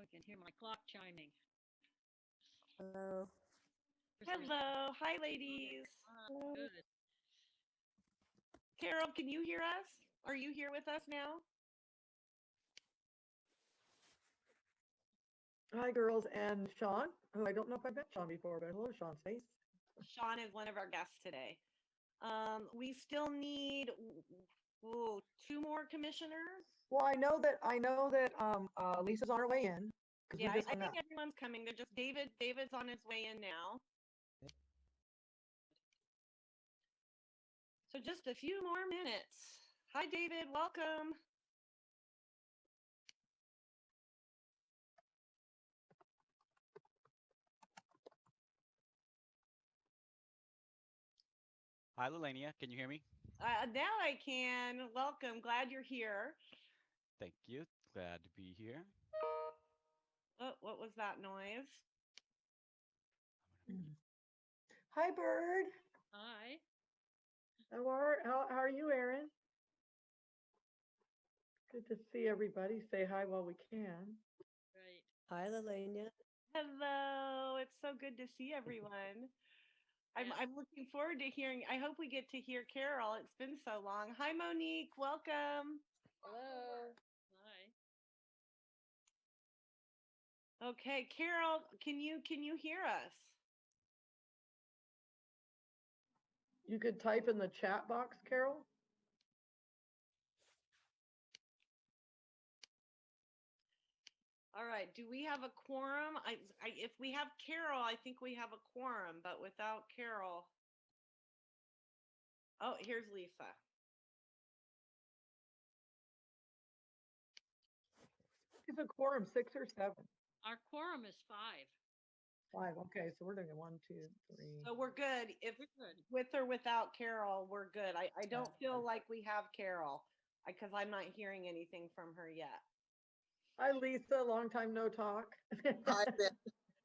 I can hear my clock chiming. Hello. Hello. Hi, ladies. Hello. Good. Carol, can you hear us? Are you here with us now? Hi, girls, and Sean, who I don't know if I've met Sean before, but hello, Sean's face. Sean is one of our guests today. We still need two more commissioners. Well, I know that Lisa's on her way in because Yeah, we just I hung think up. everyone's coming. They're just David's on his way in now. So just a few more minutes. Hi, David. Welcome. Hi, Lelania. Can you hear me? Now I can. Welcome. Glad you're here. Thank you. Glad to be here. Oh, what was that noise? Hi, Bird. Hi. How are you, Erin? Good to see everybody. Say hi while we can. Right. Hi, Lelania. Hello. It's so good to see everyone. Yeah. I'm looking forward to hearing. I hope we get to hear Carol. It's been so long. Hi, Monique. Welcome. Hello. Hi. Okay, Carol, can you hear us? You could type in the chat box, Carol. All right. Do we have a quorum? If we have Carol, I think we have a quorum, but without Carol. Oh, here's Lisa. Is a quorum 6 or 7? Our quorum is 5. 5. Okay, so we're doing 1, 2, 3. So we're good. If We're good. with or without Carol, we're good. I don't feel like we have Carol because I'm not hearing anything from her yet. Hi, Lisa. Long time no talk. Hi, thank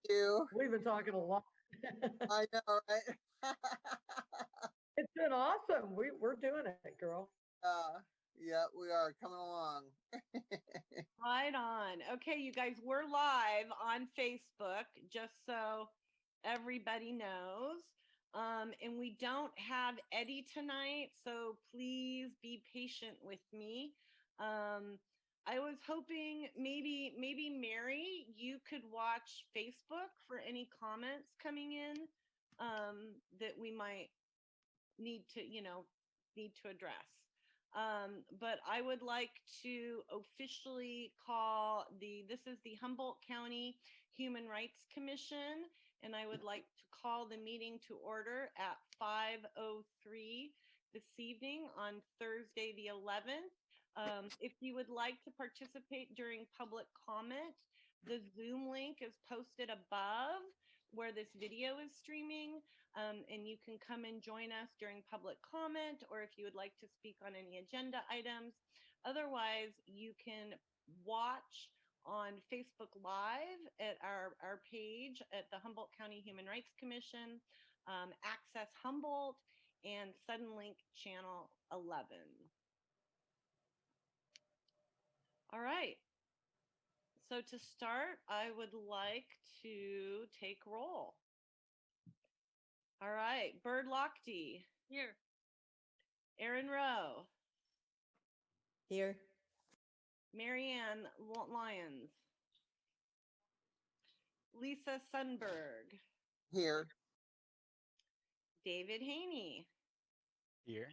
you. We've been talking a lot. I know, right? It's been awesome. We're doing it, girl. Yeah, we are coming along. Right on. Okay, you guys, we're live on Facebook, just so everybody knows. And we don't have Eddie tonight, so please be patient with me. I was hoping maybe Mary, you could watch Facebook for any comments coming in that we might need to address. But I would like to officially call this is the Humboldt County Human Rights Commission, and I would like to call the meeting to order at 5:03 this evening on Thursday the 11th. If you would like to participate during public comment, the Zoom link is posted above where this video is streaming. And you can come and join us during public comment, or if you would like to speak on any agenda items. Otherwise, you can watch on Facebook Live at our page at the Humboldt County Human Rights Commission, Access Humboldt, and Suddenlink Channel 11. All right. So to start, I would like to take roll. All right, Bird Lochte. Here. Erin Rowe. Here. Marianne Lyons. Lisa Sundberg. Here. David Haney. Here.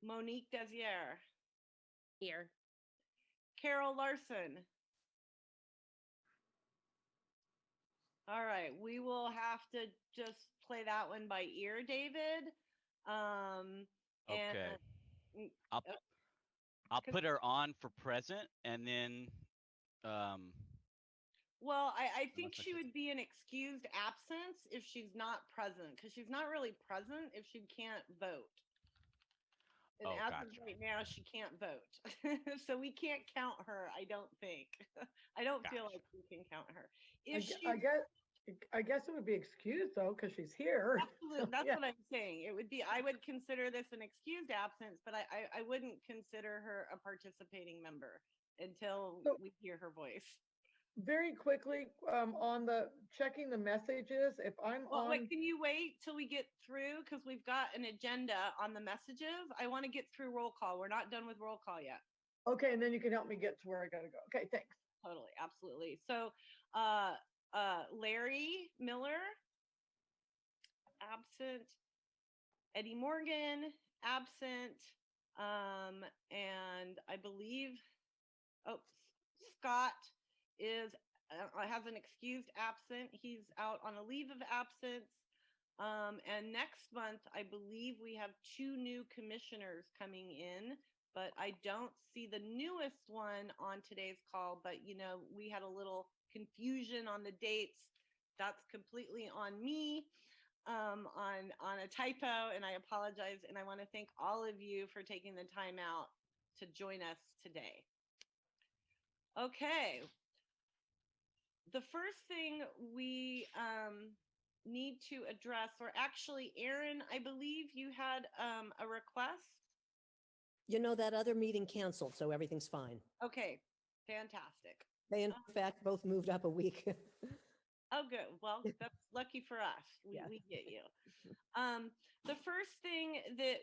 Monique Desier. Here. Carol Larson. All right, we will have to just play that one by ear, David. Okay. And, I'll put her on for present, and then. Well, I think Unless I she should- would be an excused absence if she's not present, because she's not really present if she can't vote. And Oh, as gotcha. of right now, she can't vote. So we can't count her, I don't think. I don't feel Gotcha. like we can count her. I guess it would be excused though, because she's here. Absolutely, So, that's yeah. what I'm saying. It would be, I would consider this an excused absence, but I wouldn't consider her a participating member until So- we hear her voice. very quickly, on the checking the messages, if I'm Well, on, wait, can you wait till we get through? Because we've got an agenda on the messages. I want to get through roll call. We're not done with roll call yet. okay, and then you can help me get to where I gotta go. Okay, thanks. Totally, absolutely. So, Larry Miller, absent. Eddie Morgan, absent. And I believe, oh, Scott is has an excused absent. He's out on a leave of absence. And next month, I believe we have 2 new commissioners coming in, but I don't see the newest one on today's call. But we had a little confusion on the dates. That's completely on me, on a typo, and I apologize. And I want to thank all of you for taking the time out to join us today. Okay. The first thing we need to address, or actually, Aaron, I believe you had a request. That other meeting canceled, so everything's fine. Okay, fantastic. They, in fact, both moved up a week. Oh, good. Well, that's lucky for us. Yeah. We get you. The first thing that,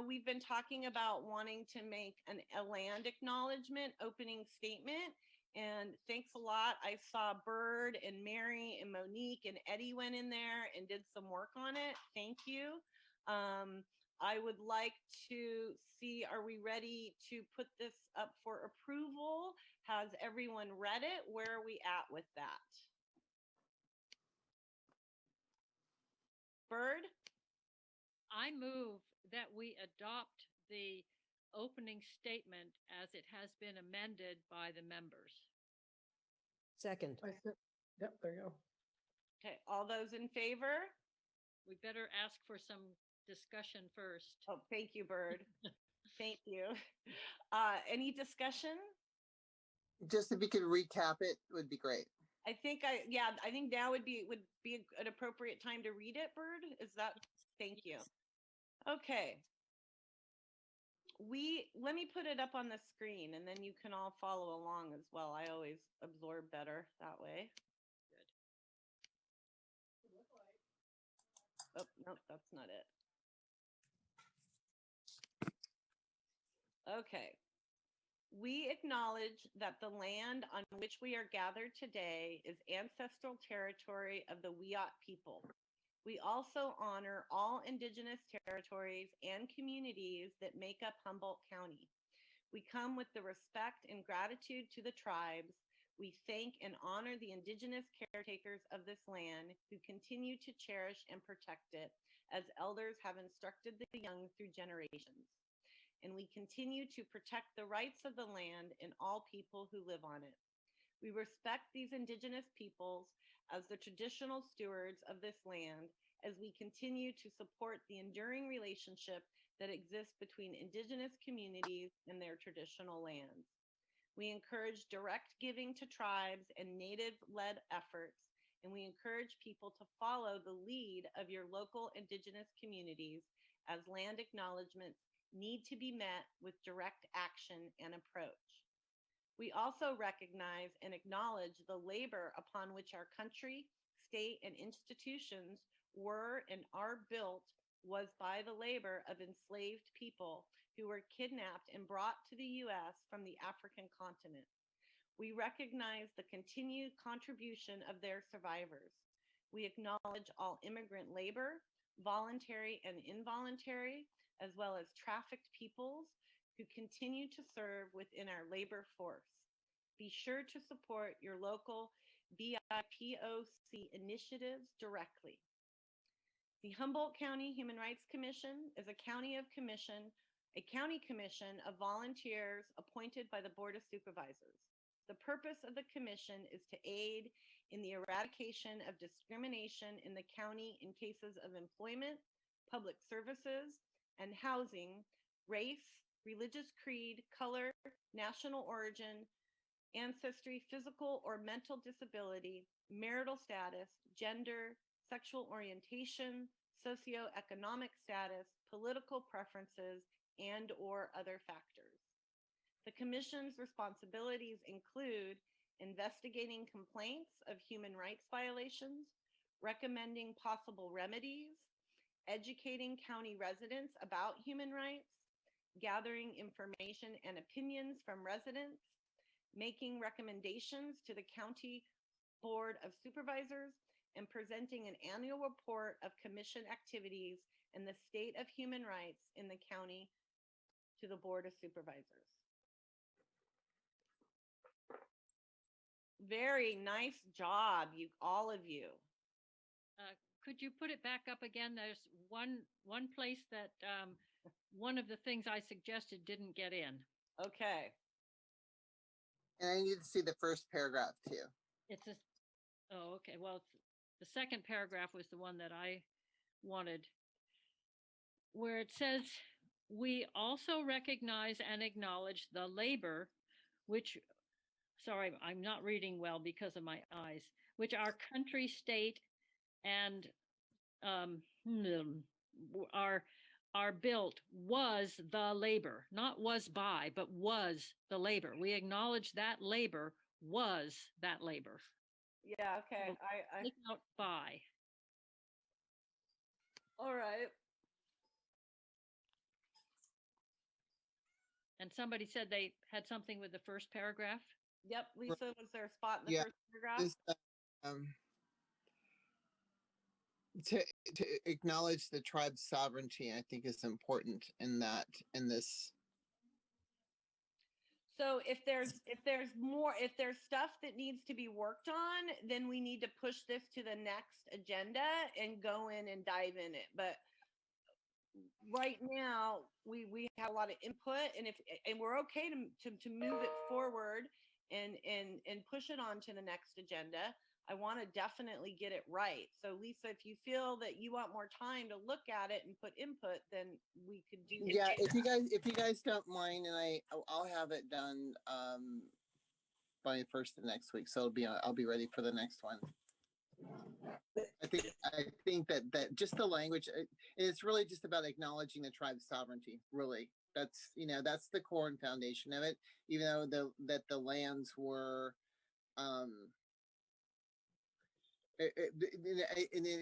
we've been talking about wanting to make a land acknowledgement opening statement. And thanks a lot. I saw Bird and Mary and Monique and Eddie went in there and did some work on it. Thank you. I would like to see, are we ready to put this up for approval? Has everyone read it? Where are we at with that? Bird? I move that we adopt the opening statement as it has been amended by the members. Second. I said, yep, there you go. Okay, all those in favor? We better ask for some discussion first. Oh, thank you, Bird. Thank you. Any discussion? Just if you could recap it, would be great. I think now would be an appropriate time to read it, Bird. Is that? Thank you. Okay. Let me put it up on the screen and then you can all follow along as well. I always absorb better that way. Good. Oh, no, that's not it. Okay. We acknowledge that the land on which we are gathered today is ancestral territory of the Wiyot people. We also honor all Indigenous territories and communities that make up Humboldt County. We come with the respect and gratitude to the tribes. We thank and honor the Indigenous caretakers of this land who continue to cherish and protect it as elders have instructed the young through generations. And we continue to protect the rights of the land and all people who live on it. We respect these Indigenous peoples as the traditional stewards of this land as we continue to support the enduring relationship that exists between Indigenous communities and their traditional lands. We encourage direct giving to tribes and Native-led efforts, and we encourage people to follow the lead of your local Indigenous communities as land acknowledgements need to be met with direct action and approach. We also recognize and acknowledge the labor upon which our country, state, and institutions were and are built was by the labor of enslaved people who were kidnapped and brought to the U.S. from the African continent. We recognize the continued contribution of their survivors. We acknowledge all immigrant labor, voluntary and involuntary, as well as trafficked peoples who continue to serve within our labor force. Be sure to support your local BIPOC initiatives directly. The Humboldt County Human Rights Commission is a county commission of volunteers appointed by the Board of Supervisors. The purpose of the commission is to aid in the eradication of discrimination in the county in cases of employment, public services, and housing, race, religious creed, color, national origin, ancestry, physical or mental disability, marital status, gender, sexual orientation, socioeconomic status, political preferences, and/or other factors. The Commission's responsibilities include investigating complaints of human rights violations, recommending possible remedies, educating county residents about human rights, gathering information and opinions from residents, making recommendations to the county board of supervisors, and presenting an annual report of commission activities and the state of human rights in the county to the board of supervisors. Very nice job, all of you. Could you put it back up again? There's one place that one of the things I suggested didn't get in. Okay. And I need to see the first paragraph too. It's a, oh, okay. Well, the second paragraph was the one that I wanted, where it says, we also recognize and acknowledge the labor, which, sorry, I'm not reading well because of my eyes, which our country, state, and are built was the labor, not was by, but was the labor. We acknowledge that labor was that labor. Yeah, okay. So take out by. All right. And somebody said they had something with the first paragraph. Yep, Lisa, was there a spot in the Yeah, first paragraph? This, to acknowledge the tribe's sovereignty, I think is important in this. So if there's stuff that needs to be worked on, then we need to push this to the next agenda and go in and dive in it. But right now we have a lot of input, and we're okay to move it forward and push it on to the next agenda. I want to definitely get it right. So Lisa, if you feel that you want more time to look at it and put input, then we could do. Yeah, if you guys don't mind, and I'll have it done by the first of next week. So I'll be ready for the next one. I think that just the language, it's really just about acknowledging the tribe's sovereignty. Really, that's the core and foundation of it. Even though the lands were, and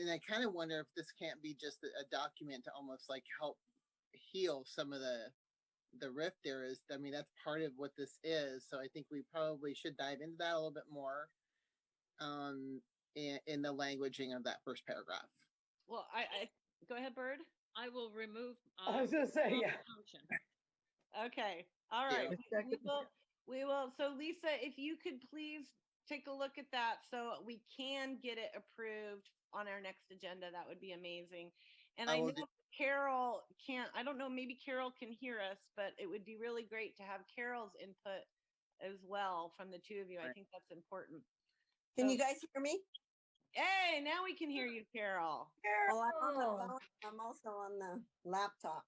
I kind of wonder if this can't be just a document to almost like help heal some of the rift there is. I mean, that's part of what this is. So I think we probably should dive into that a little bit more. In the languaging of that first paragraph. Well, I go ahead, Bird. I will remove. I was gonna say, yeah. Motion. Okay. All right. Yeah. We will. So Lisa, if you could please take a look at that so we can get it approved on our next agenda, that would be amazing. And I know Carol can't, I don't know, maybe Carol can hear us, but it would be really great to have Carol's input as well from the two of you. I think that's important. Can So- you guys hear me? Hey, now we can hear you, Carol. Well, I'm on the phone. I'm also on the laptop.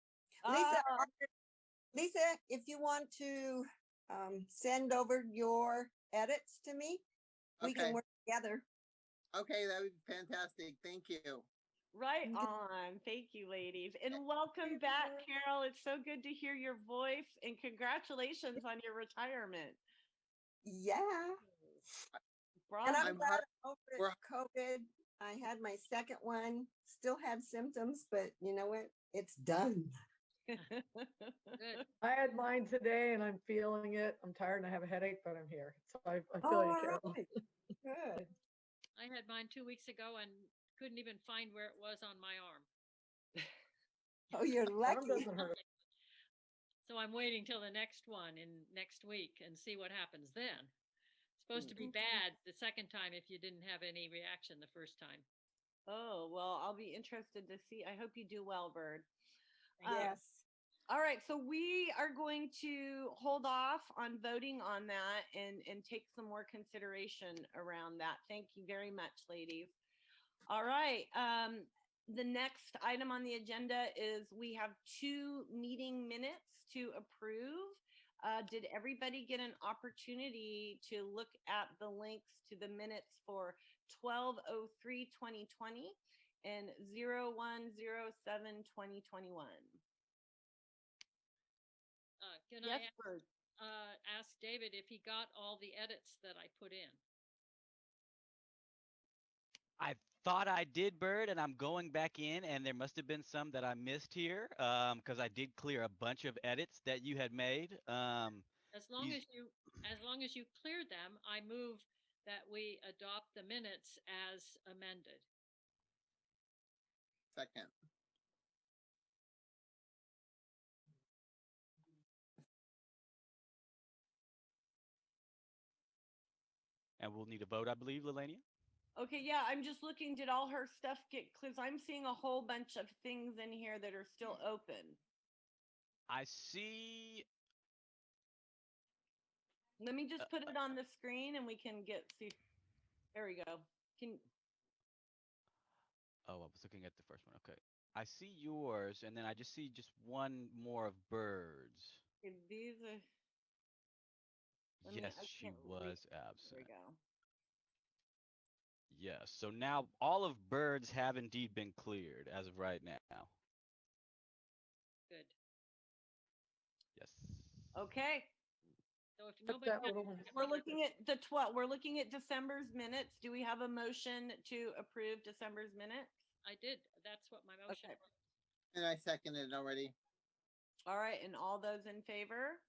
Lisa, Oh. Lisa, if you want to send over your edits to me, we can Okay. work together. Okay, that would be fantastic. Thank you. Right on. Thank you, ladies. And welcome back, Carol. It's so good to hear your voice, and congratulations on your retirement. Yeah. Bravo. And I'm I'm glad hard- I'm over we're- COVID. I had my second one, still had symptoms, but you know what? It's done. Good. I had mine today and I'm feeling it. I'm tired and I have a headache, but I'm here. So I feel All you, Carol. right. Good. I had mine 2 weeks ago and couldn't even find where it was on my arm. Oh, you're Arm lucky. doesn't hurt. So I'm waiting till the next one in next week and see what happens then. Supposed to be bad the second time if you didn't have any reaction the first time. Oh, well, I'll be interested to see. I hope you do well, Bird. Yes. All right, so we are going to hold off on voting on that and take some more consideration around that. Thank you very much, ladies. All right, the next item on the agenda is we have 2 meeting minutes to approve. Did everybody get an opportunity to look at the links to the minutes for 12/03/2020 and 01/07/2021? Can Yes, I ask Bird. ask David if he got all the edits that I put in. I thought I did, Bird, and I'm going back in, and there must have been some that I missed here, because I did clear a bunch of edits that you had made. As long These- as you cleared them, I move that we adopt the minutes as amended. Second. And we'll need a vote, I believe, Lelania. Okay, yeah, I'm just looking, did all her stuff get, cause I'm seeing a whole bunch of things in here that are still open. I see. Let me just put it on the screen and we can see. There we go. Oh, I was looking at the first one. Okay. I see yours, and then I just see just one more of Bird's. These are. Let me- Yes, I she can't read. was There absent. we go. Yes. So now all of Bird's have indeed been cleared as of right now. Good. Yes. Okay, So if Put nobody, that little one. we're looking at we're looking at December's minutes. Do we have a motion to approve December's minutes? I did, that's what my motion Okay. was. And I seconded it already. All right, and all those in favor?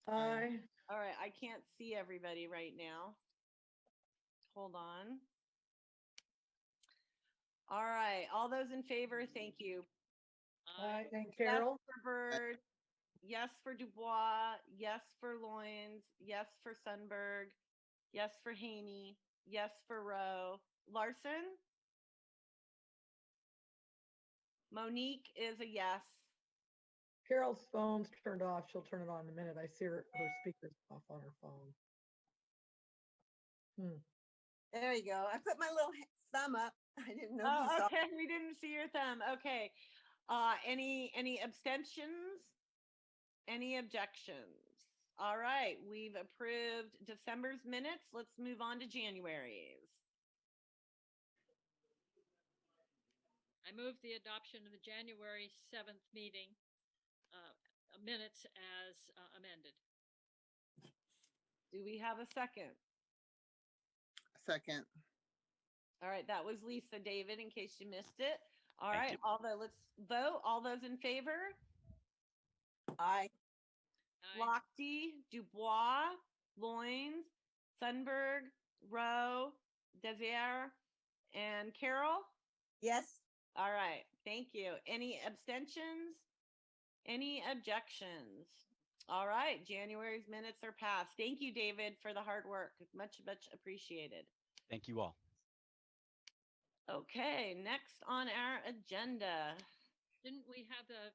Aye. All right, I can't see everybody right now. Hold on. All right, all those in favor, thank you. Aye. And Yes Carol? for Bird, yes for Dubois, yes for Loins, yes for Sunberg, yes for Haney, yes for Rowe. Larson? Monique is a yes. Carol's phone's turned off. She'll turn it on in a minute. I see her speaker's off on her phone. There you go. I put my little thumb up. I didn't know. Oh, you saw- okay, we didn't see your thumb. Okay. Any abstentions? Any objections? All right, we've approved December's minutes. Let's move on to January's. I move the adoption of the January 7th meeting minutes as amended. Do we have a second? Second. All right, that was Lisa David, in case you missed it. All Thank right, you. let's vote. All those in favor? Aye. Aye. Lochte, Dubois, Loins, Sunberg, Rowe, Desire, and Carol? Yes. All right, thank you. Any abstentions? Any objections? All right, January's minutes are passed. Thank you, David, for the hard work. Much, much appreciated. Thank you all. Okay, next on our agenda. Didn't we have a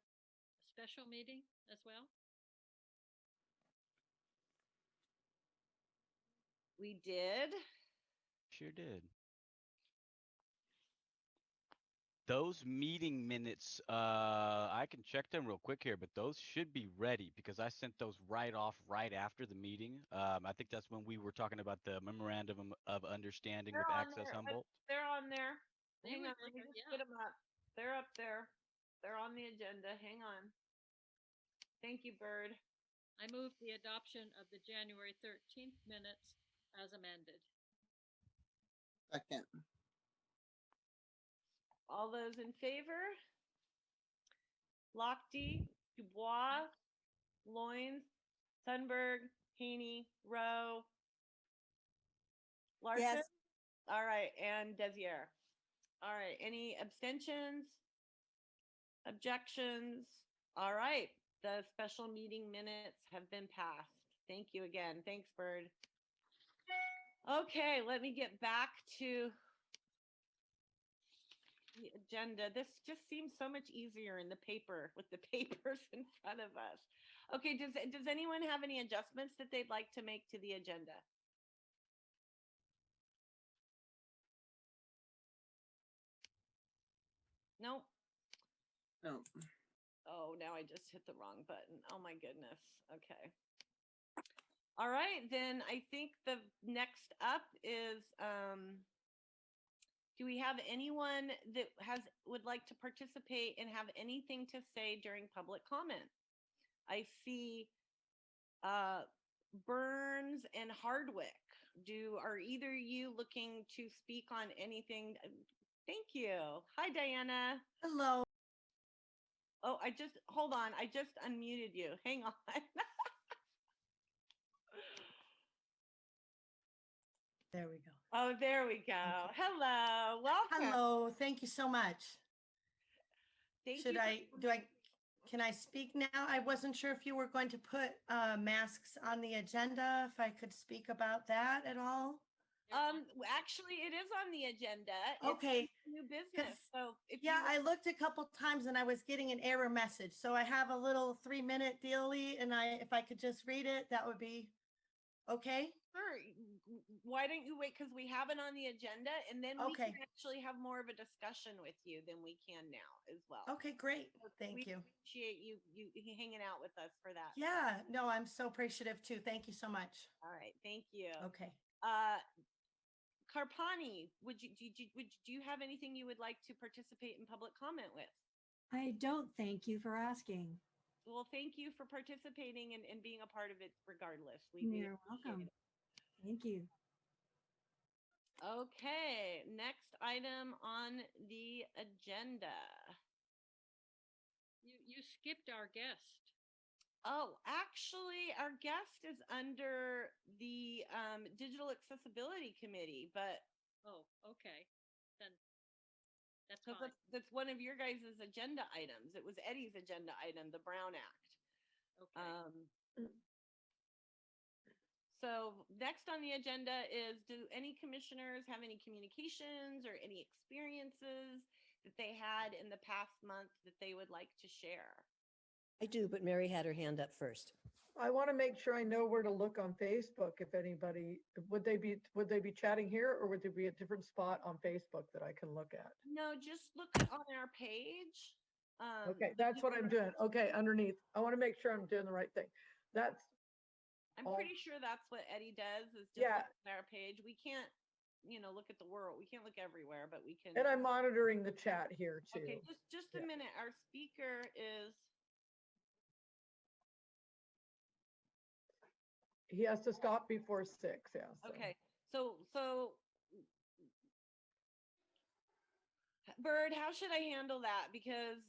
special meeting as well? We did. Sure did. Those meeting minutes, I can check them real quick here, but those should be ready because I sent those right off right after the meeting. I think that's when we were talking about the memorandum of understanding with Access Humboldt. They're on there. They Hang were on, let me there, just yeah. get them up. They're up there. They're on the agenda. Hang on. Thank you, Bird. I move the adoption of the January 13th minutes as amended. Second. All those in favor? Lochte, Dubois, Loins, Sunberg, Haney, Rowe, Larson? Yes. All right, and Desire. All right, any abstentions? Objections? All right, the special meeting minutes have been passed. Thank you again. Thanks, Bird. Okay, let me get back to the agenda. This just seems so much easier in the paper with the papers in front of us. Okay, does anyone have any adjustments that they'd like to make to the agenda? No? No. Oh, now I just hit the wrong button. Oh my goodness. Okay. All right, then I think the next up is do we have anyone that would like to participate and have anything to say during public comment? I see Burns and Hardwick. Are either you looking to speak on anything? Thank you. Hi, Diana. Hello. Oh, hold on. I just unmuted you. Hang on. There we go. Oh, there we go. Hello. Welcome. Hello. Thank you so much. Thank Should you. can I speak now? I wasn't sure if you were going to put masks on the agenda, if I could speak about that at all. Actually, it is on the agenda. Okay. It's new business. So if Yeah, you I looked a couple times and I was getting an error message. So I have a little 3-minute dealie, and if I could just read it, that would be okay. Sure. Why don't you wait? Because we have it on the agenda, and then we Okay. can actually have more of a discussion with you than we can now as well. Okay, great. So Thank we you. appreciate you hanging out with us for that. Yeah, no, I'm so appreciative too. Thank you so much. All right. Thank you. Okay. Karpani, do you have anything you would like to participate in public comment with? I don't. Thank you for asking. Well, thank you for participating and being a part of it regardless. You're appreciate welcome. it. Thank you. Okay, next item on the agenda. You skipped our guest. Oh, actually, our guest is under the Digital Accessibility Committee, but Oh, okay. Then that's so fine. that's one of your guys' agenda items. It was Eddie's agenda item, the Brown Act. Okay. So next on the agenda is, do any commissioners have any communications or any experiences that they had in the past month that they would like to share? I do, but Mary had her hand up first. I want to make sure I know where to look on Facebook. If anybody, would they be chatting here, or would there be a different spot on Facebook that I can look at? No, just look on our page. Okay, that's what I'm doing. Okay, underneath. I want to make sure I'm doing the right thing. I'm pretty sure that's what Eddie does, is just Yeah. look at our page. We can't, look at the world. We can't look everywhere, but we can. And I'm monitoring the chat here too. Okay, just a Yeah. minute. Our speaker is. He has to stop before 6. Yeah. Okay, so Bird, how should I handle that? Because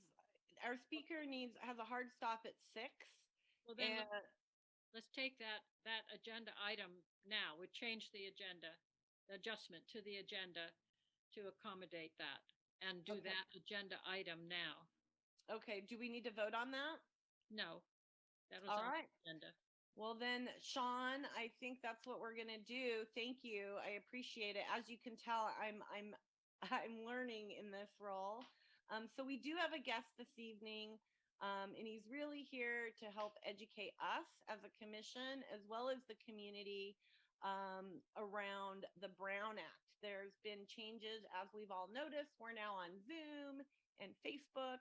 our speaker has a hard stop at 6. Well, then let's take that agenda item now. We change the agenda, the adjustment to the agenda to accommodate that, and do that agenda item now. Okay, do we need to vote on that? No, that was All on right. the agenda. Well then, Sean, I think that's what we're gonna do. Thank you. I appreciate it. As you can tell, I'm learning in this role. So we do have a guest this evening, and he's really here to help educate us as a commission, as well as the community, around the Brown Act. There's been changes, as we've all noticed. We're now on Zoom and Facebook,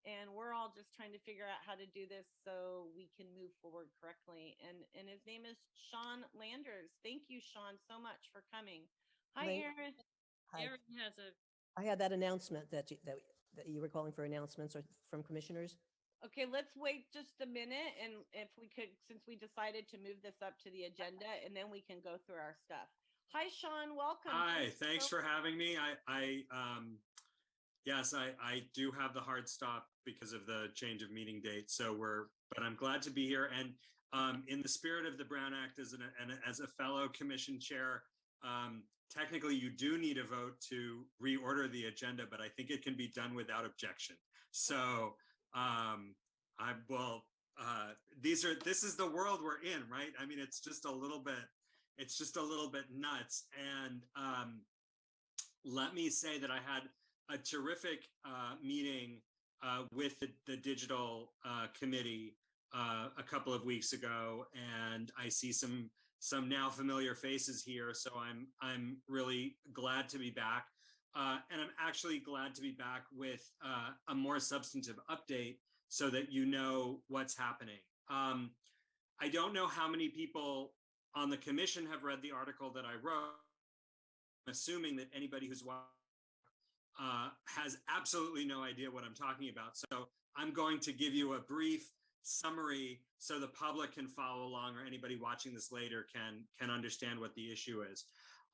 and we're all just trying to figure out how to do this so we can move forward correctly. And his name is Sean Landers. Thank you, Sean, so much for coming. Hi, Aaron. Aaron has I had that announcement that you were calling for announcements or from commissioners. Okay, let's wait just a minute, and if we could, since we decided to move this up to the agenda, and then we can go through our stuff. Hi, Sean. Welcome. Hi. Thanks for having me. Yes, I do have the hard stop because of the change of meeting date. But I'm glad to be here. And in the spirit of the Brown Act, as a fellow commission chair, technically you do need a vote to reorder the agenda, but I think it can be done without objection. So this is the world we're in, right? I mean, it's just a little bit nuts. And let me say that I had a terrific meeting with the digital committee a couple of weeks ago, and I see some now familiar faces here. So I'm really glad to be back, and I'm actually glad to be back with a more substantive update so that you know what's happening. I don't know how many people on the commission have read the article that I wrote. I'm assuming that anybody who's watching has absolutely no idea what I'm talking about. So I'm going to give you a brief summary so the public can follow along, or anybody watching this later can understand what the issue is.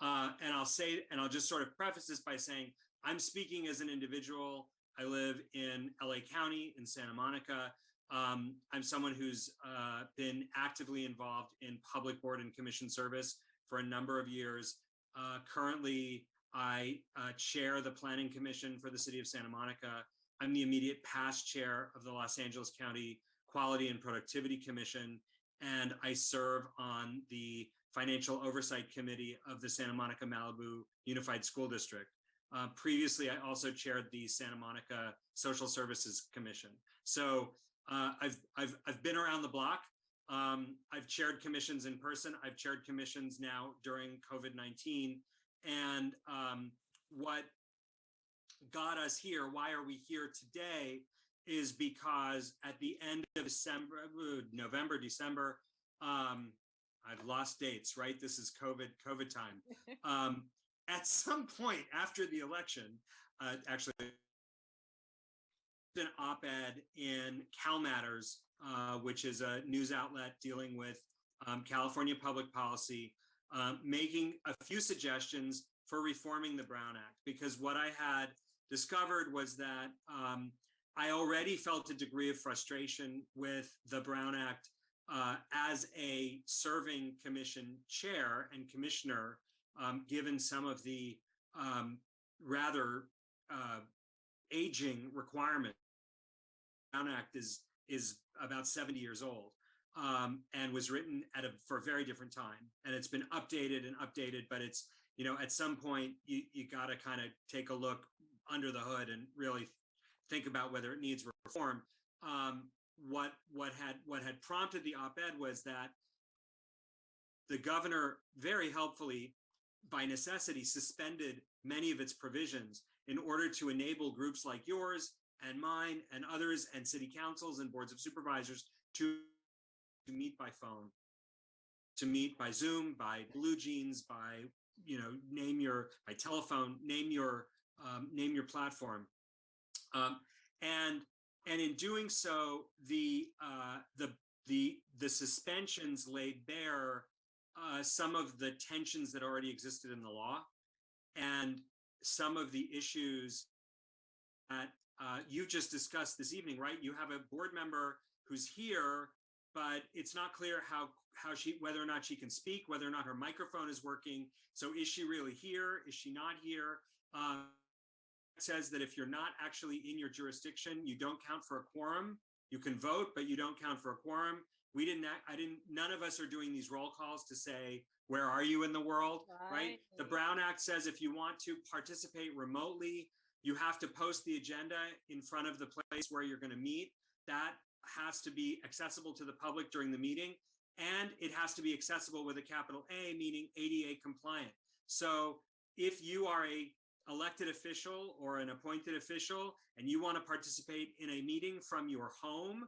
And I'll just sort of preface this by saying, I'm speaking as an individual. I live in LA County in Santa Monica. I'm someone who's been actively involved in public board and commission service for a number of years. Currently, I chair the Planning Commission for the City of Santa Monica. I'm the immediate past chair of the Los Angeles County Quality and Productivity Commission, and I serve on the Financial Oversight Committee of the Santa Monica Malibu Unified School District. Previously, I also chaired the Santa Monica Social Services Commission. So I've been around the block. I've chaired commissions in person. I've chaired commissions now during COVID-19. And what got us here, why are we here today, is because at the end of November, December, I've lost dates, right? This is COVID time. At some point after the election, actually, an op-ed in Cal Matters, which is a news outlet dealing with California public policy, making a few suggestions for reforming the Brown Act. Because what I had discovered was that I already felt a degree of frustration with the Brown Act as a serving commission chair and commissioner, given some of the rather aging requirements. The Brown Act is about 70 years old and was written for a very different time. And it's been updated, but it's, at some point you got to kind of take a look under the hood and really think about whether it needs reform. What had prompted the op-ed was that the governor very helpfully, by necessity, suspended many of its provisions in order to enable groups like yours and mine and others and city councils and boards of supervisors to meet by phone, to meet by Zoom, by Blue Jeans, by by telephone, name your platform, and in doing so, the suspensions laid bare some of the tensions that already existed in the law, and some of the issues that you just discussed this evening, right? You have a board member who's here, but it's not clear whether or not she can speak, whether or not her microphone is working. So is she really here? Is she not here? It says that if you're not actually in your jurisdiction, you don't count for a quorum. You can vote, but you don't count for a quorum. None of us are doing these roll calls to say, where are you in the world, right? The Brown Act says if you want to participate remotely, you have to post the agenda in front of the place where you're going to meet. That has to be accessible to the public during the meeting, and it has to be accessible with a capital A, meaning ADA compliant. So if you are a elected official or an appointed official and you want to participate in a meeting from your home,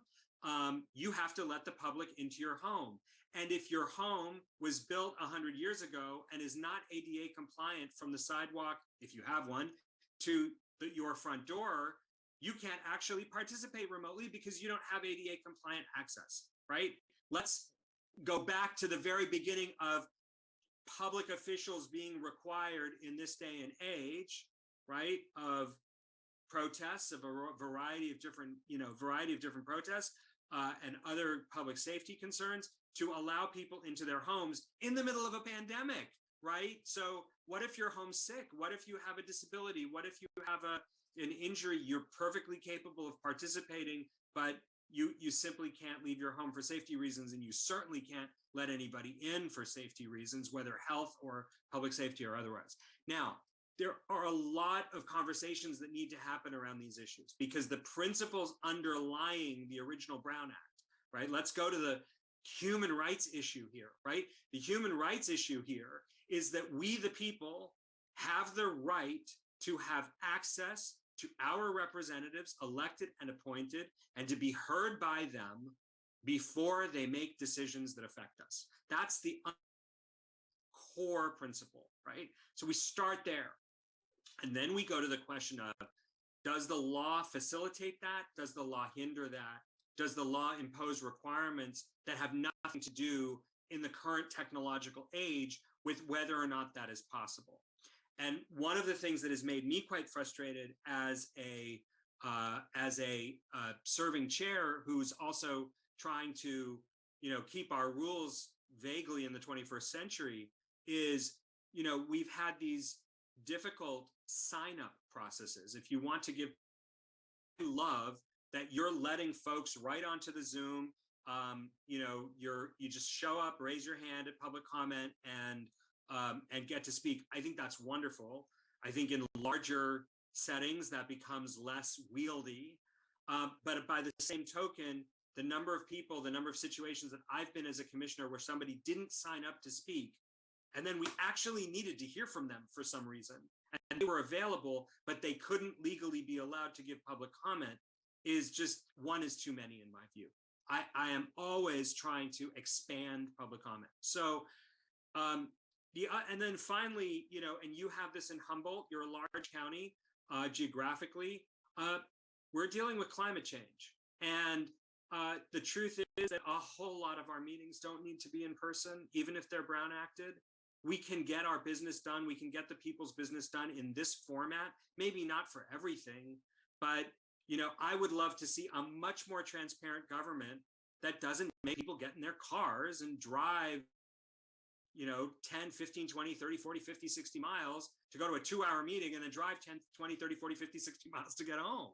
you have to let the public into your home. And if your home was built 100 years ago and is not ADA compliant from the sidewalk, if you have one, to your front door, you can't actually participate remotely because you don't have ADA compliant access, right? Let's go back to the very beginning of public officials being required in this day and age, right, of protests, of a variety of different protests and other public safety concerns, to allow people into their homes in the middle of a pandemic, right? So what if you're homesick? What if you have a disability? What if you have an injury? You're perfectly capable of participating, but you simply can't leave your home for safety reasons, and you certainly can't let anybody in for safety reasons, whether health or public safety or otherwise. Now, there are a lot of conversations that need to happen around these issues because the principles underlying the original Brown Act, right? Let's go to the human rights issue here, right? The human rights issue here is that we, the people, have the right to have access to our representatives, elected and appointed, and to be heard by them before they make decisions that affect us. That's the core principle, right? So we start there. And then we go to the question of, does the law facilitate that? Does the law hinder that? does the law impose requirements that have nothing to do in the current technological age with whether or not that is possible. And one of the things that has made me quite frustrated as a serving chair who's also trying to, keep our rules vaguely in the 21st century is, we've had these difficult sign-up processes. If you want to give love that you're letting folks right onto the Zoom, you just show up, raise your hand at public comment, and get to speak. I think that's wonderful. I think in larger settings that becomes less wieldy. But by the same token, the number of people, the number of situations that I've been as a commissioner where somebody didn't sign up to speak, and then we actually needed to hear from them for some reason, and they were available, but they couldn't legally be allowed to give public comment, is just one is too many in my view. I am always trying to expand public comment. So, and then finally, and you have this in Humboldt, you're a large county geographically, we're dealing with climate change. And the truth is that a whole lot of our meetings don't need to be in person, even if they're Brown acted. We can get our business done. We can get the people's business done in this format, maybe not for everything, but I would love to see a much more transparent government that doesn't make people get in their cars and drive, 10, 15, 20, 30, 40, 50, 60 miles to go to a 2-hour meeting and then drive 10, 20, 30, 40, 50, 60 miles to get home,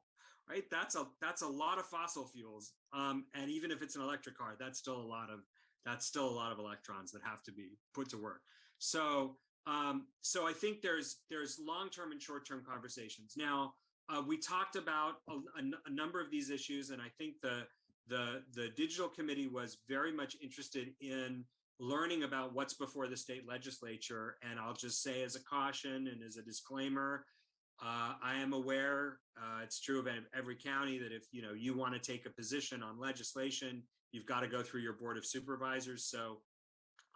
right? That's a lot of fossil fuels. And even if it's an electric car, that's still a lot of electrons that have to be put to work. So I think there's long-term and short-term conversations. Now, we talked about a number of these issues, and I think the digital committee was very much interested in learning about what's before the state legislature. And I'll just say as a caution and as a disclaimer, I am aware, it's true of every county, that if you want to take a position on legislation, you've got to go through your board of supervisors. So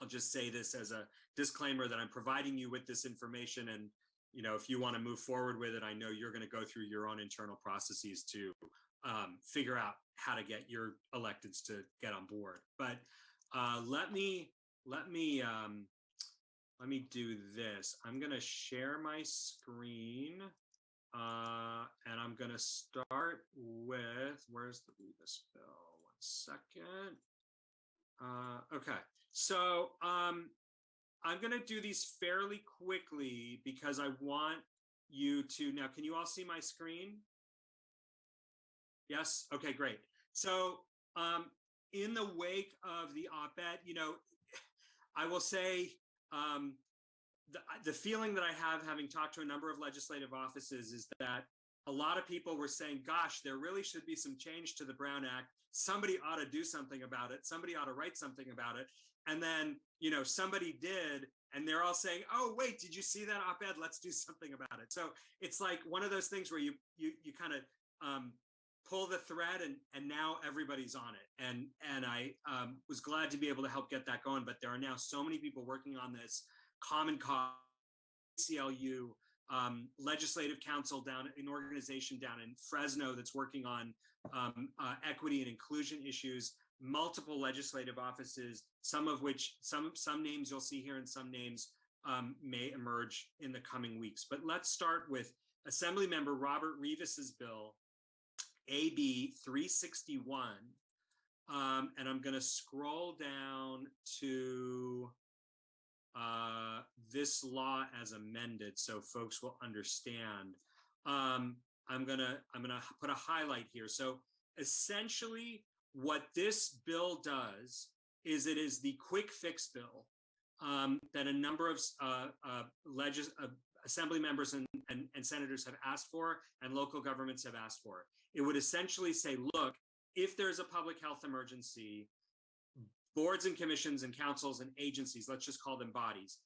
I'll just say this as a disclaimer that I'm providing you with this information, and if you want to move forward with it, I know you're going to go through your own internal processes to figure out how to get your electeds to get on board. But let me do this. I'm going to share my screen, and I'm going to start with, where's the Rebus bill? 1 second. Okay, so I'm going to do these fairly quickly because I want you to, now, can you all see my screen? Yes? Okay, great. So in the wake of the op-ed, I will say the feeling that I have, having talked to a number of legislative offices, is that a lot of people were saying, gosh, there really should be some change to the Brown Act. Somebody ought to do something about it. Somebody ought to write something about it. And then, somebody did, and they're all saying, oh, wait, did you see that op-ed? Let's do something about it. So it's like one of those things where you kind of pull the thread, and now everybody's on it. And I was glad to be able to help get that going, but there are now so many people working on this. Common Cause, ACLU, Legislative Council an organization down in Fresno that's working on equity and inclusion issues, multiple legislative offices, some of which, some names you'll see here and some names may emerge in the coming weeks. But let's start with Assemblymember Robert Rivas's bill, AB 361. And I'm going to scroll down to this law as amended so folks will understand. I'm gonna put a highlight here. So essentially what this bill does is it is the quick fix bill that a number of assembly members and senators have asked for, and local governments have asked for. It would essentially say, look, if there's a public health emergency, boards and commissions and councils and agencies, let's just call them bodies,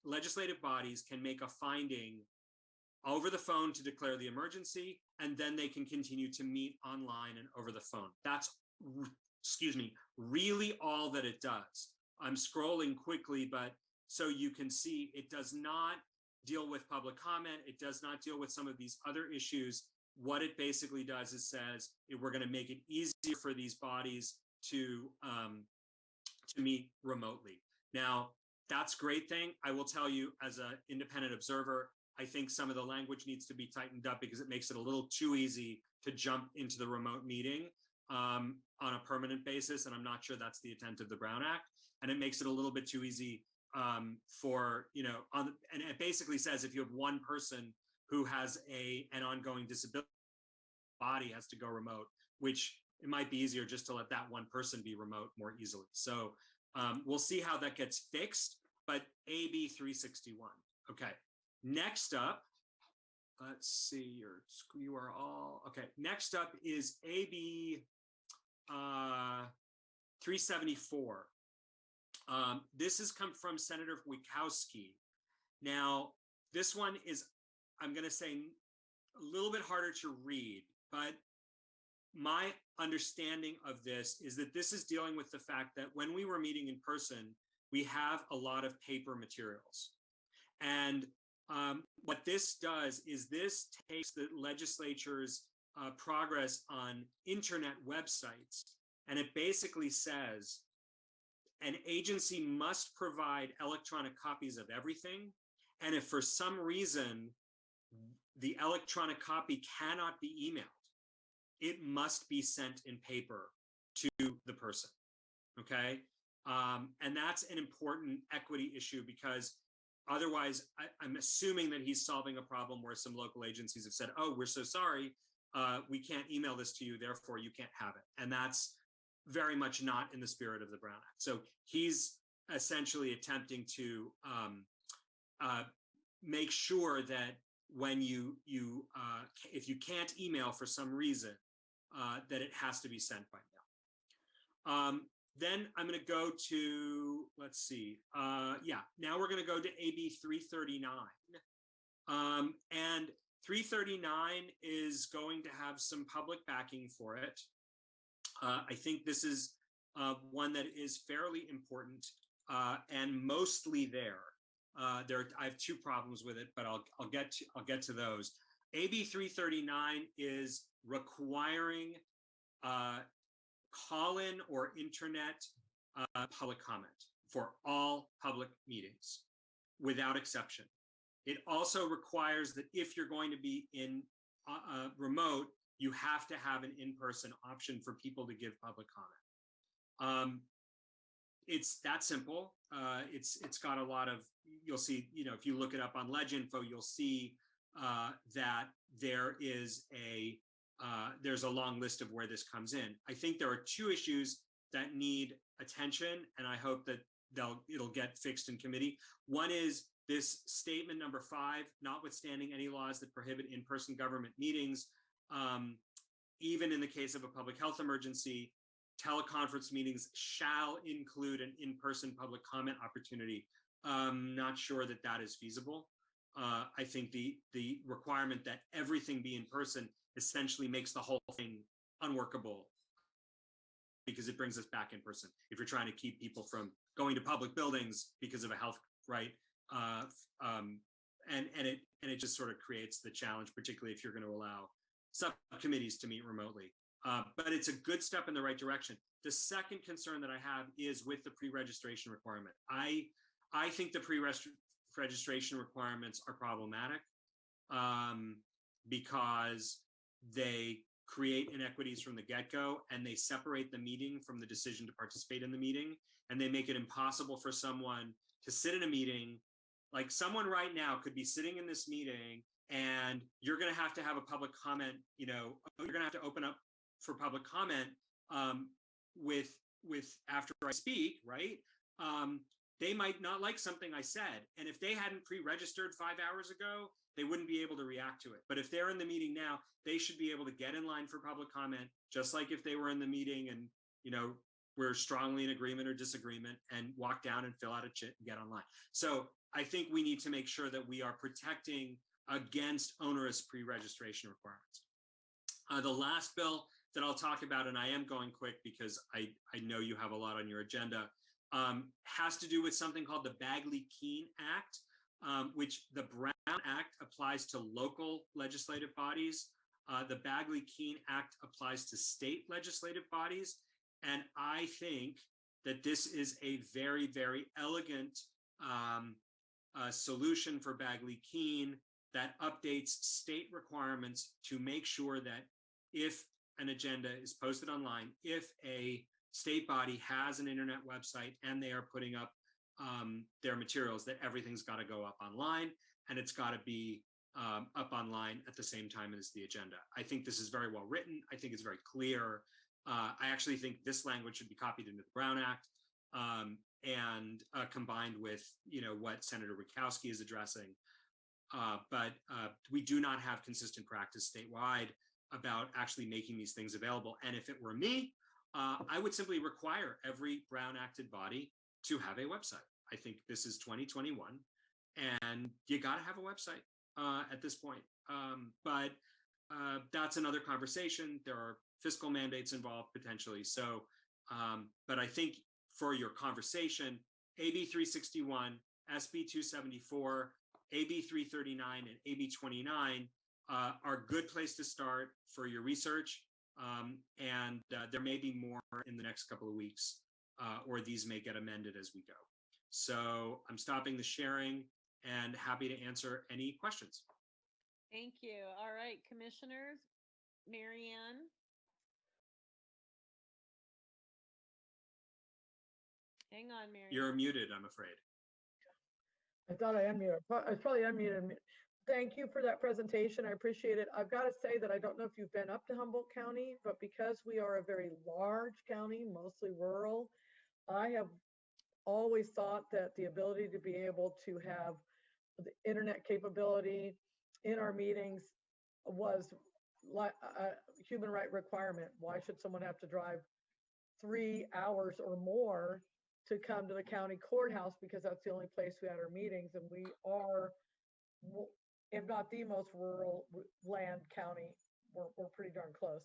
legislative bodies can make a finding over the phone to declare the emergency, and then they can continue to meet online and over the phone. That's, really all that it does. I'm scrolling quickly, but so you can see it does not deal with public comment. It does not deal with some of these other issues what it basically does is says we're going to make it easier for these bodies to meet remotely. Now, that's a great thing. I will tell you, as an independent observer, I think some of the language needs to be tightened up because it makes it a little too easy to jump into the remote meeting on a permanent basis. And I'm not sure that's the intent of the Brown Act. And it makes it a little bit too easy for, and it basically says if you have one person who has an ongoing disability, body has to go remote, which it might be easier just to let that one person be remote more easily. So we'll see how that gets fixed, but AB 361. Okay, next up, let's see, you are all, okay. Next up is AB 374. This has come from Senator Wikowski. Now, this one is, I'm gonna say, a little bit harder to read, but my understanding of this is that this is dealing with the fact that when we were meeting in person, we have a lot of paper materials. And what this does is this takes the legislature's progress on internet websites, and it basically says an agency must provide electronic copies of everything. And if for some reason the electronic copy cannot be emailed, it must be sent in paper to the person, okay? And that's an important equity issue because otherwise, I'm assuming that he's solving a problem where some local agencies have said, oh, we're so sorry, we can't email this to you, therefore you can't have it. And that's very much not in the spirit of the Brown Act. So he's essentially attempting to make sure that when if you can't email for some reason, that it has to be sent by mail. Then I'm going to go to, let's see, now we're going to go to AB 339. And 339 is going to have some public backing for it. I think this is one that is fairly important and mostly there. I have two problems with it, but I'll get to those. AB 339 is requiring call-in or internet public comment for all public meetings without exception. It also requires that if you're going to be in remote, you have to have an in-person option for people to give public comment. It's that simple. It's got a lot of, you'll see, if you look it up on Leginfo, you'll see that there's a long list of where this comes in. I think there are two issues that need attention, and I hope that it'll get fixed in committee. One is this statement number 5, notwithstanding any laws that prohibit in-person government meetings, even in the case of a public health emergency, teleconference meetings shall include an in-person public comment opportunity. Not sure that that is feasible. I think the requirement that everything be in person essentially makes the whole thing unworkable because it brings us back in person. If you're trying to keep people from going to public buildings because of a health right, and it just sort of creates the challenge, particularly if you're going to allow subcommittees to meet remotely. But it's a good step in the right direction. The second concern that I have is with the pre-registration requirement. I think the pre-registration requirements are problematic because they create inequities from the get-go, and they separate the meeting from the decision to participate in the meeting, and they make it impossible for someone to sit in a meeting. Like someone right now could be sitting in this meeting, and you're going to have a public comment, you're going to have to open up for public comment with after I speak, right? They might not like something I said. And if they hadn't pre-registered 5 hours ago, they wouldn't be able to react to it. But if they're in the meeting now, they should be able to get in line for public comment, just like if they were in the meeting and, we're strongly in agreement or disagreement, and walk down and fill out a chit and get online. So I think we need to make sure that we are protecting against onerous pre-registration requirements. The last bill that I'll talk about, and I am going quick because I know you have a lot on your agenda, has to do with something called the Bagley-Keene Act, which the Brown Act applies to local legislative bodies. The Bagley-Keene Act applies to state legislative bodies. And I think that this is a very, very elegant solution for Bagley-Keene that updates state requirements to make sure that if an agenda is posted online, if a state body has an internet website and they are putting up their materials, that everything's got to go up online, and it's got to be up online at the same time as the agenda. I think this is very well written. I think it's very clear. I actually think this language should be copied into the Brown Act and combined with, what Senator Wachowski is addressing. But we do not have consistent practice statewide about actually making these things available. And if it were me, I would simply require every Brown Acted body to have a website. I think this is 2021, and you got to have a website at this point. But that's another conversation. There are fiscal mandates involved potentially. So, but I think for your conversation, AB 361, SB 274, AB 339, and AB 29 are a good place to start for your research. And there may be more in the next couple of weeks, or these may get amended as we go. So I'm stopping the sharing and happy to answer any questions. Thank you. All right, commissioners, Marianne. Hang on, Marianne. You're muted, I'm afraid. I thought I unmuted. I was probably unmuted. Thank you for that presentation. I appreciate it. I've got to say that I don't know if you've been up to Humboldt County, but because we are a very large county, mostly rural, I have always thought that the ability to be able to have the internet capability in our meetings was like a human right requirement. Why should someone have to drive 3 hours or more to come to the county courthouse, because that's the only place we had our meetings, and we are, if not the most rural land county, we're pretty darn close.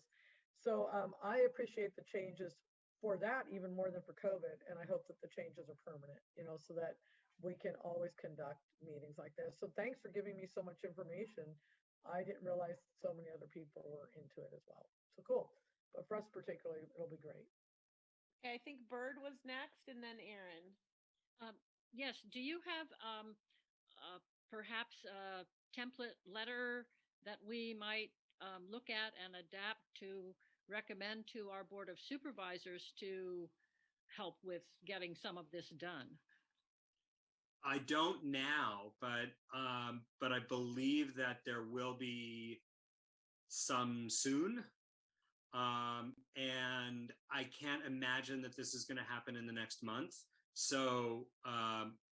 So I appreciate the changes for that even more than for COVID, and I hope that the changes are permanent, so that we can always conduct meetings like this. So thanks for giving me so much information. I didn't realize so many other people were into it as well. So cool. But for us particularly, it'll be great. Okay, I think Bird was next, and then Aaron. Yes, do you have perhaps a template letter that we might look at and adapt to recommend to our Board of Supervisors to help with getting some of this done? I don't now, but I believe that there will be some soon. And I can't imagine that this is going to happen in the next month. So,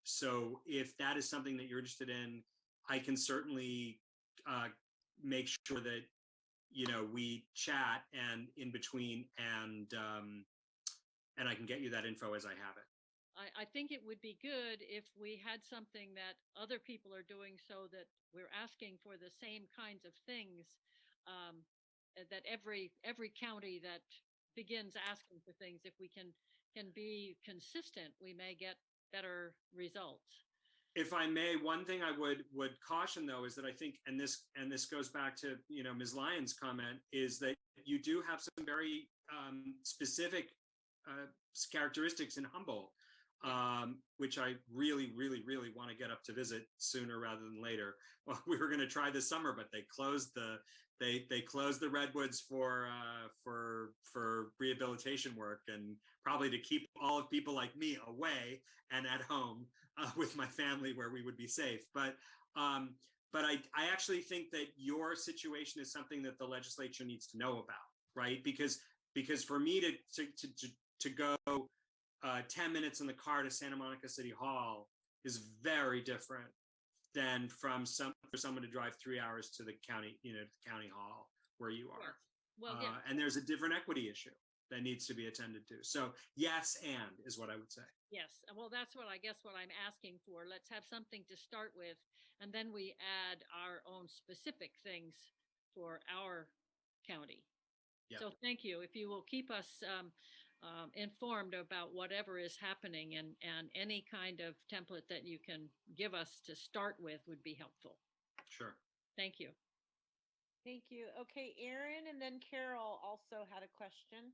so if that is something that you're interested in, I can certainly make sure that, we chat and in between, and I can get you that info as I have it. I think it would be good if we had something that other people are doing, so that we're asking for the same kinds of things, that every county that begins asking for things, if we can be consistent, we may get better results. If I may, one thing I would caution though is that I think, and this goes back to Ms. Lyons' comment, is that you do have some very specific characteristics in Humboldt, which I really, really, really want to get up to visit sooner rather than later. Well, we were going to try this summer, but they closed the redwoods for rehabilitation work, and probably to keep all of people like me away and at home with my family where we would be safe. But I actually think that your situation is something that the legislature needs to know about, right? Because for me to go 10 minutes in the car to Santa Monica City Hall is very different than for someone to drive 3 hours to the county, county hall where you are. Well, yeah. And there's a different equity issue that needs to be attended to. So yes, and is what I would say. Yes, well, that's what I'm asking for. Let's have something to start with, and then we add our own specific things for our county. Yep. So thank you. If you will keep us informed about whatever is happening, and any kind of template that you can give us to start with would be helpful. Sure. Thank you. Thank you. Okay, Aaron and then Carol also had a question.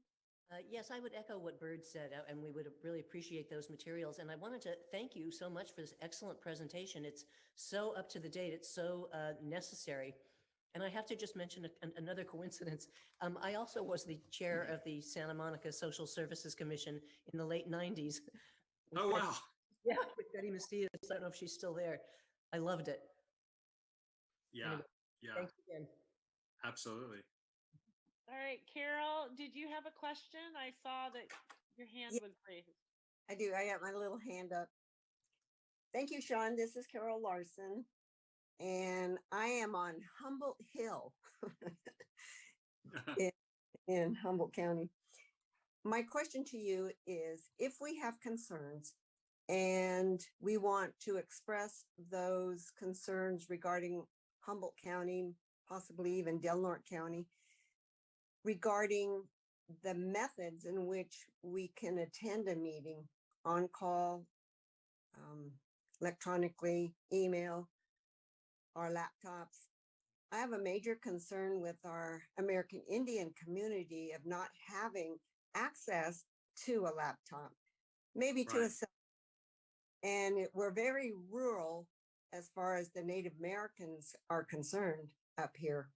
Yes, I would echo what Bird said, and we would really appreciate those materials. And I wanted to thank you so much for this excellent presentation. It's so up to the date. It's so necessary. And I have to just mention another coincidence. I also was the chair of the Santa Monica Social Services Commission in the late 90s. with Oh, Betty- wow. Yeah, with Betty Mastias. I don't know if she's still there. I loved it. Yeah. Anyway, Yeah. Thanks again. Absolutely. All right, Carol, did you have a question? I saw that your hand Yeah. was raised. I do. I got my little hand up. Thank you, Sean. This is Carol Larson, and I am on Humboldt Hill in Humboldt County. My question to you is, if we have concerns and we want to express those concerns regarding Humboldt County, possibly even Del Norte County, regarding the methods in which we can attend a meeting, on call, electronically, email, our laptops. I have a major concern with our American Indian community of not having access to a laptop, maybe to a Right. cell. And we're very rural as far as the Native Americans are concerned up here.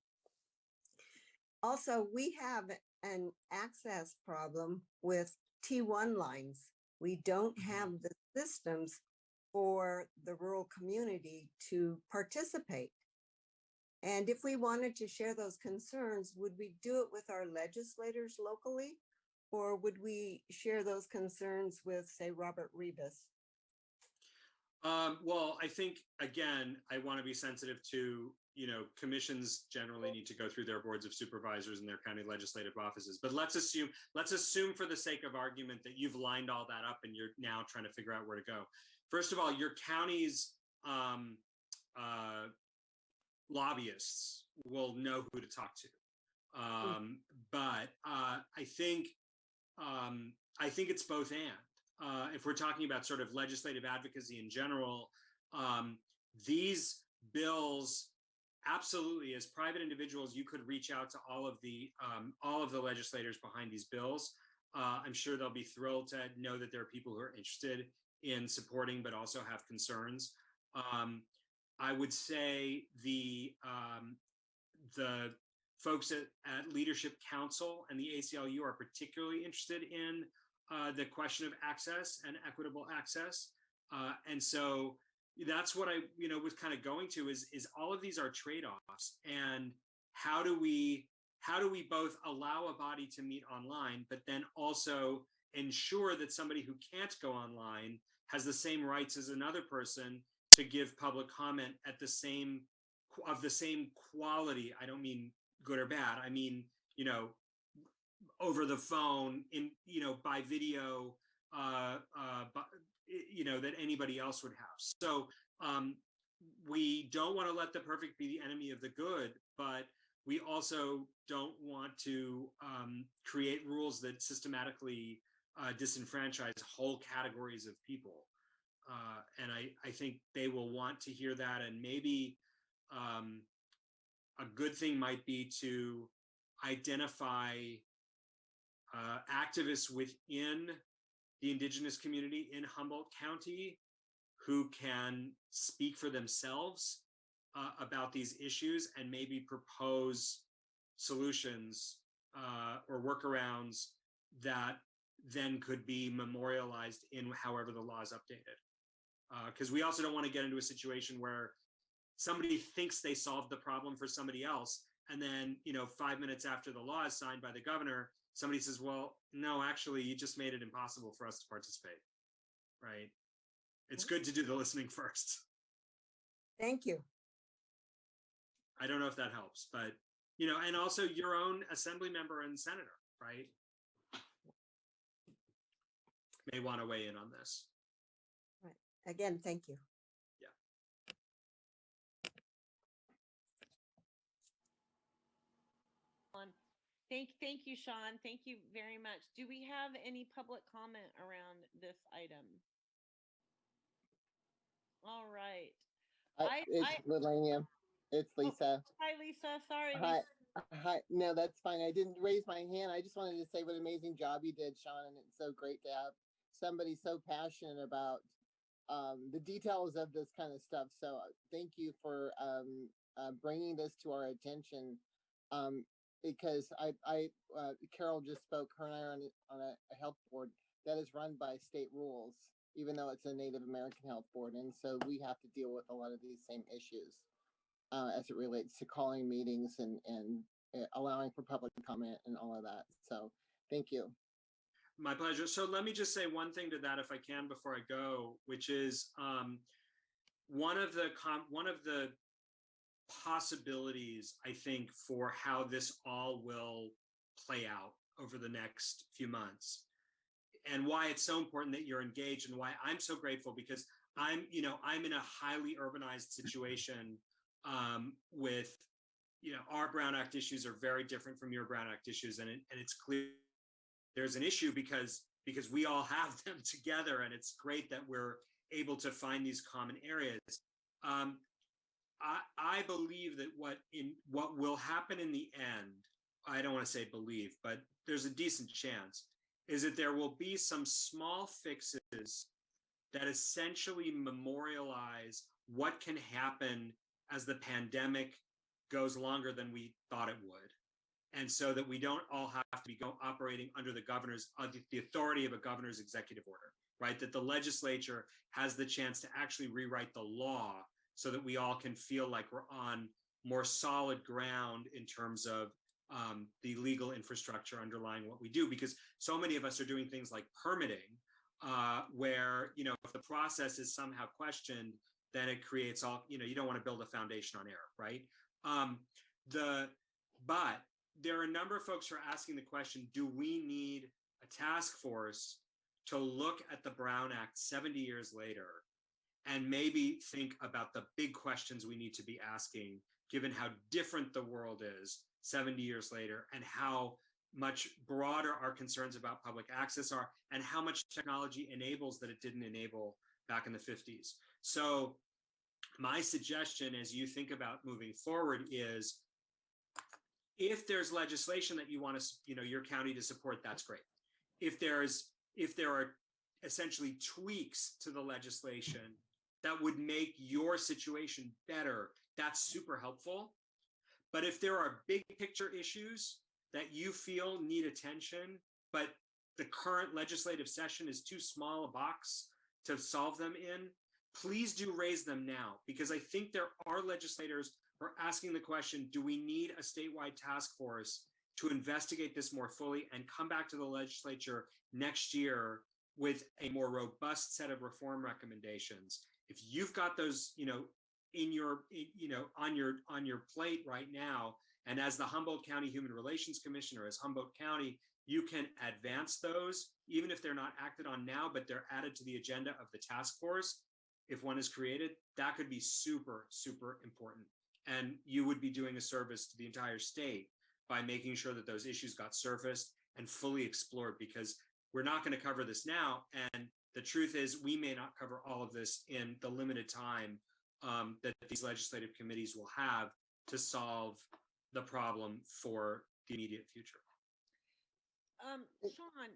Also, we have an access problem with T1 lines. We don't have the systems for the rural community to participate. And if we wanted to share those concerns, would we do it with our legislators locally? Or would we share those concerns with, say, Robert Rebus? Well, I think, again, I want to be sensitive to, commissions generally need to go through their boards of supervisors and their county legislative offices. But let's assume for the sake of argument that you've lined all that up and you're now trying to figure out where to go. First of all, your county's lobbyists will know who to talk to. But I think it's both and. If we're talking about sort of legislative advocacy in general, these bills, absolutely, as private individuals, you could reach out to all of the legislators behind these bills. I'm sure they'll be thrilled to know that there are people who are interested in supporting, but also have concerns. I would say the folks at Leadership Council and the ACLU are particularly interested in the question of access and equitable access. And so that's what I, was kind of going to is all of these are trade-offs, and how do we both allow a body to meet online, but then also ensure that somebody who can't go online has the same rights as another person to give public comment at the same quality. I don't mean good or bad. I mean, over the phone, by video, that anybody else would have. So we don't want to let the perfect be the enemy of the good, but we also don't want to create rules that systematically disenfranchise whole categories of people. And I think they will want to hear that. And maybe a good thing might be to identify activists within the Indigenous community in Humboldt County who can speak for themselves about these issues and maybe propose solutions or workarounds that then could be memorialized in however the law is updated. Because we also don't want to get into a situation where somebody thinks they solved the problem for somebody else, and then 5 minutes after the law is signed by the governor, somebody says, well, no, actually, you just made it impossible for us to participate, right? It's good to do the listening first. Thank you. I don't know if that helps, but, and also your own assembly member and senator, right? May want to weigh in on this. Right. Again, thank you. Thank you, Sean. Thank you very much. Do we have any public comment around this item? All right. It's Lelania. It's Lisa. Hi, Lisa. Sorry. Hi. Lisa. Hi. No, that's fine. I didn't raise my hand. I just wanted to say what an amazing job you did, Sean. And it's so great to have somebody so passionate about the details of this kind of stuff. So thank you for bringing this to our attention. Because Carol just spoke. Her and I are on a health board that is run by state rules, even though it's a Native American health board, and so we have to deal with a lot of these same issues as it relates to calling meetings and allowing for public comment and all of that. So thank you. My pleasure. So let me just say one thing to that, if I can, before I go, which is one of the possibilities, I think, for how this all will play out over the next few months, and why it's so important that you're engaged, and why I'm so grateful, because I'm in a highly urbanized situation with, our Brown Act issues are very different from your Brown Act issues, and it's clear there's an issue because we all have them together, and it's great that we're able to find these common areas. I believe that what will happen in the end, I don't want to say believe, but there's a decent chance, is that there will be some small fixes that essentially memorialize what can happen as the pandemic goes longer than we thought it would. And so that we don't all have to be operating under the authority of a governor's executive order, right? That the legislature has the chance to actually rewrite the law so that we all can feel like we're on more solid ground in terms of the legal infrastructure underlying what we do. Because so many of us are doing things like permitting, where, if the process is somehow questioned, then it creates all, you don't want to build a foundation on error, right? But there are a number of folks who are asking the question, do we need a task force to look at the Brown Act 70 years later and maybe think about the big questions we need to be asking, given how different the world is 70 years later, and how much broader our concerns about public access are, and how much technology enables that it didn't enable back in the 50s. So my suggestion as you think about moving forward is, if there's legislation that you want to, your county to support, that's great. If there are essentially tweaks to the legislation that would make your situation better, that's super helpful. But if there are big picture issues that you feel need attention, but the current legislative session is too small a box to solve them in, please do raise them now, because I think there are legislators who are asking the question, do we need a statewide task force to investigate this more fully and come back to the legislature next year with a more robust set of reform recommendations? If you've got those, on your plate right now, and as the Humboldt County Human Relations Commissioner, as Humboldt County, you can advance those, even if they're not acted on now, but they're added to the agenda of the task force. If one is created, that could be super, super important. And you would be doing a service to the entire state by making sure that those issues got surfaced and fully explored, because we're not going to cover this now. And the truth is, we may not cover all of this in the limited time that these legislative committees will have to solve the problem for the immediate future. Sean,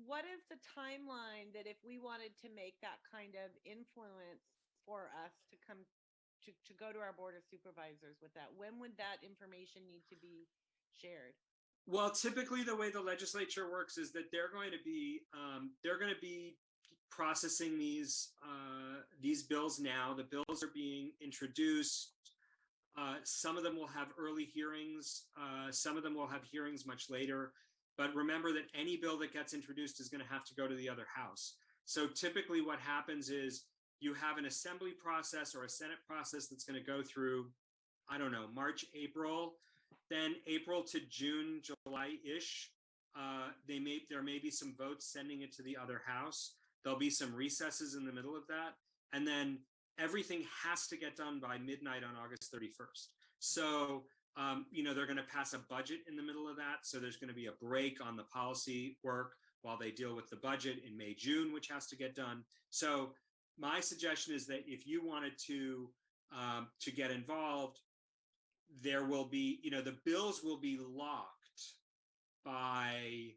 what is the timeline that if we wanted to make that kind of influence for us to come to go to our board of supervisors with that? When would that information need to be shared? Well, typically the way the legislature works is that they're going to be processing these bills now. The bills are being introduced. Some of them will have early hearings. Some of them will have hearings much later. But remember that any bill that gets introduced is going to have to go to the other house. So typically what happens is you have an assembly process or a Senate process that's going to go through, I don't know, March, April, then April to June, July-ish. There may be some votes sending it to the other house. There'll be some recesses in the middle of that. And then everything has to get done by midnight on August 31st. So, they're going to pass a budget in the middle of that. So there's going to be a break on the policy work while they deal with the budget in May, June, which has to get done. So my suggestion is that if you wanted to get involved, there will be, the bills will be locked by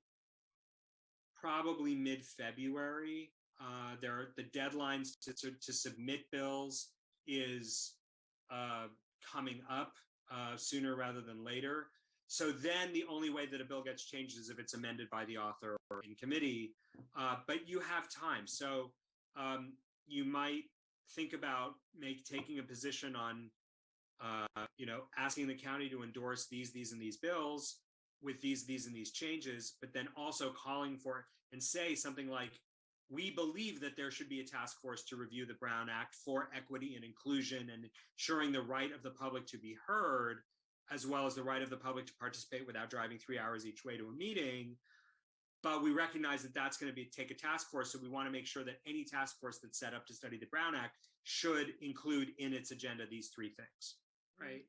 probably mid-February. The deadlines to submit bills is coming up sooner rather than later. So then the only way that a bill gets changed is if it's amended by the author or in committee, but you have time. So you might think about taking a position on, asking the county to endorse these and these bills with these and these changes, but then also calling for and say something like, we believe that there should be a task force to review the Brown Act for equity and inclusion and ensuring the right of the public to be heard, as well as the right of the public to participate without driving 3 hours each way to a meeting. But we recognize that that's going to take a task force. So we want to make sure that any task force that's set up to study the Brown Act should include in its agenda these three things, right?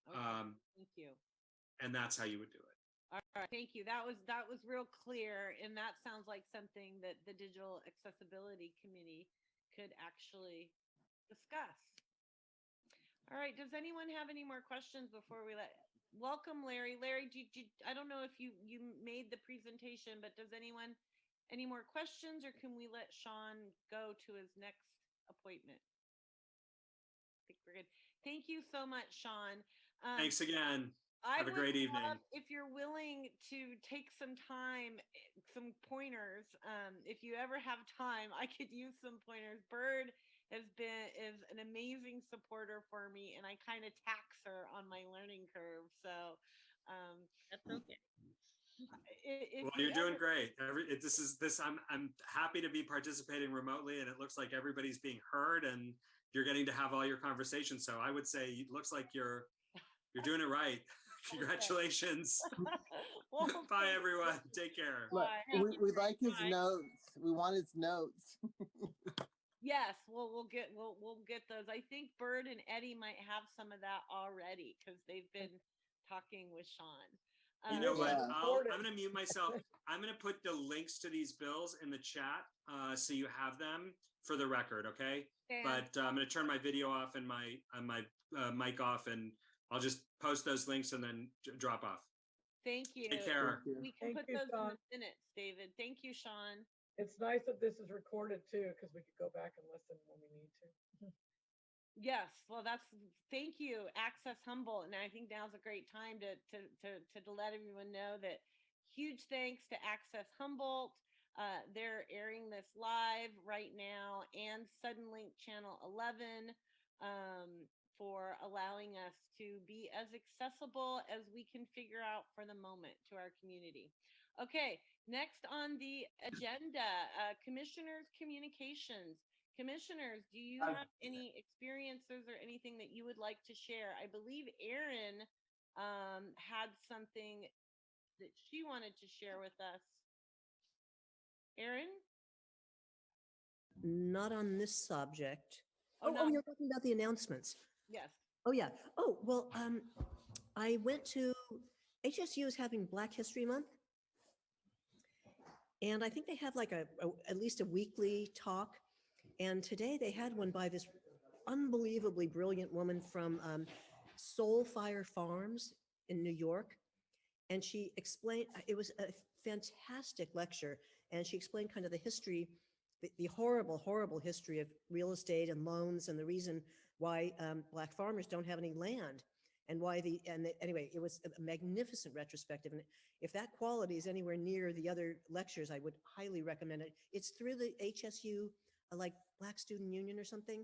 Okay. Thank you. And that's how you would do it. All right, thank you. That was real clear, and that sounds like something that the Digital Accessibility Committee could actually discuss. All right, does anyone have any more questions before we welcome Larry? Larry, I don't know if you made the presentation, but does anyone any more questions, or can we let Sean go to his next appointment? I think we're good. Thank you so much, Sean. Thanks again. I Have a would great evening. love if you're willing to take some time, some pointers. If you ever have time, I could use some pointers. Bird is an amazing supporter for me, and I kind of tax her on my learning curve. So That's okay. Well, you're doing great. I'm happy to be participating remotely, and it looks like everybody's being heard, and you're getting to have all your conversations. So I would say it looks like you're doing it right. Congratulations. Well, Bye, everyone. Take care. Look, we'd like his notes. We want his notes. Yes, we'll get those. I think Bird and Eddie might have some of that already because they've been talking with Sean. You know what? Yeah. I'm going to mute myself. I'm going to put the links to these bills in the chat so you have them for the record, okay? But I'm going to turn my video off and my mic off, and I'll just post those links and then drop off. Thank you. Take care. We can Thank put you, those in Sean. the minutes, David. Thank you, Sean. It's nice that this is recorded too, because we could go back and listen when we need to. Yes, well, thank you, Access Humboldt, and I think now's a great time to let everyone know that huge thanks to Access Humboldt. They're airing this live right now, and Suddenlink Channel 11 for allowing us to be as accessible as we can figure out for the moment to our community. Okay, next on the agenda, Commissioners' Communications. Commissioners, do you have any experiences or anything that you would like to share? I believe Erin had something that she wanted to share with us. Erin? Not on this subject. Oh, Oh, you're talking about the announcements. Yes. Oh, yeah. Oh, well, I went to, HSU is having Black History Month. And I think they have like at least a weekly talk. And today they had one by this unbelievably brilliant woman from Soulfire Farms in New York. And she explained, it was a fantastic lecture. And she explained kind of the history, the horrible, horrible history of real estate and loans, and the reason why Black farmers don't have any land, and why anyway, it was a magnificent retrospective. And if that quality is anywhere near the other lectures, I would highly recommend it. It's through the HSU, like Black Student Union or something.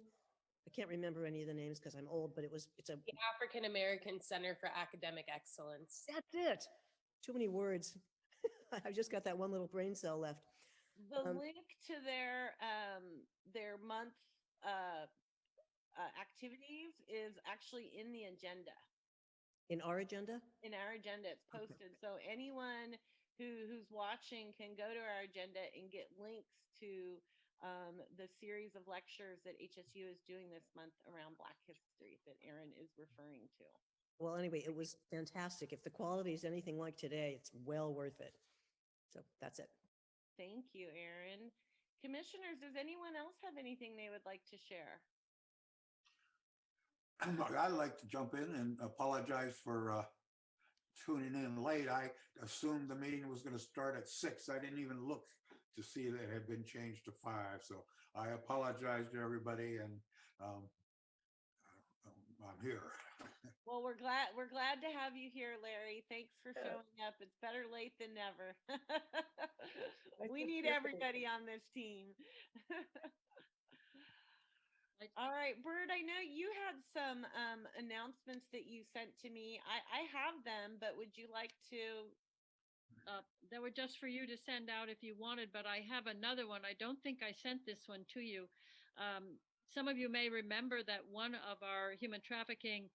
I can't remember any of the names because I'm old, but it's a the African American Center for Academic Excellence. That's it. Too many words. I've just got that one little brain cell left. The link to their month activities is actually in the agenda. In our agenda? In our agenda, it's posted. Okay. So anyone who's watching can go to our agenda and get links to the series of lectures that HSU is doing this month around Black history that Erin is referring to. Well, anyway, it was fantastic. If the quality is anything like today, it's well worth it. So that's it. Thank you, Erin. Commissioners, does anyone else have anything they would like to share? I'd like to jump in and apologize for tuning in late. I assumed the meeting was going to start at 6. I didn't even look to see that it had been changed to 5. So I apologize to everybody, and um, I'm here. Well, we're glad to have you here, Larry. Thanks for showing up. It's better late than never. We need everybody on this team. All right, Bird, I know you had some announcements that you sent to me. I have them, but would you like to? They were just for you to send out if you wanted, but I have another one. I don't think I sent this one to you. Some of you may remember that one of our human trafficking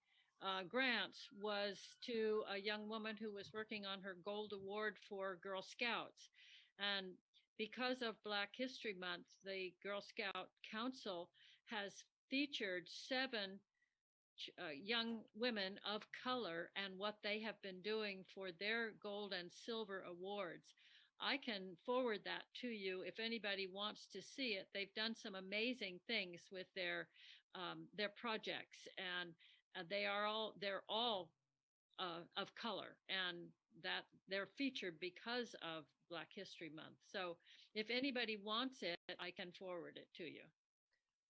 grants was to a young woman who was working on her Gold Award for Girl Scouts. And because of Black History Month, the Girl Scout Council has featured 7 young women of color and what they have been doing for their gold and silver awards. I can forward that to you if anybody wants to see it. They've done some amazing things with their projects, and they're all of color, and that they're featured because of Black History Month. So if anybody wants it, I can forward it to you.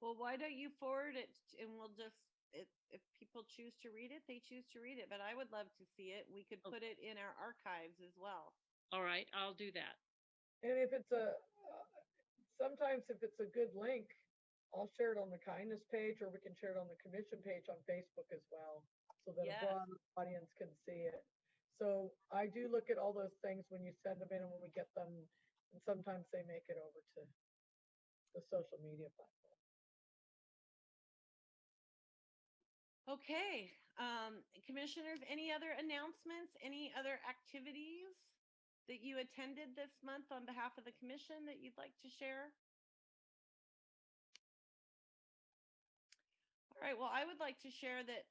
Well, why don't you forward it, and we'll just, if people choose to read it, they choose to read it. But I would love to see it. We could put it in our archives as well. All right, I'll do that. And if it's sometimes if it's a good link, I'll share it on the kindness page, or we can share it on the commission page on Facebook as well, so that a broad audience can see it. So I do look at all those things when you send them in and when we get them, and sometimes they make it over to the social media platform. Okay, commissioners, any other announcements, any other activities that you attended this month on behalf of the commission that you'd like to share? All right, well, I would like to share that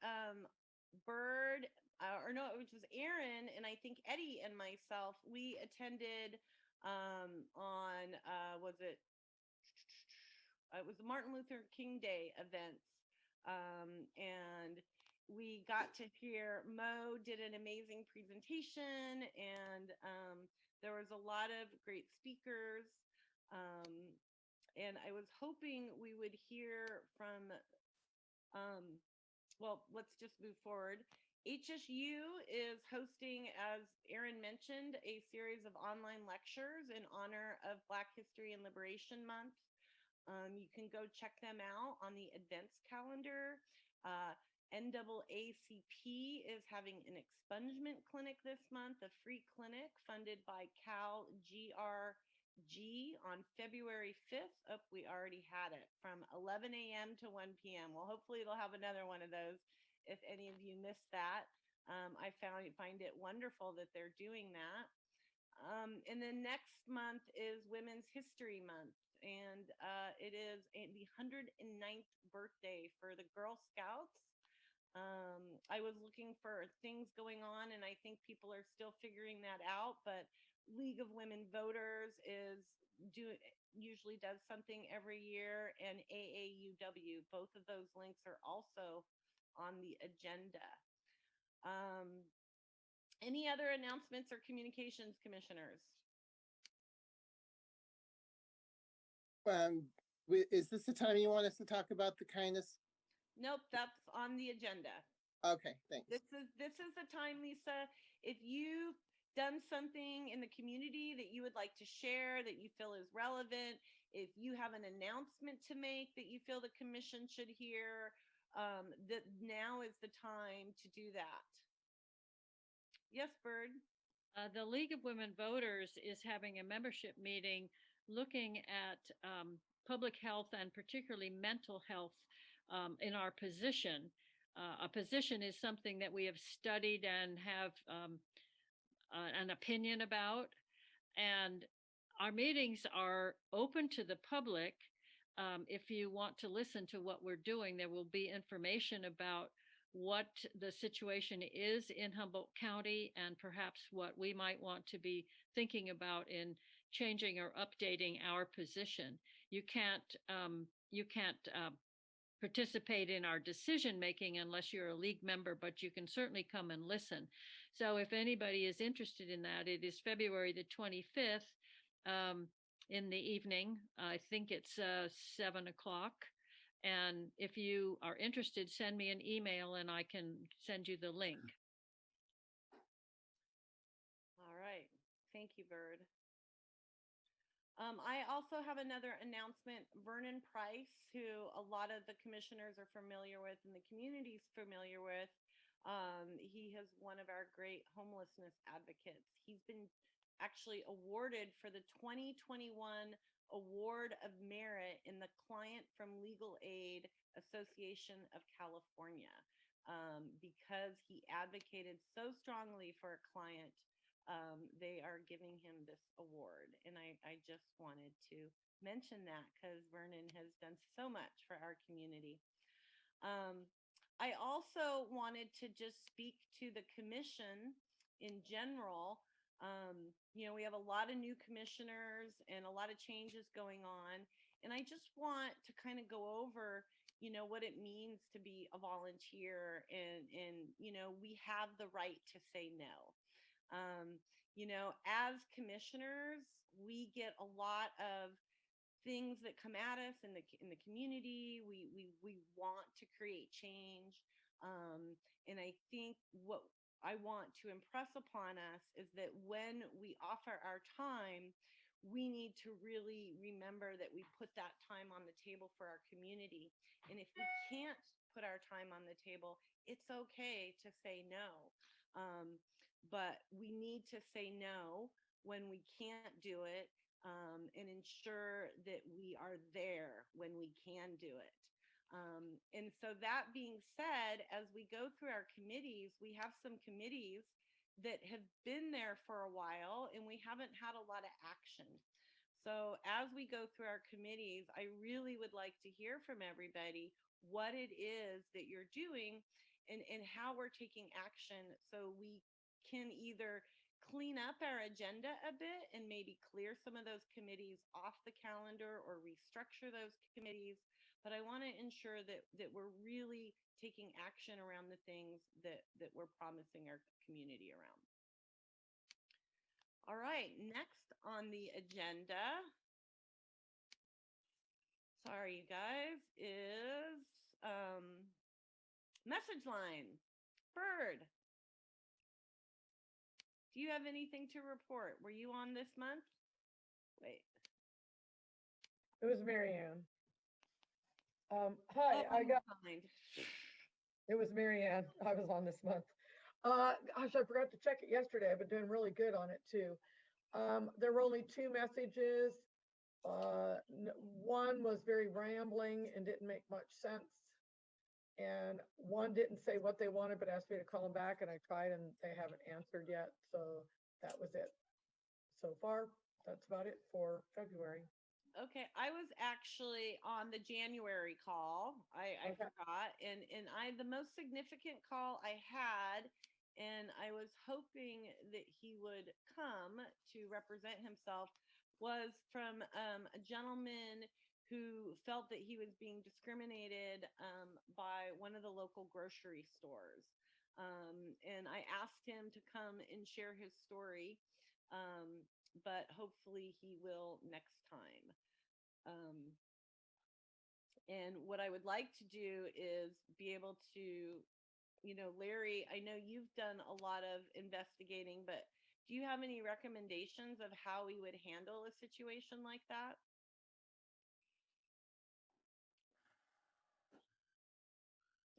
Bird, or no, it was Aaron, and I think Eddie and myself, we attended it was the Martin Luther King Day events. And we got to hear Mo did an amazing presentation, and there was a lot of great speakers. And I was hoping we would hear from, well, let's just move forward. HSU is hosting, as Aaron mentioned, a series of online lectures in honor of Black History and Liberation Month. You can go check them out on the events calendar. NAACP is having an expungement clinic this month, a free clinic funded by Cal GRG on February 5th. Oh, we already had it, from 11 a.m. to 1 p.m. Well, hopefully they'll have another one of those if any of you missed that. I find it wonderful that they're doing that. And then next month is Women's History Month, and it is the 109th birthday for the Girl Scouts. I was looking for things going on, and I think people are still figuring that out, but League of Women Voters usually does something every year, and AAUW, both of those links are also on the agenda. Any other announcements or communications, commissioners? Is this the time you want us to talk about the kindness? Nope, that's on the agenda. Okay, thanks. This is the time, Lisa. If you've done something in the community that you would like to share, that you feel is relevant, if you have an announcement to make that you feel the commission should hear, that now is the time to do that. Yes, Bird. The League of Women Voters is having a membership meeting looking at public health and particularly mental health in our position. A position is something that we have studied and have an opinion about. And our meetings are open to the public. If you want to listen to what we're doing, there will be information about what the situation is in Humboldt County and perhaps what we might want to be thinking about in changing or updating our position. You can't participate in our decision making unless you're a league member, but you can certainly come and listen. So if anybody is interested in that, it is February the 25th in the evening. I think it's 7 o'clock. And if you are interested, send me an email and I can send you the link. All right. Thank you, Bird. I also have another announcement. Vernon Price, who a lot of the commissioners are familiar with and the community's familiar with, he is one of our great homelessness advocates. He's been actually awarded for the 2021 Award of Merit in the Client from Legal Aid Association of California, because he advocated so strongly for a client. They are giving him this award. And I just wanted to mention that because Vernon has done so much for our community. I also wanted to just speak to the commission in general. We have a lot of new commissioners and a lot of changes going on. And I just want to kind of go over, what it means to be a volunteer and we have the right to say no. As commissioners, we get a lot of things that come at us in the community. We want to create change. And I think what I want to impress upon us is that when we offer our time, we need to really remember that we put that time on the table for our community. And if we can't put our time on the table, it's okay to say no. But we need to say no when we can't do it, and ensure that we are there when we can do it. And so that being said, as we go through our committees, we have some committees that have been there for a while and we haven't had a lot of action. So as we go through our committees, I really would like to hear from everybody what it is that you're doing and how we're taking action, so we can either clean up our agenda a bit and maybe clear some of those committees off the calendar or restructure those committees. But I want to ensure that we're really taking action around the things that we're promising our community around. All right, next on the agenda, sorry you guys, is message line. Bird, do you have anything to report? Were you on this month? Wait. It was Mary Ann. Hi, it was Mary Ann. I was on this month. Gosh, I forgot to check it yesterday. I've been doing really good on it too. There were only 2 messages. One was very rambling and didn't make much sense. And one didn't say what they wanted, but asked me to call them back, and I tried and they haven't answered yet. So that was it. So far, that's about it for February. Okay, I was actually on the January call. I forgot. And the most significant call I had, and I was hoping that he would come to represent himself, was from a gentleman who felt that he was being discriminated by one of the local grocery stores. And I asked him to come and share his story, but hopefully he will next time. And what I would like to do is be able to, Larry, I know you've done a lot of investigating, but do you have any recommendations of how we would handle a situation like that?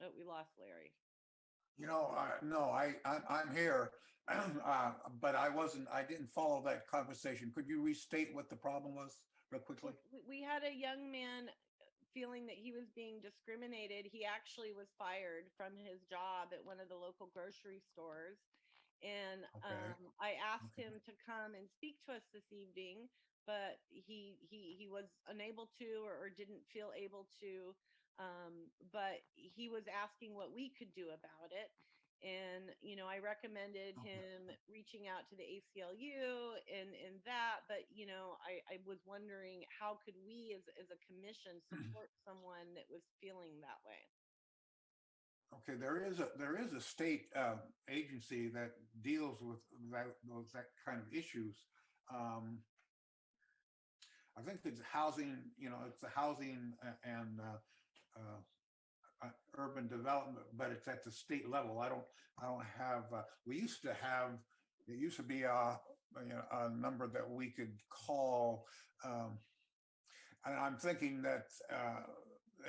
Oh, we lost Larry. No, I'm here, but I didn't follow that conversation. Could you restate what the problem was real quickly? We had a young man feeling that he was being discriminated. He actually was fired from his job at one of the local grocery stores. And I asked him to come and speak to us this evening, but he was unable to or didn't feel able to. But he was asking what we could do about it. And, you know, I recommended him reaching out to the ACLU and that, but, you know, I was wondering how could we as a commission support someone that was feeling that way? Okay, there is a state agency that deals with that kind of issues. I think it's housing, you know, it's the housing and urban development, but it's at the state level. I don't have. We used to have. It used to be a number that we could call. And I'm thinking that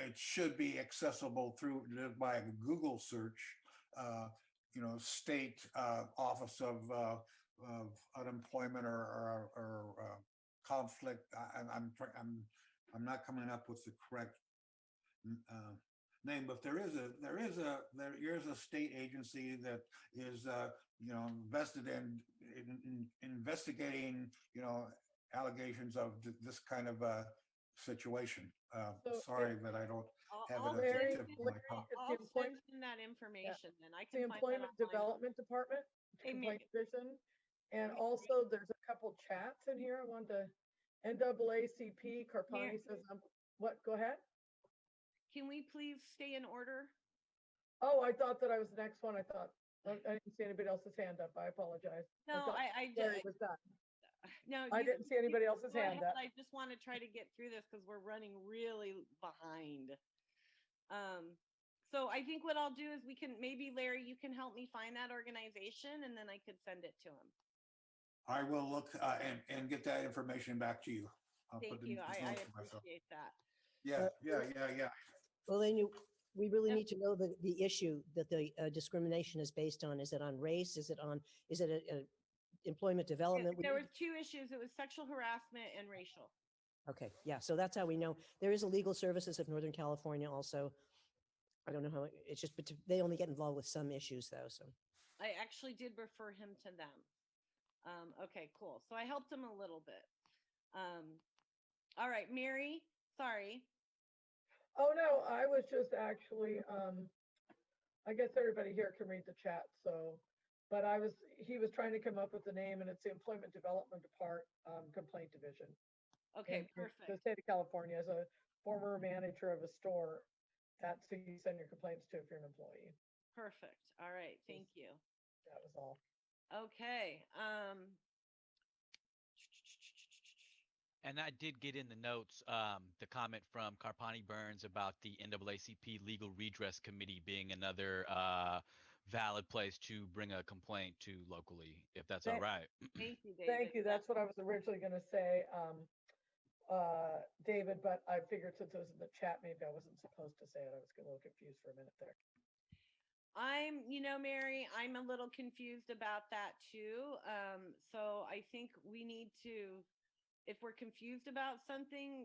it should be accessible through by a Google search. You know, state office of unemployment or conflict. I'm not coming up with the correct name, but there is a state agency that is you know, vested in investigating, you know, allegations of this kind of situation. So Sorry that I don't have I'll it at the Larry, tip of my tongue. I'll send him that information then. I the can find that Employment online. Development Department, Hey, Complaint Division. And also there's a couple chats in here. I wanted to, NAACP, Carpani says, what, go ahead. Can we please stay in order? Oh, I thought that I was the next one. I didn't see anybody else's hand up. I apologize. No, thought I Larry just, was done. no. I didn't see anybody else's go hand ahead. up. I just want to try to get through this because we're running really behind. So I think what I'll do is maybe Larry, you can help me find that organization and then I could send it to him. I will look and get that information back to you. Thank you. I appreciate that. Yeah. Well, then we really need to know the issue that the discrimination is based on. Is it on race? Is it a employment development? There was two issues. It was sexual harassment and racial. Okay, yeah, so that's how we know. There is a Legal Services of Northern California also. I don't know how, it's just, but they only get involved with some issues though, so. I actually did refer him to them. Okay, cool. So I helped him a little bit. All right, Mary, sorry. Oh, no, I was just actually, I guess everybody here can read the chat, so, but he was trying to come up with the name and it's the Employment Development Complaint Division. Okay, And perfect. the state of California, as a former manager of a store, that's who you send your complaints to if you're an employee. Perfect. All right, thank you. That was all. Okay. And I did get in the notes the comment from Carpani Burns about the NAACP Legal Redress Committee being another valid place to bring a complaint to locally, if that's all right. Thank you, David. Thank you. That's what I was originally going to say, David, but I figured since it was in the chat, maybe I wasn't supposed to say it. I was a little confused for a minute there. Mary, I'm a little confused about that too. So I think we need to, if we're confused about something,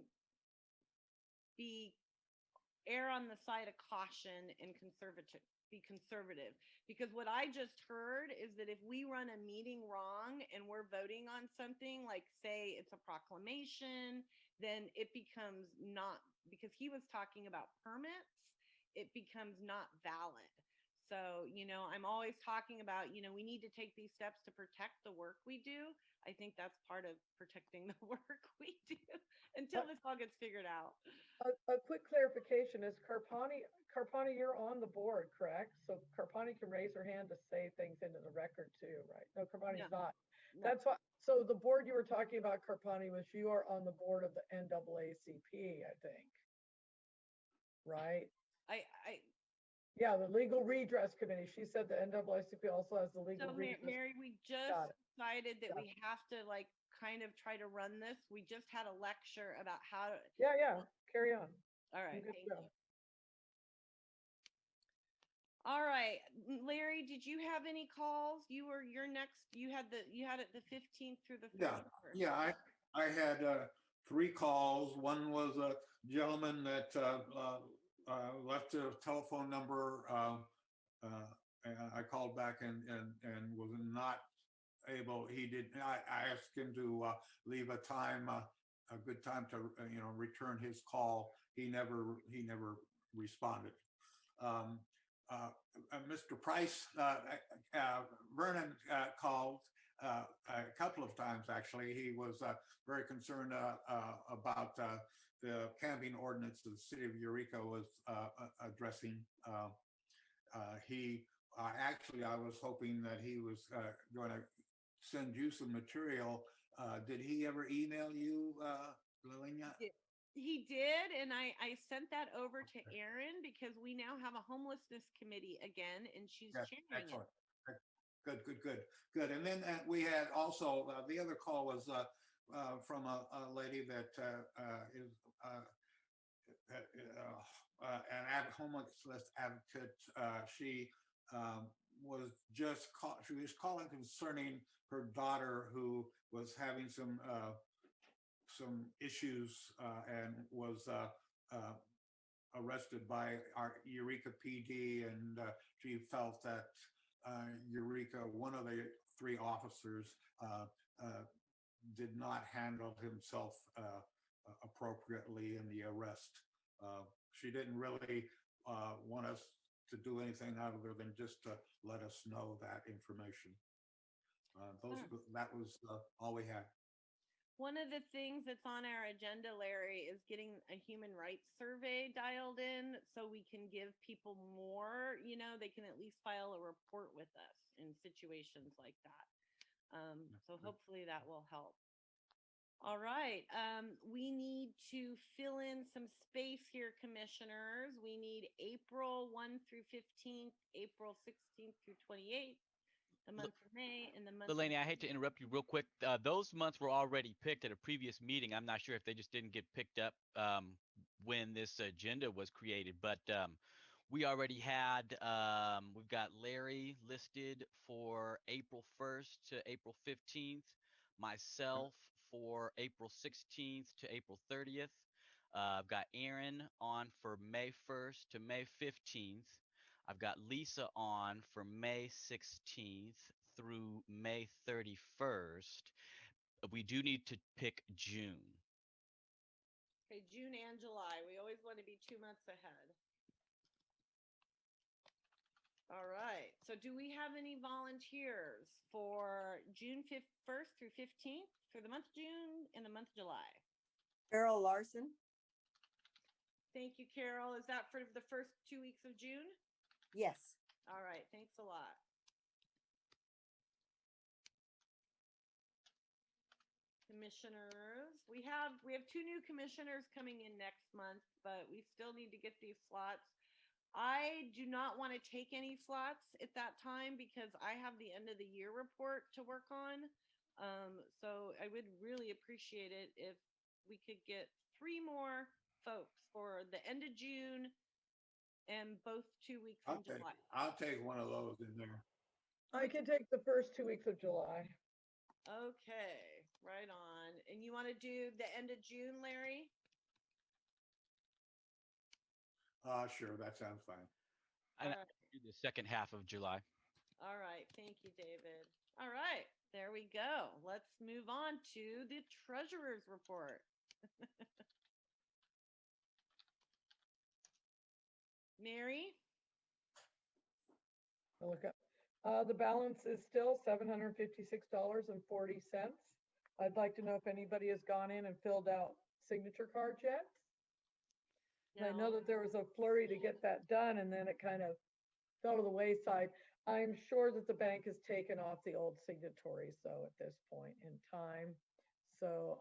err on the side of caution and be conservative. Because what I just heard is that if we run a meeting wrong and we're voting on something, like say it's a proclamation, then it becomes not, because he was talking about permits, it becomes not valid. So, I'm always talking about, we need to take these steps to protect the work we do. I think that's part of protecting the work we do until this all gets figured out. A quick clarification is Carpani, you're on the board, correct? So Carpani can raise her hand to say things into the record too, right? No, Carpani's not. No. That's why. So the board you were talking about, Carpani, was you are on the board of the NAACP, I think. Right? Yeah, the Legal Redress Committee. She said the NAACP also has the Legal Redress. Mary, we just decided that we have to kind of try to run this. We just had a lecture about how to. Yeah. Carry on. All right. Thank you. All right, Larry, did you have any calls? You're next. You had it the 15th through the 31st. Yeah. I had 3 calls. One was a gentleman that left a telephone number. And I called back and was not able. I asked him to leave a good time to return his call. He never responded. Mr. Price, Vernon called a couple of times, actually. He was very concerned about the camping ordinance that the city of Eureka was addressing. Actually, I was hoping that he was going to send you some material. Did he ever email you, Liliana? He did, and I sent that over to Erin because we now have a homelessness committee again, and she's Yes, chairing excellent. it. Good. And then we had also, the other call was from a lady that is an homelessness advocate. She she was calling concerning her daughter who was having some issues and was arrested by our Eureka PD, and she felt that Eureka, one of the three officers, did not handle himself appropriately in the arrest. She didn't really want us to do anything other than just to let us know that information. That was all we had. One of the things that's on our agenda, Larry, is getting a human rights survey dialed in so we can give people more, they can at least file a report with us in situations like that. So hopefully that will help. All right. We need to fill in some space here, commissioners. We need April 1 through 15th, April 16th through 28th. The month of May and the month. Delaney, I hate to interrupt you real quick. Those months were already picked at a previous meeting. I'm not sure if they just didn't get picked up when this agenda was created, but we already had, we've got Larry listed for April 1st to April 15th, myself for April 16th to April 30th. I've got Aaron on for May 1st to May 15th. I've got Lisa on for May 16th through May 31st. We do need to pick June. Okay, June and July. We always want to be 2 months ahead. All right. So do we have any volunteers for June 1st through 15th for the month of June and the month of July? Carol Larson. Thank you, Carol. Is that for the first 2 weeks of June? Yes. All right, thanks a lot. Commissioners, we have 2 new commissioners coming in next month, but we still need to get these slots. I do not want to take any slots at that time because I have the end of the year report to work on. So I would really appreciate it if we could get 3 more folks for the end of June and both 2 weeks in July. I'll take one of those in there. I can take the first 2 weeks of July. Okay, right on. And you want to do the end of June, Larry? Sure, that sounds fine. And do the second half of July. All right, thank you, David. All right, there we go. Let's move on to the treasurer's report. Mary? I'll look up. The balance is still $756.40. I'd like to know if anybody has gone in and filled out signature cards yet. And I know that there was a flurry to get that done, and then it kind of fell to the wayside. I'm sure that the bank has taken off the old signatories, though, at this point in time. So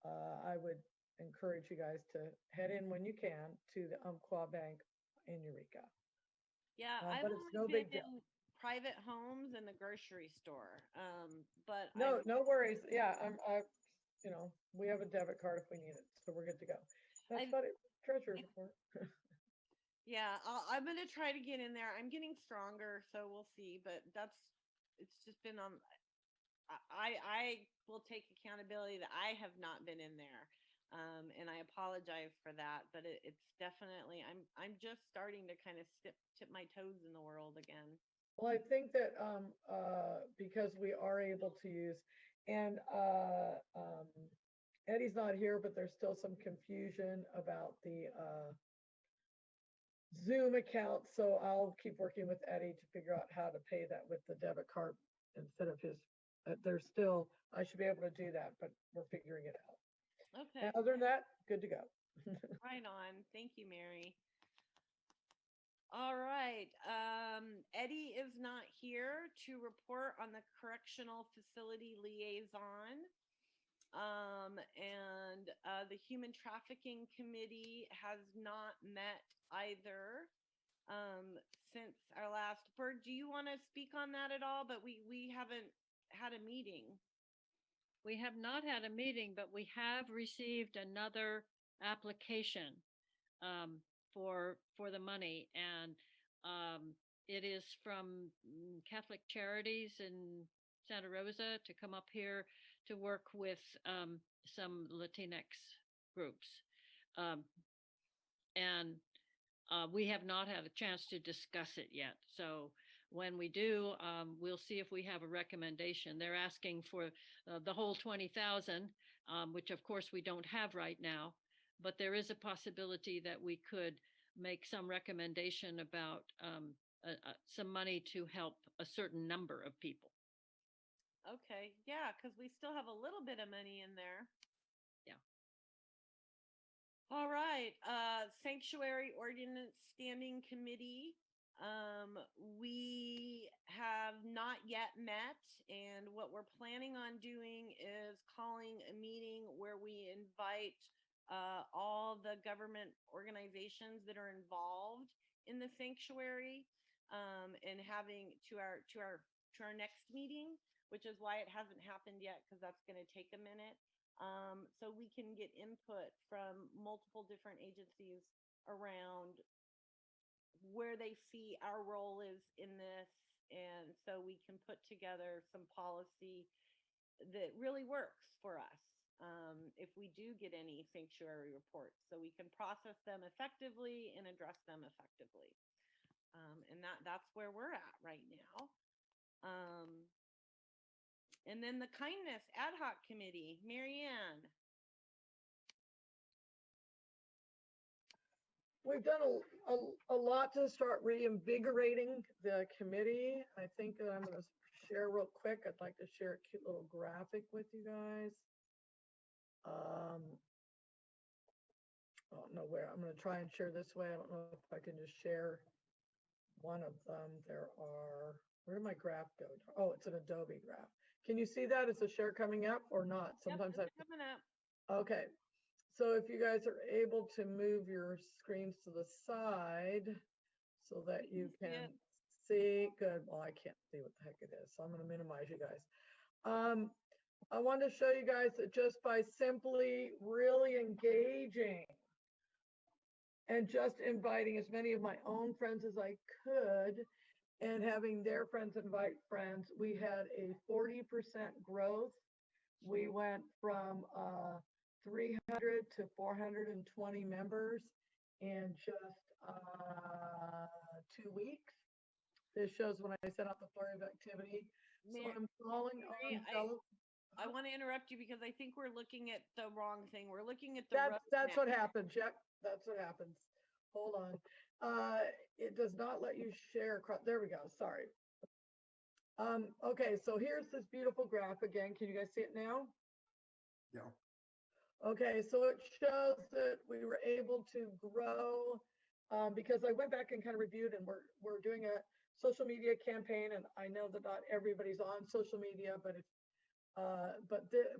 I would encourage you guys to head in when you can to the Umpqua Bank in Eureka. Yeah, I've but only it's no been big deal. in private homes and the grocery store. But No worries. Yeah, we have a debit card if we need it, so we're good to go. That's about it. Treasurer's report. Yeah, I'm gonna try to get in there. I'm getting stronger, so we'll see. But it's just been on. I will take accountability that I have not been in there, and I apologize for that. But it's definitely I'm just starting to kind of tip my toes in the world again. Well, I think that because we are able to use, and Eddie's not here, but there's still some confusion about the Zoom account, so I'll keep working with Eddie to figure out how to pay that with the debit card instead of his. There's still, I should be able to do that, but we're figuring it out. Okay, And other than that, good to go. right on. Thank you, Mary. All right. Eddie is not here to report on the correctional facility liaison. And the Human Trafficking Committee has not met either since our last. Bird, do you want to speak on that at all? But we haven't had a meeting. We have not had a meeting, but we have received another application for the money, and it is from Catholic Charities in Santa Rosa to come up here to work with some Latinx groups, and we have not had a chance to discuss it yet. So when we do, we'll see if we have a recommendation. They're asking for the whole 20,000, which of course we don't have right now, but there is a possibility that we could make some recommendation about some money to help a certain number of people. Okay, yeah, because we still have a little bit of money in there. Yeah. All right, Sanctuary Ordinance Standing Committee. We have not yet met, and what we're planning on doing is calling a meeting where we invite all the government organizations that are involved in the sanctuary, and having to our next meeting, which is why it hasn't happened yet, because that's going to take a minute. So we can get input from multiple different agencies around where they see our role is in this, and so we can put together some policy that really works for us if we do get any sanctuary reports, so we can process them effectively and address them effectively. And that's where we're at right now. And then the Kindness Ad Hoc Committee, Marianne. We've done a lot to start reinvigorating the committee. I think that I'm going to share real quick. I'd like to share a cute little graphic with you guys. I don't know where. I'm going to try and share this way. I don't know if I can just share one of them. There are, where did my graph go? Oh, it's an Adobe graph. Can you see that? Is the share coming up or not? Sometimes Yep, it's coming up. Okay. So if you guys are able to move your screens to the side so that you can see, good. Well, I can't see what the heck it is, so I'm going to minimize you guys. I want to show you guys that just by simply really engaging and just inviting as many of my own friends as I could and having their friends invite friends, we had a 40% growth. We went from 300 to 420 members in just 2 weeks. This shows when I set out the flurry of activity. So I'm calling on I want to interrupt you because I think we're looking at the wrong thing. We're looking at the that's what happens. Yep, that's what happens. Hold on. It does not let you share across. There we go. Sorry. Okay, so here's this beautiful graph again. Can you guys see it now? Yeah. Okay, so it shows that we were able to grow because I went back and kind of reviewed, and we're doing a social media campaign, and I know that not everybody's on social media, but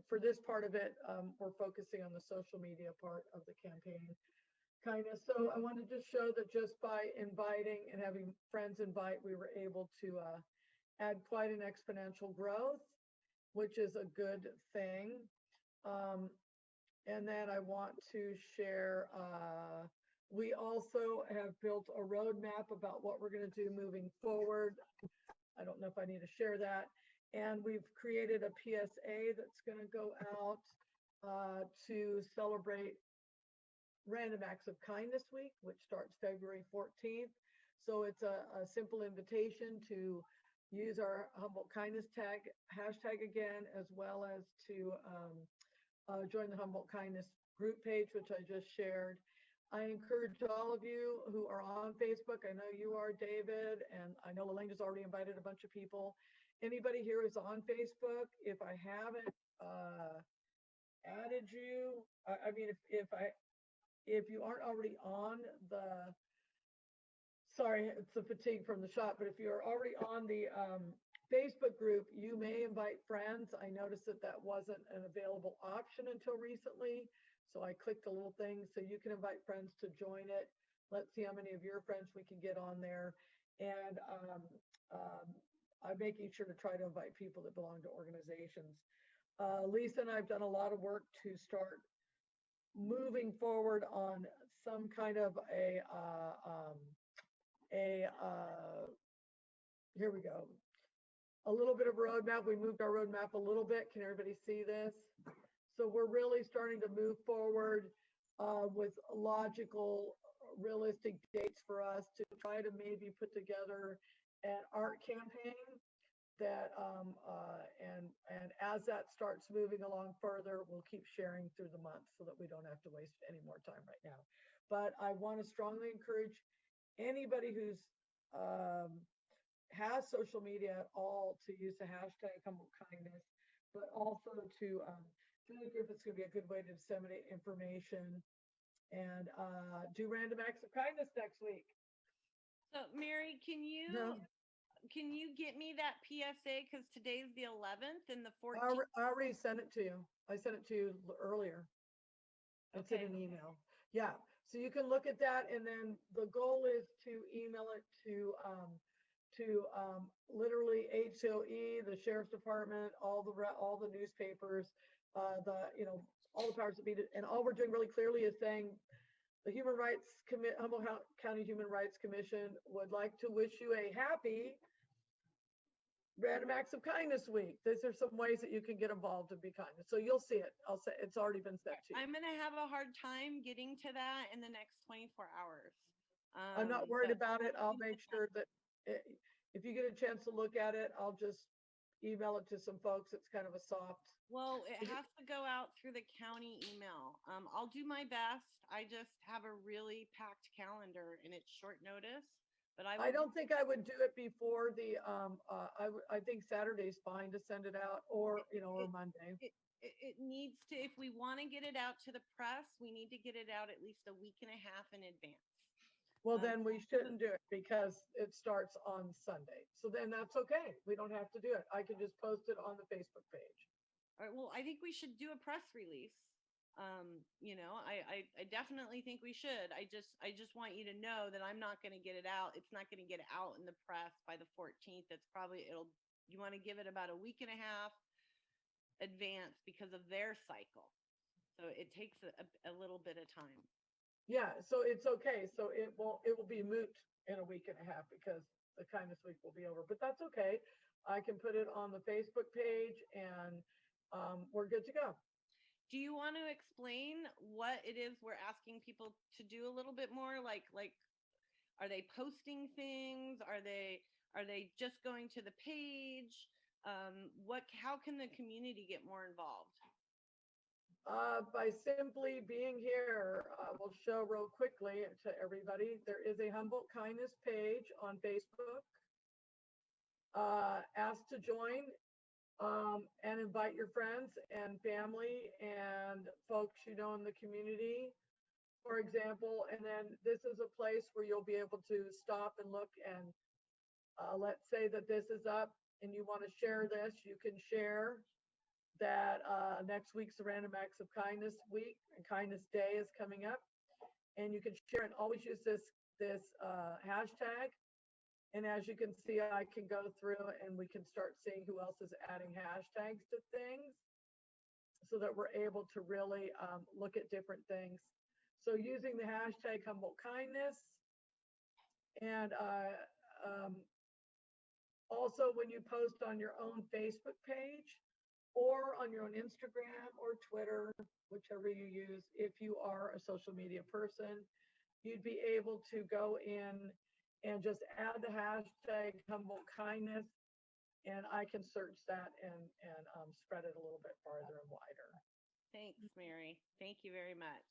for this part of it, we're focusing on the social media part of the campaign. Kind of. So I wanted to show that just by inviting and having friends invite, we were able to add quite an exponential growth, which is a good thing. And then I want to share, we also have built a roadmap about what we're going to do moving forward. I don't know if I need to share that. And we've created a PSA that's going to go out to celebrate Random Acts of Kindness Week, which starts February 14th. So it's a simple invitation to use our Humboldt Kindness hashtag again, as well as to join the Humboldt Kindness group page, which I just shared. I encourage all of you who are on Facebook, I know you are, David, and I know Elena's already invited a bunch of people. Anybody here is on Facebook. If I haven't added you, I mean, if you aren't already on the, sorry, it's the fatigue from the shot, but if you're already on the Facebook group, you may invite friends. I noticed that that wasn't an available option until recently. So I clicked a little thing so you can invite friends to join it. Let's see how many of your friends we can get on there. And I'm making sure to try to invite people that belong to organizations. Lisa and I have done a lot of work to start moving forward on some kind of here we go. A little bit of roadmap. We moved our roadmap a little bit. Can everybody see this? So we're really starting to move forward with logical, realistic dates for us to try to maybe put together an art campaign that and as that starts moving along further, we'll keep sharing through the month so that we don't have to waste any more time right now. But I want to strongly encourage anybody who's has social media at all to use the hashtag Humboldt Kindness, but also to feel like it's going to be a good way to disseminate information and do random acts of kindness next week. So Mary, can you get me that PSA, because today's the 11th and the 14th? I already sent it to you. I sent it to you earlier. It's in an email. Yeah, so you can look at that, and then the goal is to email it to literally HOE, the Sheriff's Department, all the newspapers, all the powers that be. And all we're doing really clearly is saying the Humboldt County Human Rights Commission would like to wish you a happy Random Acts of Kindness Week. These are some ways that you can get involved and be kind. So you'll see it. I'll say it's already been sent to you. I'm going to have a hard time getting to that in the next 24 hours. I'm not worried about it. I'll make sure that if you get a chance to look at it, I'll just email it to some folks. It's kind of a soft. Well, it has to go out through the county email. I'll do my best. I just have a really packed calendar and it's short notice. But I don't think I would do it before the I think Saturday's fine to send it out, or or Monday. It needs to, if we want to get it out to the press, we need to get it out at least a week and a half in advance. Well, then we shouldn't do it because it starts on Sunday. So then that's okay. We don't have to do it. I can just post it on the Facebook page. All right, well, I think we should do a press release. I definitely think we should. I just want you to know that I'm not going to get it out. It's not going to get out in the press by the 14th. It's probably, you want to give it about a week and a half advance because of their cycle. So it takes a little bit of time. Yeah, so it's okay. So it will be moot in a week and a half because the Kindness Week will be over, but that's okay. I can put it on the Facebook page and we're good to go. Do you want to explain what it is we're asking people to do a little bit more? Like, are they posting things? Are they just going to the page? How can the community get more involved? By simply being here, we'll show real quickly to everybody. There is a Humboldt Kindness page on Facebook. Ask to join. And invite your friends and family and folks in the community, for example. And then this is a place where you'll be able to stop and look and let's say that this is up and you want to share this, you can share that next week's the Random Acts of Kindness Week and Kindness Day is coming up. And you can share and always use this hashtag. And as you can see, I can go through and we can start seeing who else is adding hashtags to things so that we're able to really look at different things. So using the hashtag Humboldt Kindness. And also when you post on your own Facebook page or on your own Instagram or Twitter, whichever you use, if you are a social media person, you'd be able to go in and just add the hashtag Humboldt Kindness, and I can search that and spread it a little bit farther and wider. Thanks, Mary. Thank you very much.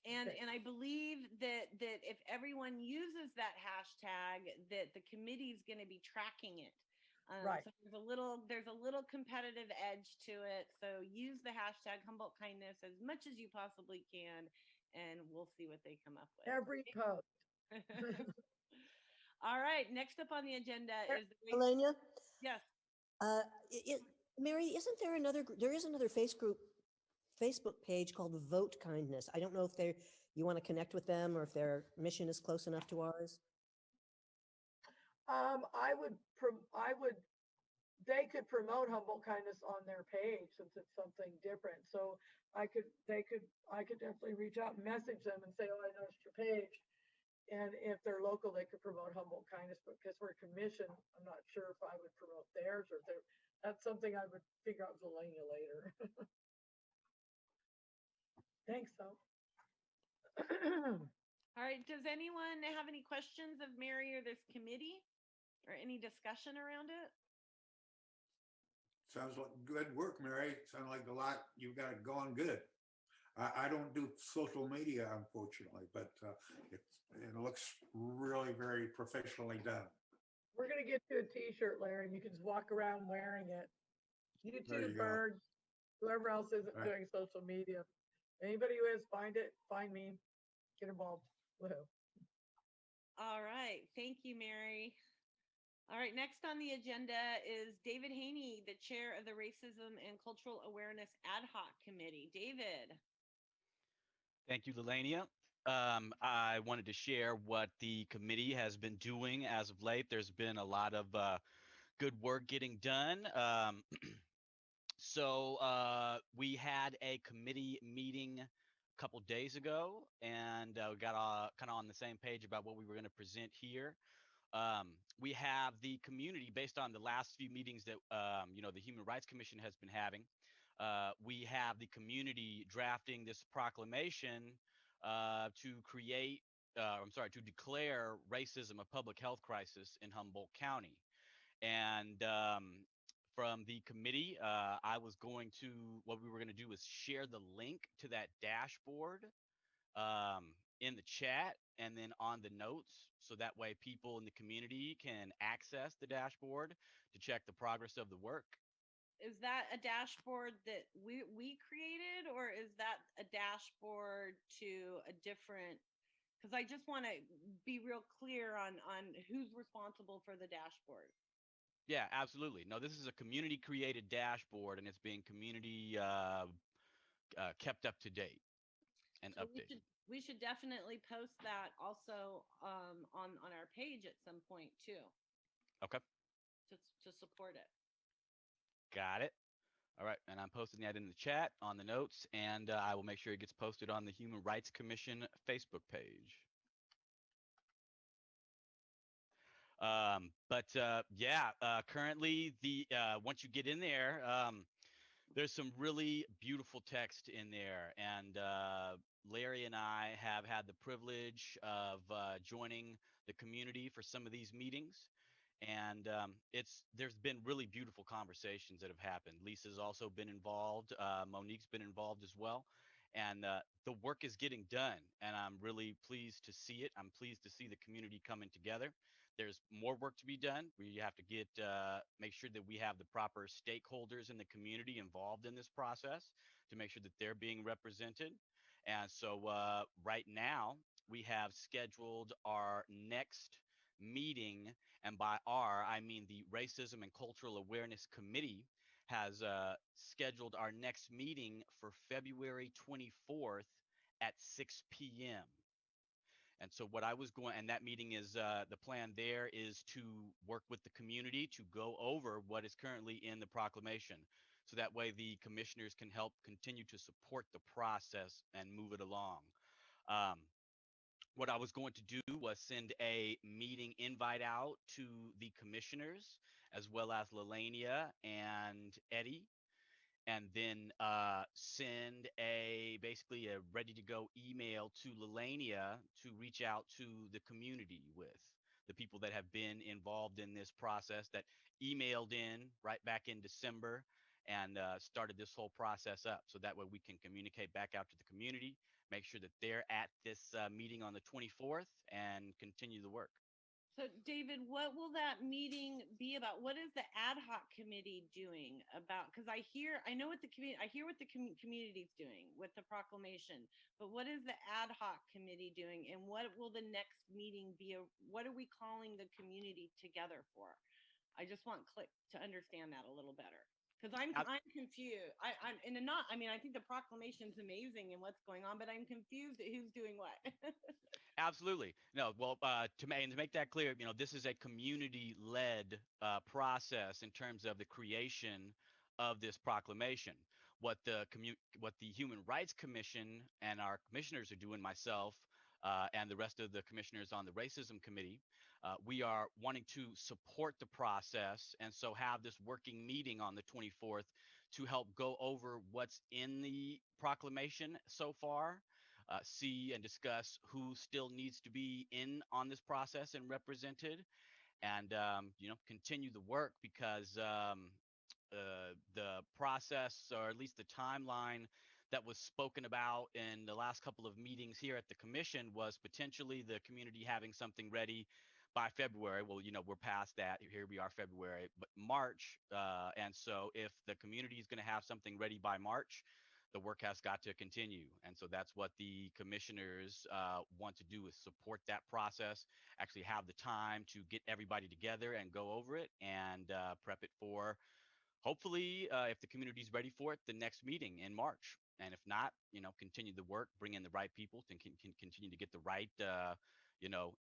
And Okay. and I believe that if everyone uses that hashtag, that the committee's going to be tracking it. Right. So there's a little competitive edge to it. So use the hashtag Humboldt Kindness as much as you possibly can, and we'll see what they come up with. Every post. All right. Next up on the agenda is the Elena, yes. Mary, isn't there there is another Facebook page called Vote Kindness. I don't know if you want to connect with them or if their mission is close enough to ours. They could promote Humboldt Kindness on their page since it's something different. So I could definitely reach out and message them and say, oh, I noticed your page. And if they're local, they could promote Humboldt Kindness, but because we're a commission, I'm not sure if I would promote theirs or if that's something I would figure out with Elena later. Thanks, though. All right. Does anyone have any questions of Mary or this committee or any discussion around it? Sounds like good work, Mary. Sounds like a lot you've got it going good. I don't do social media, unfortunately, but it looks really very professionally done. We're going to get you a t-shirt, Larry, and you can just walk around wearing it. You There too, you go. Bird. Whoever else isn't Right. doing social media. Anybody who is, find me, get involved. Woohoo. All right. Thank you, Mary. All right. Next on the agenda is David Haney, the chair of the Racism and Cultural Awareness Ad Hoc Committee. David. Thank you, Lelania. I wanted to share what the committee has been doing as of late. There's been a lot of good work getting done. So we had a committee meeting a couple days ago, and we got kind of on the same page about what we were going to present here. We have the community based on the last few meetings that the Human Rights Commission has been having. We have the community drafting this proclamation to declare racism a public health crisis in Humboldt County. And from the committee, what we were going to do is share the link to that dashboard in the chat and then on the notes. So that way people in the community can access the dashboard to check the progress of the work. Is that a dashboard that we created, or is that a dashboard to a different? Because I just want to be real clear on who's responsible for the dashboard. Yeah, absolutely. No, this is a community created dashboard, and it's being community kept up to date and So updated. we should definitely post that also on our page at some point too. Okay. To support it. Got it. All right. And I'm posting that in the chat on the notes, and I will make sure it gets posted on the Human Rights Commission Facebook page. Currently once you get in there, there's some really beautiful text in there, and Larry and I have had the privilege of joining the community for some of these meetings, and there's been really beautiful conversations that have happened. Lisa's also been involved. Monique's been involved as well, and the work is getting done, and I'm really pleased to see it. I'm pleased to see the community coming together. There's more work to be done. We have to make sure that we have the proper stakeholders in the community involved in this process to make sure that they're being represented. And so right now we have scheduled our next meeting, and by our, I mean the Racism and Cultural Awareness Committee has scheduled our next meeting for February 24th at 6 p.m. And so and that meeting is, the plan there is to work with the community to go over what is currently in the proclamation. So that way the commissioners can help continue to support the process and move it along. What I was going to do was send a meeting invite out to the commissioners, as well as Lelania and Eddie, and then send basically a ready to go email to Lelania to reach out to the community with the people that have been involved in this process that emailed in right back in December and started this whole process up. So that way we can communicate back out to the community, make sure that they're at this meeting on the 24th, and continue the work. So David, what will that meeting be about? What is the ad hoc committee doing about? Because I know what the community, I hear what the community's doing with the proclamation, but what is the ad hoc committee doing, and what will the next meeting be? What are we calling the community together for? I just want to understand that a little better, because I'm confused. I mean, I think the proclamation is amazing and what's going on, but I'm confused at who's doing what. Absolutely. No, well, to make that clear, this is a community-led process in terms of the creation of this proclamation. What the Human Rights Commission and our commissioners are doing, myself and the rest of the commissioners on the Racism Committee, we are wanting to support the process, and so have this working meeting on the 24th to help go over what's in the proclamation so far. See and discuss who still needs to be in on this process and represented, and continue the work, because the process, or at least the timeline that was spoken about in the last couple of meetings here at the commission, was potentially the community having something ready by February. Well, we're past that. Here we are, February, but March. And so if the community is going to have something ready by March, the work has got to continue. And so that's what the commissioners want to do, is support that process, actually have the time to get everybody together and go over it, and prep it for, hopefully, if the community is ready for it, the next meeting in March. And if not, continue the work, bring in the right people, to continue to get the right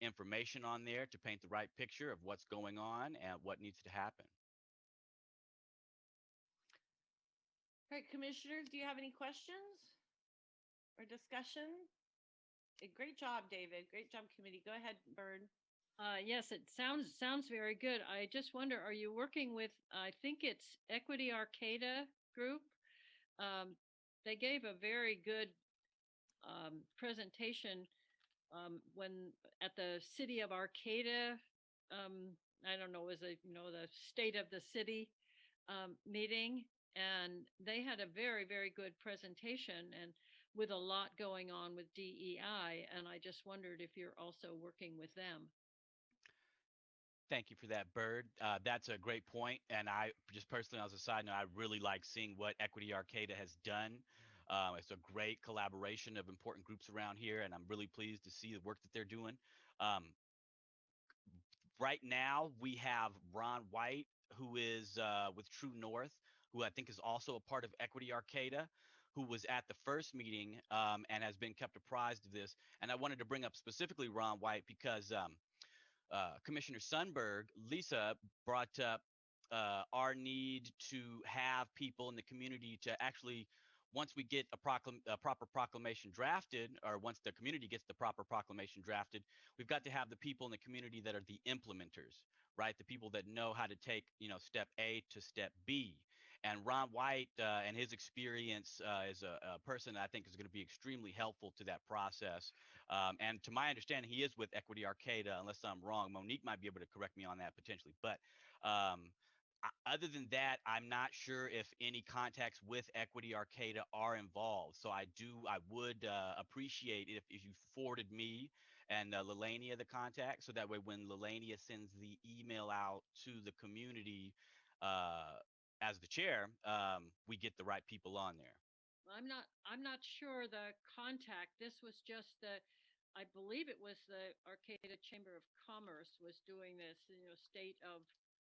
information on there to paint the right picture of what's going on and what needs to happen. All right, commissioners, do you have any questions or discussion? Great job, David. Great job, committee. Go ahead, Bird. Yes, it sounds very good. I just wonder, are you working with, I think it's Equity Arcata Group? They gave a very good presentation when at the City of Arcata. I don't know, was it the State of the City meeting, and they had a very, very good presentation, and with a lot going on with DEI, and I just wondered if you're also working with them. Thank you for that, Bird. That's a great point. And I just personally, as a side note, I really like seeing what Equity Arcata has done. It's a great collaboration of important groups around here, and I'm really pleased to see the work that they're doing. Right now, we have Ron White, who is with True North, who I think is also a part of Equity Arcata, who was at the first meeting and has been kept apprised of this. And I wanted to bring up specifically Ron White because Commissioner Sundberg, Lisa, brought up our need to have people in the community to actually, once we get a proper proclamation drafted, or once the community gets the proper proclamation drafted, we've got to have the people in the community that are the implementers, right? The people that know how to take, step A to step B. And Ron White and his experience is a person that I think is going to be extremely helpful to that process. And to my understanding, he is with Equity Arcata, unless I'm wrong. Monique might be able to correct me on that potentially. But other than that, I'm not sure if any contacts with Equity Arcata are involved. So I would appreciate it if you forwarded me and Lelania the contact, so that way when Lelania sends the email out to the community as the chair, we get the right people on there. I'm not sure the contact. This was just I believe it was the Arcata Chamber of Commerce was doing this, State of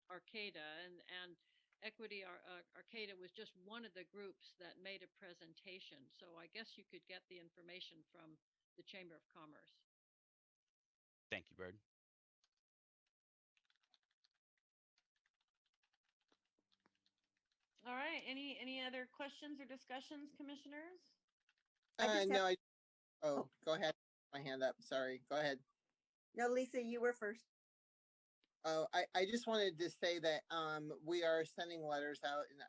Arcata, and Equity Arcata was just one of the groups that made a presentation. So I guess you could get the information from the Chamber of Commerce. Thank you, Bird. All right. Any other questions or discussions, commissioners? No. Go ahead. My hand up. Sorry. Go ahead. No, Lisa, you were first. Oh, I just wanted to say that we are sending letters out, and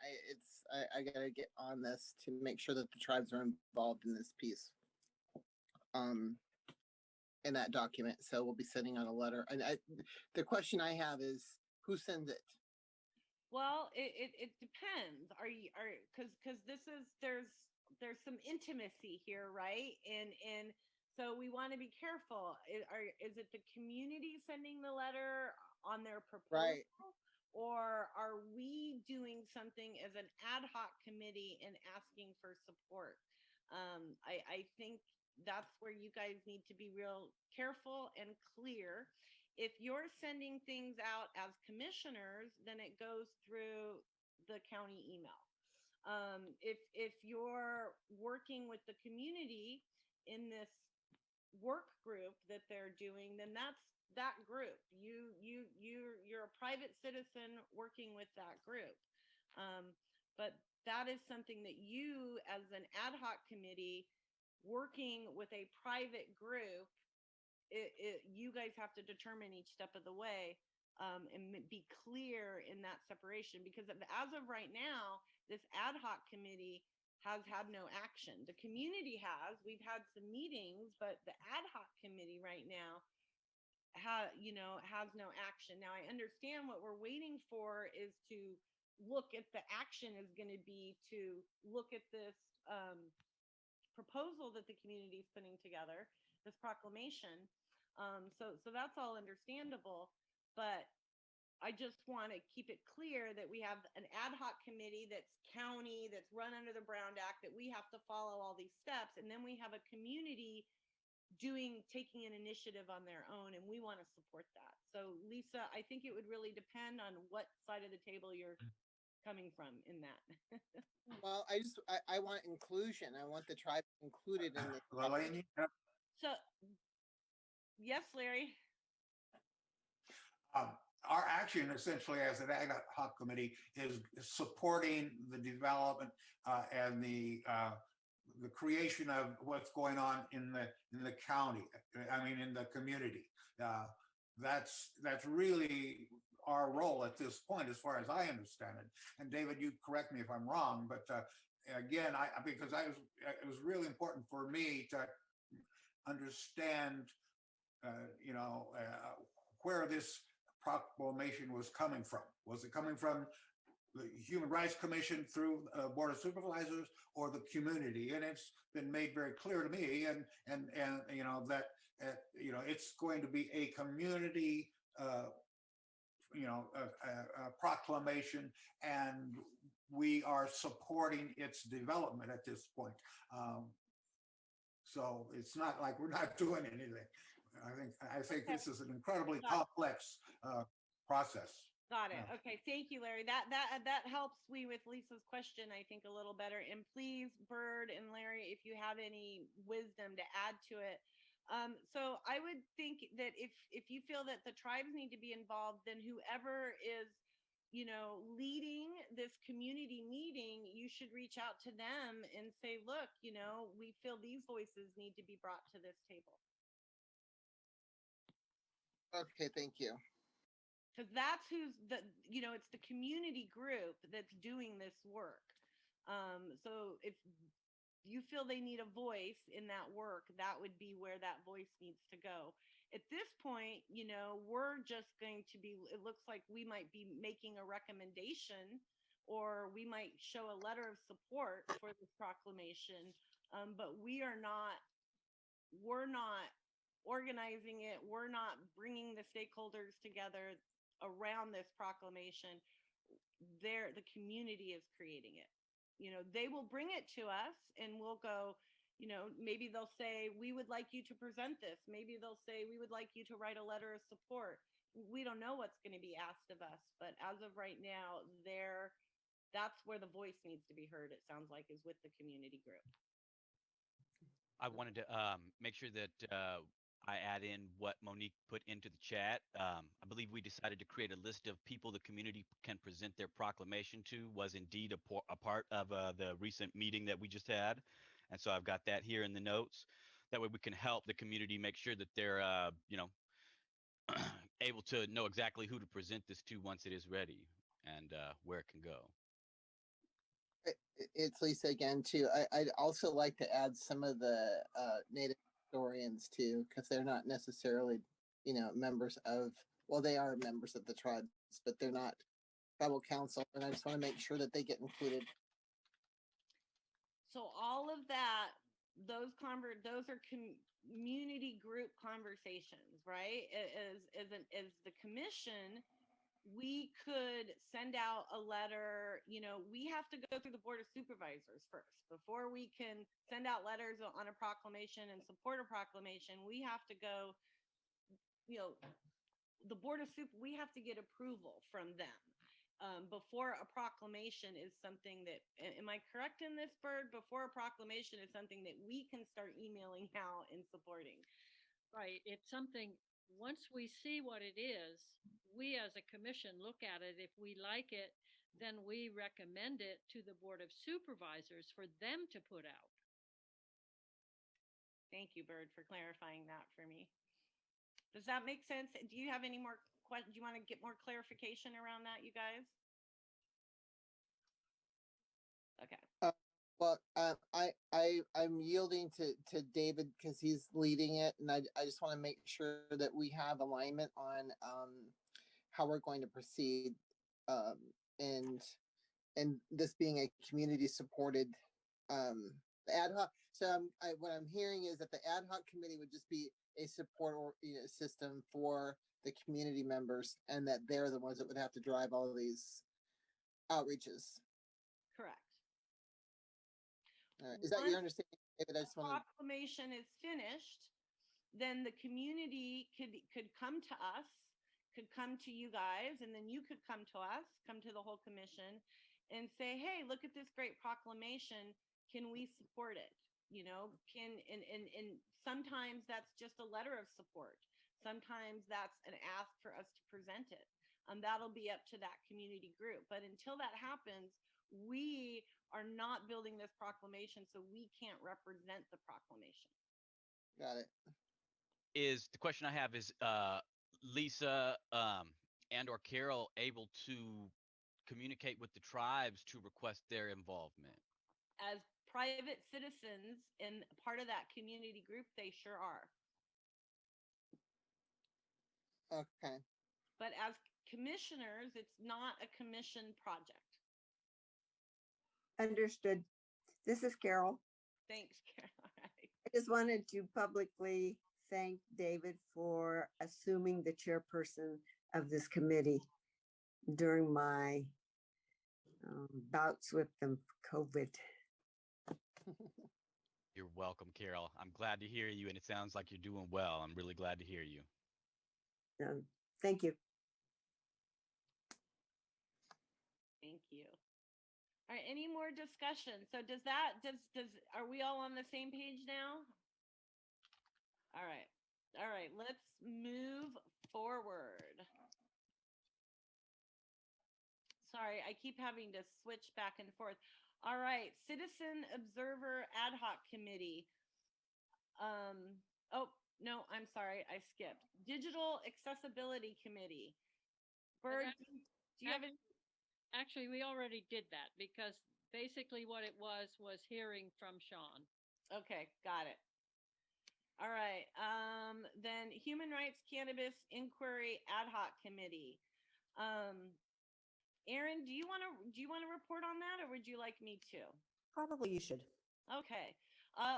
I gotta get on this to make sure that the tribes are involved in this piece. In that document. So we'll be sending out a letter. And the question I have is, who sends it? Well, it depends. Because there's some intimacy here, right? And so we want to be careful. Is it the community sending the letter on their Right. proposal? Or are we doing something as an ad hoc committee and asking for support? I think that's where you guys need to be real careful and clear. If you're sending things out as commissioners, then it goes through the county email. If you're working with the community in this work group that they're doing, then that's that group. You're a private citizen working with that group. But that is something that you, as an ad hoc committee, working with a private group, you guys have to determine each step of the way, and be clear in that separation, because as of right now, this ad hoc committee has had no action. The community has. We've had some meetings, but the ad hoc committee right now has no action. Now, I understand what we're waiting for is to look at the action is going to be to look at this proposal that the community is putting together, this proclamation. So that's all understandable, but I just want to keep it clear that we have an ad hoc committee that's county, that's run under the Brown Act, that we have to follow all these steps. And then we have a community taking an initiative on their own, and we want to support that. So Lisa, I think it would really depend on what side of the table you're coming from in that. Well, I want inclusion. I want the tribe included in this. Lillian, So, yes, Larry. um, our action essentially as an ad hoc committee is supporting the development and the creation of what's going on in the county. I mean, in the community. That's really our role at this point, as far as I understand it. And David, you correct me if I'm wrong, but again, because it was really important for me to understand, where this proclamation was coming from. Was it coming from the Human Rights Commission through Board of Supervisors or the community? And it's been made very clear to me, and that it's going to be a community, a proclamation, and we are supporting its development at this point. So it's not like we're not doing anything. I think this is an incredibly complex process. Got it. Yeah. Okay. Thank you, Larry. That helps me with Lisa's question, I think, a little better. And please, Bird and Larry, if you have any wisdom to add to it. So I would think that if you feel that the tribes need to be involved, then whoever is, leading this community meeting, you should reach out to them and say, look, we feel these voices need to be brought to this table. Okay, thank you. Because that's it's the community group that's doing this work. So if you feel they need a voice in that work, that would be where that voice needs to go. At this point, we're just going to be, it looks like we might be making a recommendation, or we might show a letter of support for this proclamation. But we're not organizing it. We're not bringing the stakeholders together around this proclamation. The community is creating it. They will bring it to us and we'll go, maybe they'll say, we would like you to present this. Maybe they'll say, we would like you to write a letter of support. We don't know what's going to be asked of us, but as of right now, that's where the voice needs to be heard, it sounds like, is with the community group. I wanted to make sure that I add in what Monique put into the chat. I believe we decided to create a list of people the community can present their proclamation to was indeed a part of the recent meeting that we just had. And so I've got that here in the notes. That way we can help the community make sure that they're, able to know exactly who to present this to once it is ready and where it can go. It's Lisa again too. I'd also like to add some of the Native historians too, because they're not necessarily, members of, well, they are members of the tribes, but they're not tribal council, and I just want to make sure that they get included. So all of that, those are community group conversations, right? As the commission, we could send out a letter. We have to go through the Board of Supervisors first before we can send out letters on a proclamation and support a proclamation. We have to go, the Board of we have to get approval from them. Before a proclamation is something that, am I correct in this, Bird? Before a proclamation is something that we can start emailing out and supporting. Right. It's something, once we see what it is, we as a commission look at it. If we like it, then we recommend it to the Board of Supervisors for them to put out. Thank you, Bird, for clarifying that for me. Does that make sense? Do you have any more questions? Do you want to get more clarification around that, you guys? Okay. Well, I'm yielding to David because he's leading it, and I just want to make sure that we have alignment on how we're going to proceed, and this being a community supported ad hoc. So what I'm hearing is that the ad hoc committee would just be a support system for the community members, and that they're the ones that would have to drive all of these outreaches. Correct. All right. Is that your understanding, David? I just want to. Proclamation is finished, then the community could come to us, could come to you guys, and then you could come to us, come to the whole commission, and say, "Hey, look at this great proclamation. Can we support it?" And sometimes that's just a letter of support. Sometimes that's an ask for us to present it. That'll be up to that community group. But until that happens, we are not building this proclamation, so we can't represent the proclamation. Got it. The question I have is, Lisa and or Carol able to communicate with the tribes to request their involvement? As private citizens and part of that community group, they sure are. Okay. But as commissioners, it's not a commission project. Understood. This is Carol. Thanks, Carol. All right. I just wanted to publicly thank David for assuming the chairperson of this committee during my bouts with the COVID. You're welcome, Carol. I'm glad to hear you, and it sounds like you're doing well. I'm really glad to hear you. Thank you. Thank you. All right, any more discussion? So are we all on the same page now? All right, let's move forward. Sorry, I keep having to switch back and forth. All right, Citizen Observer Ad Hoc Committee. Oh, no, I'm sorry, I skipped. Digital Accessibility Committee. Bird, do you have any? Actually, we already did that because basically what it was hearing from Sean. Okay, got it. All right. Then Human Rights Cannabis Inquiry Ad Hoc Committee. Erin, do you want to report on that, or would you like me to? Probably you should. Okay.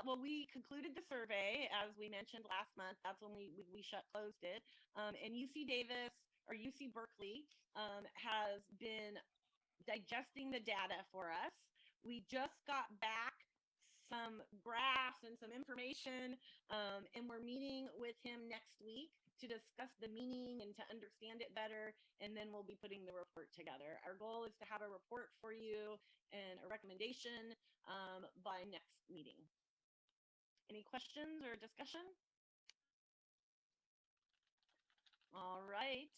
Well, we concluded the survey, as we mentioned last month. That's when we closed it. And UC Davis or UC Berkeley has been digesting the data for us. We just got back some graphs and some information, and we're meeting with him next week to discuss the meaning and to understand it better, and then we'll be putting the report together. Our goal is to have a report for you and a recommendation by next meeting. Any questions or discussion? All right.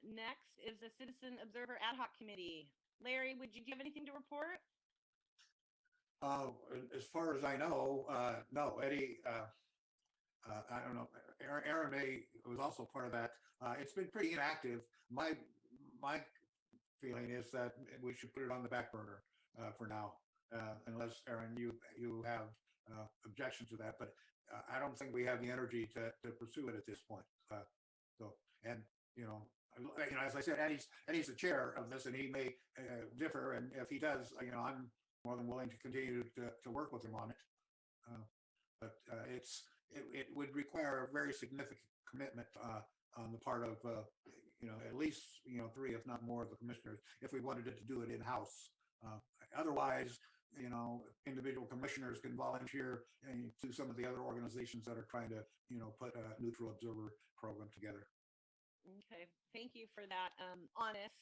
Next is the Citizen Observer Ad Hoc Committee. Larry, do you have anything to report? As far as I know, no. Eddie, I don't know. Aaron May was also part of that. It's been pretty inactive. My feeling is that we should put it on the back burner for now, unless Aaron, you have objections to that. But I don't think we have the energy to pursue it at this point. And as I said, Eddie's the chair of this, and he may differ. And if he does, I'm more than willing to continue to work with him on it. But it would require a very significant commitment on the part of at least 3, if not more, of the commissioners, if we wanted to do it in house. Otherwise, individual commissioners can volunteer to some of the other organizations that are trying to put a neutral observer program together. Okay, thank you for that honest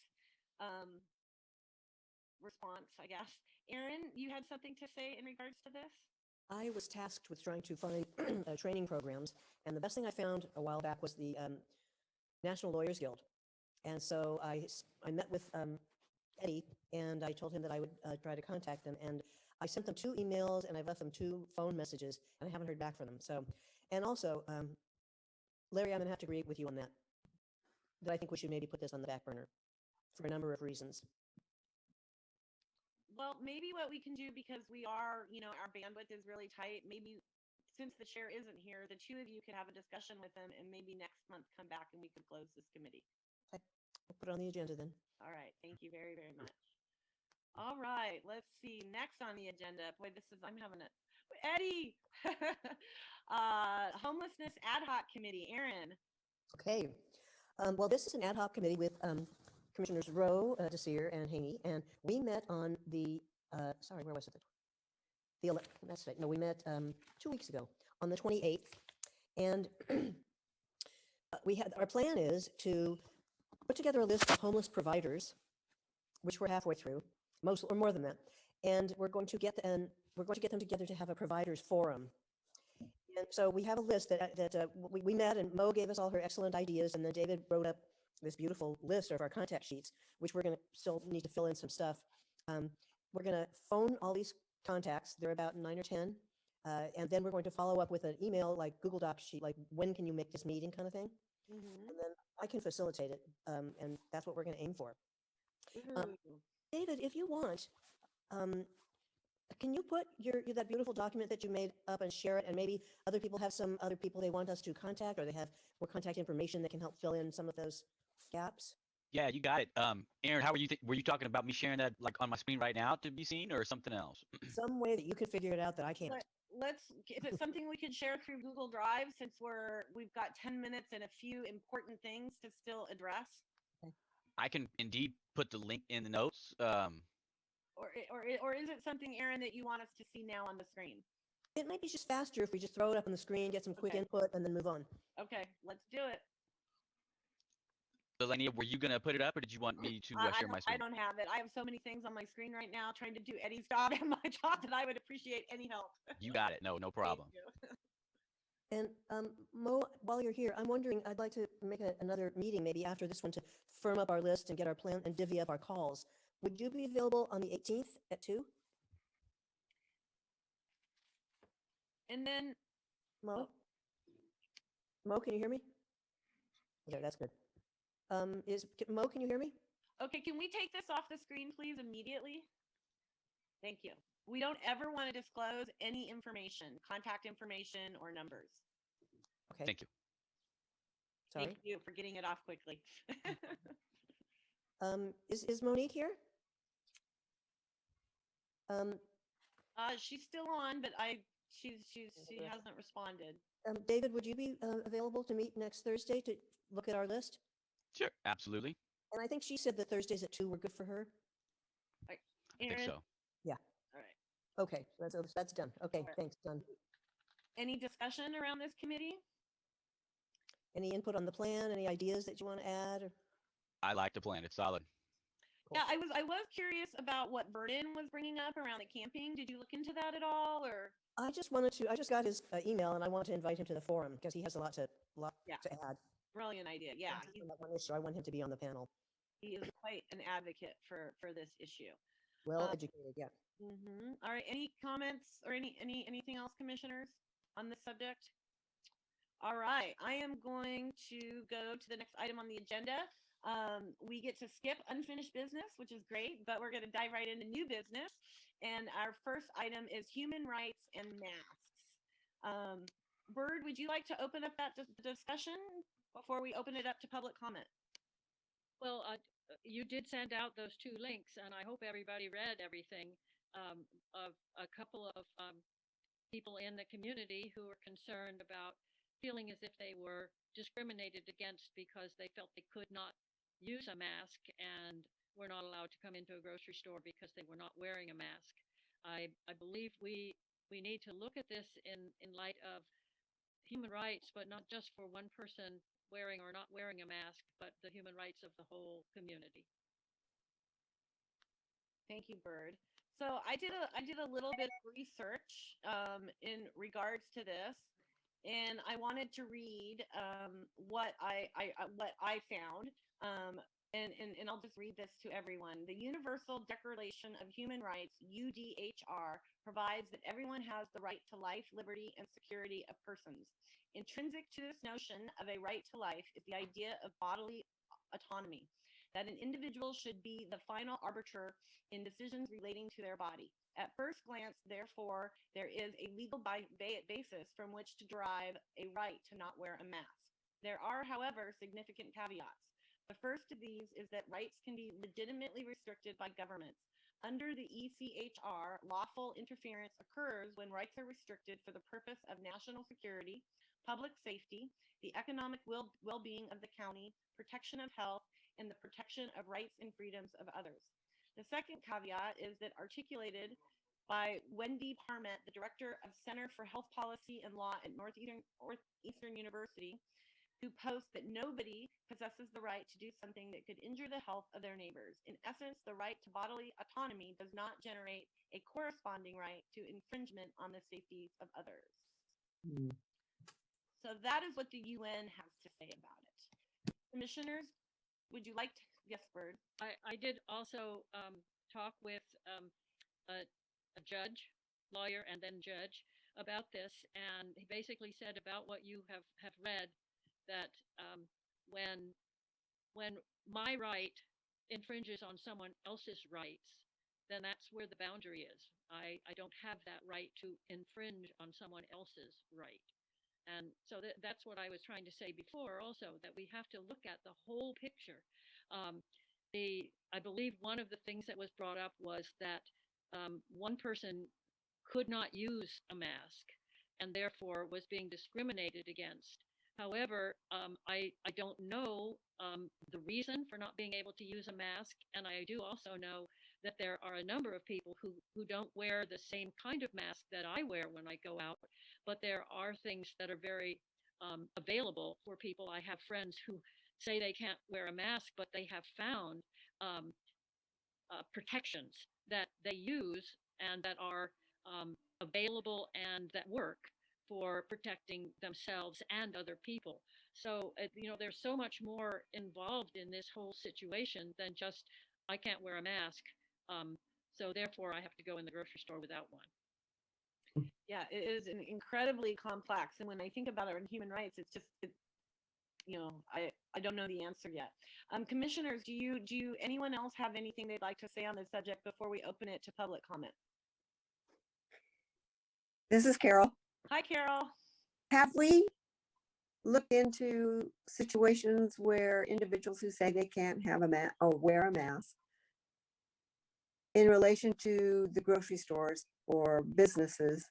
response, I guess. Erin, you had something to say in regards to this? I was tasked with trying to find training programs, and the best thing I found a while back was the National Lawyers Guild. And so I met with Eddie, and I told him that I would try to contact them. And I sent them 2 emails, and I've left them 2 phone messages, and I haven't heard back from them. So, and also, Larry, I'm gonna have to agree with you on that. But I think we should maybe put this on the back burner for a number of reasons. Well, maybe what we can do, because we are, our bandwidth is really tight, maybe since the chair isn't here, the 2 of you could have a discussion with them, and maybe next month come back and we could close this committee. Okay. We'll put it on the agenda then. All right. Thank you very, very much. All right. Let's see. Next on the agenda. Boy, I'm having a, Eddie, Homelessness Ad Hoc Committee. Erin. Okay. Well, this is an ad hoc committee with Commissioners Rowe, Desir, and Haney, and we met on the, sorry, where was it? That's right. No, we met 2 weeks ago on the 28th, and our plan is to put together a list of homeless providers, which we're halfway through, most or more than that, and we're going to get them together to have a providers forum. And so we have a list that we met, and Mo gave us all her excellent ideas, and then David wrote up this beautiful list of our contact sheets, which we're going to still need to fill in some stuff. We're going to phone all these contacts. There are about 9 or 10. And then we're going to follow up with an email, like Google Docs sheet, like when can you make this meeting kind of thing. Mm-hmm. And then I can facilitate it. And that's what we're going to aim for. David, if you want, can you put that beautiful document that you made up and share it? And maybe other people have some other people they want us to contact, or they have more contact information that can help fill in some of those gaps. Yeah, you got it. Aaron, how were you talking about me sharing that like on my screen right now to be seen, or something else? Some way that you can figure it out that I can't. Is it something we can share through Google Drive, since we've got 10 minutes and a few important things to still address? I can indeed put the link in the notes. Or is it something, Aaron, that you want us to see now on the screen? It might be just faster if we just throw it up on the screen, get some quick input, and then move on. Okay, let's do it. Delaney, were you going to put it up, or did you want me to share my screen? I don't have it. I have so many things on my screen right now trying to do Eddie's job and my job that I would appreciate any help. You got it. No problem. And Mo, while you're here, I'm wondering, I'd like to make another meeting maybe after this one to firm up our list and get our plan and divvy up our calls. Would you be available on the 18th at 2? And then Mo, can you hear me? Okay, that's good. Mo, can you hear me? Okay, can we take this off the screen, please, immediately? Thank you. We don't ever want to disclose any information, contact information or numbers. Okay. Thank you. Sorry. Thank you for getting it off quickly. Is Monique here? She's still on, but she hasn't responded. David, would you be available to meet next Thursday to look at our list? Sure, absolutely. And I think she said that Thursdays at 2 were good for her. Right. I think so. Yeah. All right. Okay, that's done. Okay, thanks, done. Any discussion around this committee? Any input on the plan? Any ideas that you want to add? I like the plan. It's solid. Cool. Yeah, I was curious about what Burden was bringing up around the camping. Did you look into that at all, or? I just got his email, and I want to invite him to the forum because he has a lot to add. Brilliant idea. Yeah. On that one issue, I want him to be on the panel. He is quite an advocate for this issue. Well educated, yeah. All right. Any comments or anything else, commissioners, on this subject? All right. I am going to go to the next item on the agenda. We get to skip unfinished business, which is great, but we're going to dive right into new business. And our first item is human rights and masks. Bird, would you like to open up that discussion before we open it up to public comment? Well, you did send out those two links, and I hope everybody read everything. Of a couple of people in the community who were concerned about feeling as if they were discriminated against because they felt they could not use a mask and were not allowed to come into a grocery store because they were not wearing a mask. I believe we need to look at this in light of human rights, but not just for one person wearing or not wearing a mask, but the human rights of the whole community. Thank you, Bird. So I did a little bit of research in regards to this, and I wanted to read what I found. And I'll just read this to everyone. The Universal Declaration of Human Rights, UDHR, provides that everyone has the right to life, liberty, and security of persons. Intrinsic to this notion of a right to life is the idea of bodily autonomy, that an individual should be the final arbiter in decisions relating to their body. At first glance, therefore, there is a legal basis from which to derive a right to not wear a mask. There are, however, significant caveats. The first of these is that rights can be legitimately restricted by governments. Under the ECHR, lawful interference occurs when rights are restricted for the purpose of national security, public safety, the economic well-being of the county, protection of health, and the protection of rights and freedoms of others. The second caveat is that articulated by Wendy Parmet, the director of Center for Health Policy and Law at Northeastern University, who posts that nobody possesses the right to do something that could injure the health of their neighbors. In essence, the right to bodily autonomy does not generate a corresponding right to infringement on the safety of others. So that is what the UN has to say about it. Commissioners, would you like to? Yes, Bird. I did also talk with a judge, lawyer, and then judge about this, and he basically said about what you have read, that when my right infringes on someone else's rights, then that's where the boundary is. I don't have that right to infringe on someone else's right. And so that's what I was trying to say before also, that we have to look at the whole picture. I believe one of the things that was brought up was that one person could not use a mask and therefore was being discriminated against. However, I don't know the reason for not being able to use a mask. And I do also know that there are a number of people who don't wear the same kind of mask that I wear when I go out, but there are things that are very available for people. I have friends who say they can't wear a mask, but they have found protections that they use and that are available and that work for protecting themselves and other people. So, there's so much more involved in this whole situation than just, I can't wear a mask, so therefore I have to go in the grocery store without one. Yeah, it is incredibly complex. And when I think about it in human rights, it's just, I don't know the answer yet. Commissioners, do anyone else have anything they'd like to say on this subject before we open it to public comment? This is Carol. Hi, Carol. Have we looked into situations where individuals who say they can't have a mask or wear a mask in relation to the grocery stores or businesses?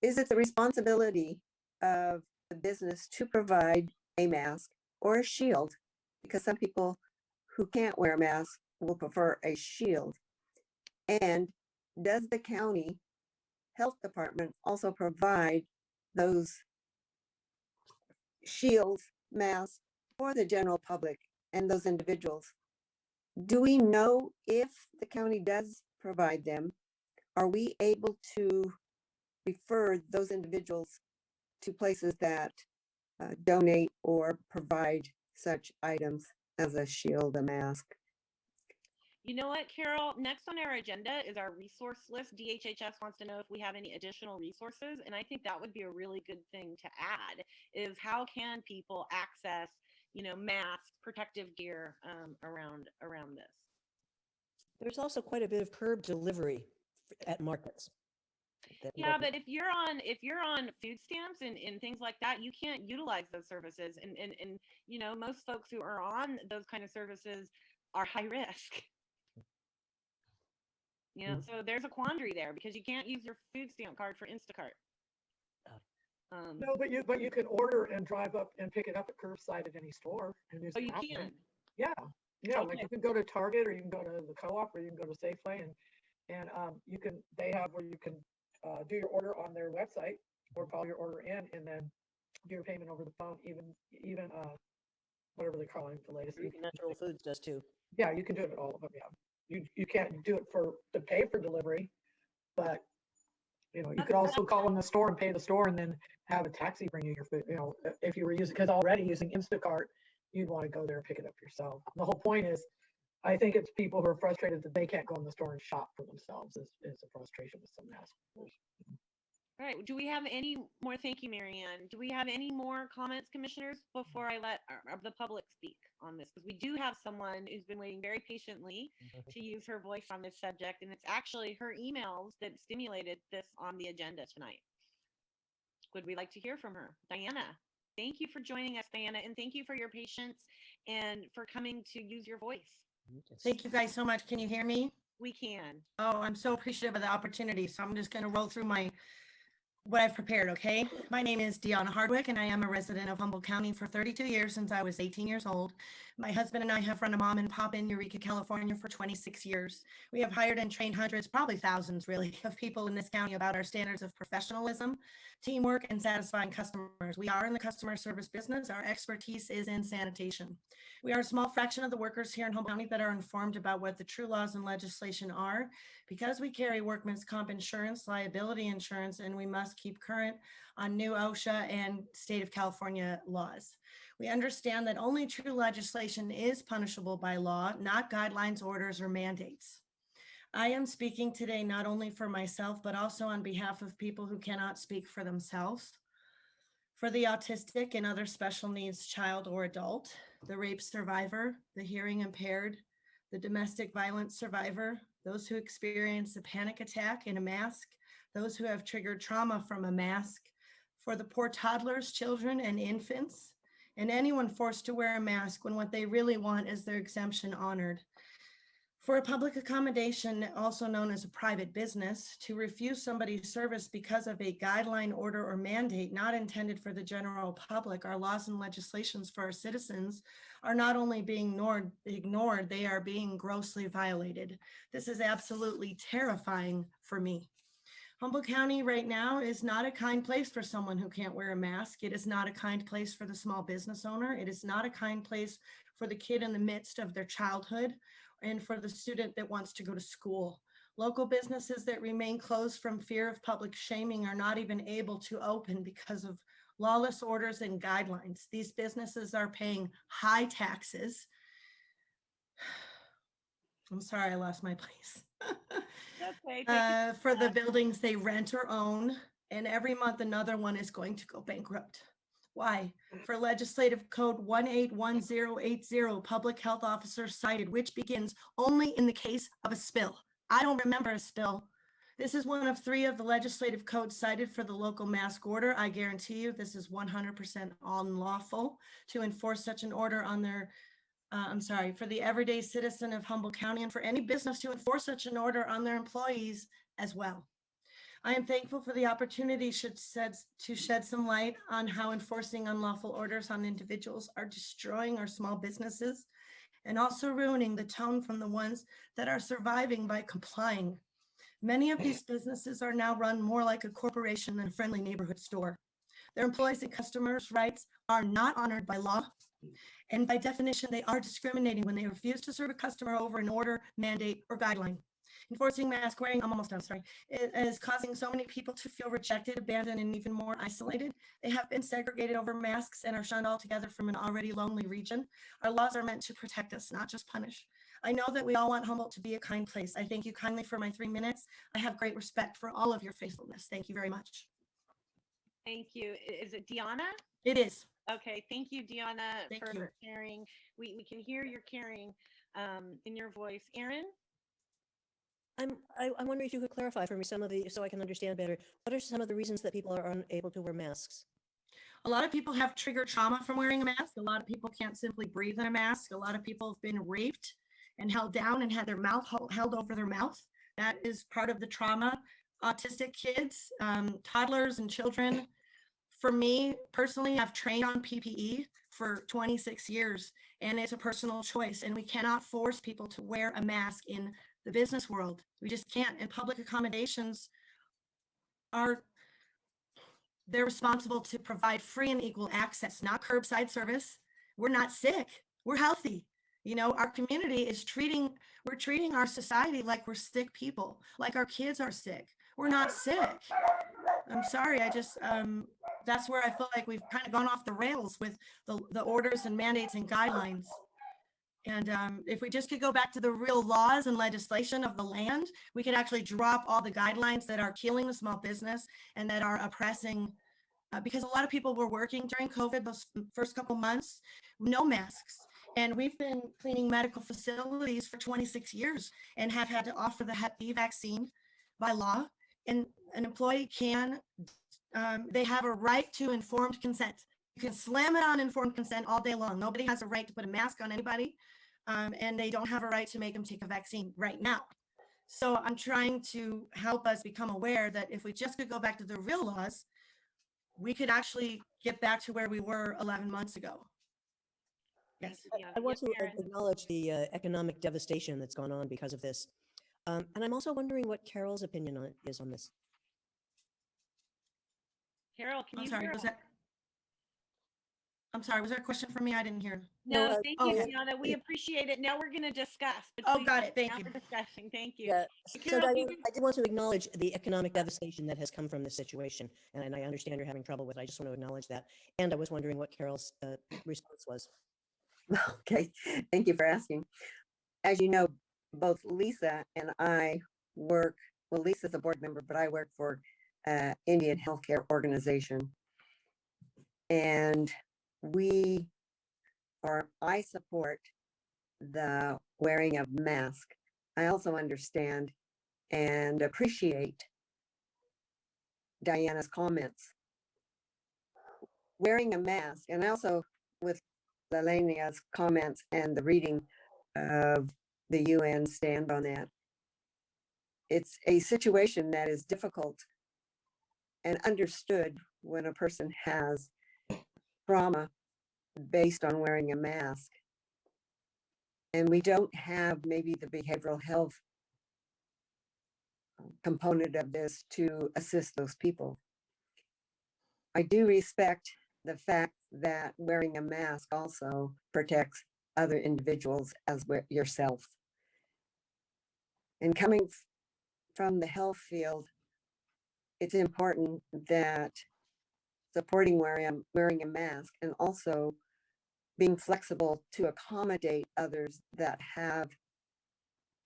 Is it the responsibility of the business to provide a mask or a shield? Because some people who can't wear a mask will prefer a shield. And does the county health department also provide those shields, masks for the general public and those individuals? Do we know if the county does provide them? Are we able to refer those individuals to places that donate or provide such items as a shield, a mask? You know what, Carol? Next on our agenda is our resource list. DHHS wants to know if we have any additional resources, and I think that would be a really good thing to add, is how can people access, masks, protective gear around this? There's also quite a bit of curb delivery at markets. Yeah, but if you're on food stamps and things like that, you can't utilize those services. And you know, most folks who are on those kind of services are high risk. You know, so there's a quandary there because you can't use your food stamp card for Instacart. No, but you can order and drive up and pick it up at curbside at any store and use Oh, the you app can. there. Yeah, like Okay. you can go to Target or you can go to the co-op or you can go to Safeway and they have where you can do your order on their website or call your order in and then do your payment over the phone, even whatever they're calling the latest. Natural Foods does too. Yeah, you can do it at all of them. Yeah, you can't do it to pay for delivery, but you know, you could also call in the store and pay the store and then have a taxi bring you your food. You know, if you were using, because already using Instacart, you'd want to go there and pick it up yourself. The whole point is, I think it's people who are frustrated that they can't go in the store and shop for themselves is a frustration with some mask. All right. Do we have any more? Thank you, Marianne. Do we have any more comments, commissioners, before I let the public speak on this? Because we do have someone who's been waiting very patiently to use her voice on this subject, and it's actually her emails that stimulated this on the agenda tonight. Would we like to hear from her? Diana, thank you for joining us, Diana, and thank you for your patience and for coming to use your voice. Thank you guys so much. Can you hear me? We can. Oh, I'm so appreciative of the opportunity. So I'm just going to roll through what I've prepared, okay? My name is Deanna Hardwick, and I am a resident of Humboldt County for 32 years since I was 18 years old. My husband and I have run a mom and pop in Eureka, California for 26 years. We have hired and trained hundreds, probably thousands really, of people in this county about our standards of professionalism, teamwork, and satisfying customers. We are in the customer service business. Our expertise is in sanitation. We are a small fraction of the workers here in Humboldt County that are informed about what the true laws and legislation are, because we carry workman's comp insurance, liability insurance, and we must keep current on new OSHA and state of California laws. We understand that only true legislation is punishable by law, not guidelines, orders, or mandates. I am speaking today not only for myself, but also on behalf of people who cannot speak for themselves, for the autistic and other special needs child or adult, the rape survivor, the hearing impaired, the domestic violence survivor, those who experience a panic attack in a mask, those who have triggered trauma from a mask, for the poor toddlers, children, and infants, and anyone forced to wear a mask when what they really want is their exemption honored. For a public accommodation, also known as a private business, to refuse somebody's service because of a guideline, order, or mandate not intended for the general public, our laws and legislations for our citizens are not only being ignored, they are being grossly violated. This is absolutely terrifying for me. Humboldt County right now is not a kind place for someone who can't wear a mask. It is not a kind place for the small business owner. It is not a kind place for the kid in the midst of their childhood and for the student that wants to go to school. Local businesses that remain closed from fear of public shaming are not even able to open because of lawless orders and guidelines. These businesses are paying high taxes. I'm sorry, I lost my place. Okay, for the buildings they rent or own, and every month another one is going to go bankrupt. Why? For legislative code 181080, public health officer cited, which begins only in the case of a spill. I don't remember a spill. This is one of 3 of the legislative codes cited for the local mask order. I guarantee you this is 100% unlawful to enforce such an order on their for the everyday citizen of Humboldt County and for any business to enforce such an order on their employees as well. I am thankful for the opportunity to shed some light on how enforcing unlawful orders on individuals are destroying our small businesses and also ruining the tone from the ones that are surviving by complying. Many of these businesses are now run more like a corporation than a friendly neighborhood store. Their employees and customers' rights are not honored by law. And by definition, they are discriminating when they refuse to serve a customer over an order, mandate, or guideline. Enforcing mask wearing, I'm almost done, sorry, it is causing so many people to feel rejected, abandoned, and even more isolated. They have been segregated over masks and are shunned altogether from an already lonely region. Our laws are meant to protect us, not just punish. I know that we all want Humboldt to be a kind place. I thank you kindly for my 3 minutes. I have great respect for all of your faithfulness. Thank you very much. Thank you. Is it Deanna? It is. Okay, thank you, Deanna, Thank for you. sharing. We can hear your caring in your voice. Erin? I wonder if you could clarify for me some of the, so I can understand better. What are some of the reasons that people are unable to wear masks? A lot of people have trigger trauma from wearing a mask. A lot of people can't simply breathe in a mask. A lot of people have been raped and held down and had their mouth held over their mouth. That is part of the trauma. Autistic kids, toddlers and children. For me personally, I've trained on PPE for 26 years, and it's a personal choice, and we cannot force people to wear a mask in the business world. We just can't. And public accommodations they're responsible to provide free and equal access, not curbside service. We're not sick. We're healthy. You know, our community is we're treating our society like we're sick people, like our kids are sick. We're not sick. I'm sorry. That's where I feel like we've kind of gone off the rails with the orders and mandates and guidelines. And if we just could go back to the real laws and legislation of the land, we could actually drop all the guidelines that are killing the small business and that are oppressing, because a lot of people were working during COVID those first couple months, no masks. And we've been cleaning medical facilities for 26 years and have had to offer the Hep B vaccine by law. And an employee they have a right to informed consent. You can slam it on informed consent all day long. Nobody has a right to put a mask on anybody, and they don't have a right to make them take a vaccine right now. So I'm trying to help us become aware that if we just could go back to the real laws, we could actually get back to where we were 11 months ago. Yes. I want to acknowledge the economic devastation that's gone on because of this. And I'm also wondering what Carol's opinion is on this. Carol, can I'm you sorry, hear us? I'm sorry, was there a question for me? I didn't hear. No, No, thank you, okay. Deanna. We appreciate it. Now we're going to discuss. Oh, Please, got it. Thank now you. we're discussing. Thank you. Yeah. So Carol, Diane, I did want to acknowledge the economic devastation that has come from this situation, and I understand you're having trouble with it. I just want to acknowledge that. And I was wondering what Carol's response was. Okay, thank you for asking. As you know, both Lisa and I work, well, Lisa's a board member, but I work for Indian Healthcare Organization. And I support the wearing of mask. I also understand and appreciate Diana's comments. Wearing a mask, and also with Lelania's comments and the reading of the UN stand on that. It's a situation that is difficult and understood when a person has trauma based on wearing a mask. And we don't have maybe the behavioral health component of this to assist those people. I do respect the fact that wearing a mask also protects other individuals as yourself. And coming from the health field, it's important that supporting wearing a mask and also being flexible to accommodate others that have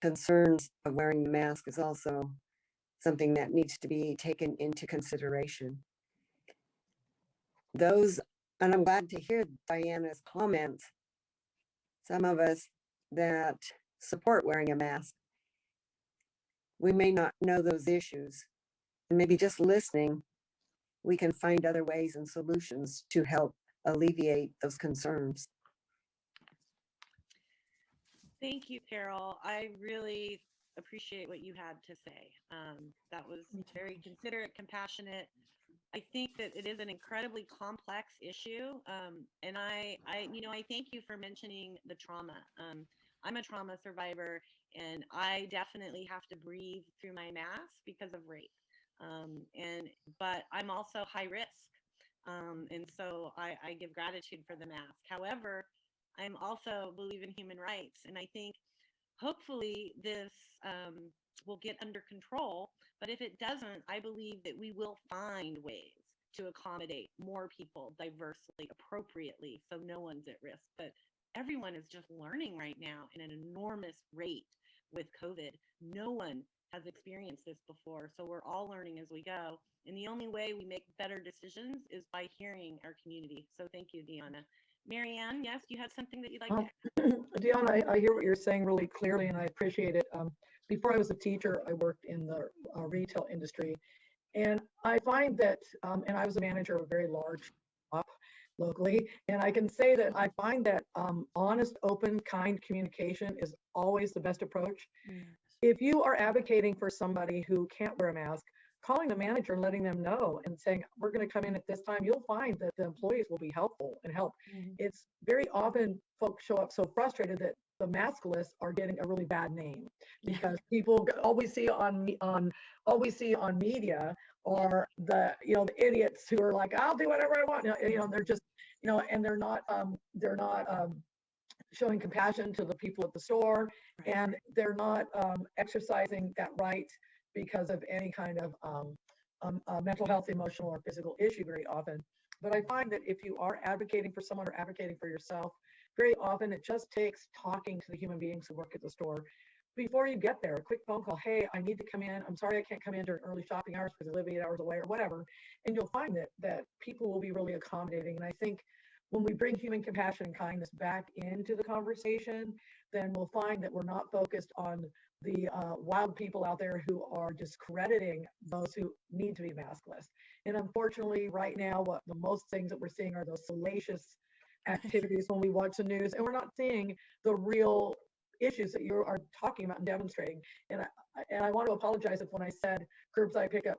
concerns of wearing the mask is also something that needs to be taken into consideration. And I'm glad to hear Diana's comments. Some of us that support wearing a mask, we may not know those issues. And maybe just listening, we can find other ways and solutions to help alleviate those concerns. Thank you, Carol. I really appreciate what you had to say. That was very considerate, compassionate. I think that it is an incredibly complex issue. And I thank you for mentioning the trauma. I'm a trauma survivor, and I definitely have to breathe through my mask because of rape. But I'm also high risk. And so I give gratitude for the mask. However, I'm also believe in human rights. And I think hopefully this will get under control. But if it doesn't, I believe that we will find ways to accommodate more people diversely, appropriately, so no one's at risk. But everyone is just learning right now in an enormous rate with COVID. No one has experienced this before. So we're all learning as we go. And the only way we make better decisions is by hearing our community. So thank you, Deanna. Marianne, yes, you had something that you'd like to add? Deanna, I hear what you're saying really clearly, and I appreciate it. Before I was a teacher, I worked in the retail industry, and I find that, and I was a manager of a very large shop locally, and I can say that I find that honest, open, kind communication is always the best approach. If you are advocating for somebody who can't wear a mask, calling the manager and letting them know and saying, we're going to come in at this time, you'll find that the employees will be helpful and help. It's very often folks show up so frustrated that the maskless are getting a really bad name because people always see on media or the the idiots who are like, I'll do whatever I want. They're just and they're not showing compassion to the people at the store, and they're not exercising that right because of any kind of mental health, emotional, or physical issue very often. But I find that if you are advocating for someone or advocating for yourself, very often it just takes talking to the human beings who work at the store. Before you get there, a quick phone call, hey, I need to come in. I'm sorry I can't come in during early shopping hours because I live 8 hours away or whatever. And you'll find that people will be really accommodating. And I think when we bring human compassion and kindness back into the conversation, then we'll find that we're not focused on the wild people out there who are discrediting those who need to be maskless. And unfortunately, right now, what the most things that we're seeing are those salacious activities when we watch the news, and we're not seeing the real issues that you are talking about and demonstrating. And I want to apologize if when I said curbside pickup,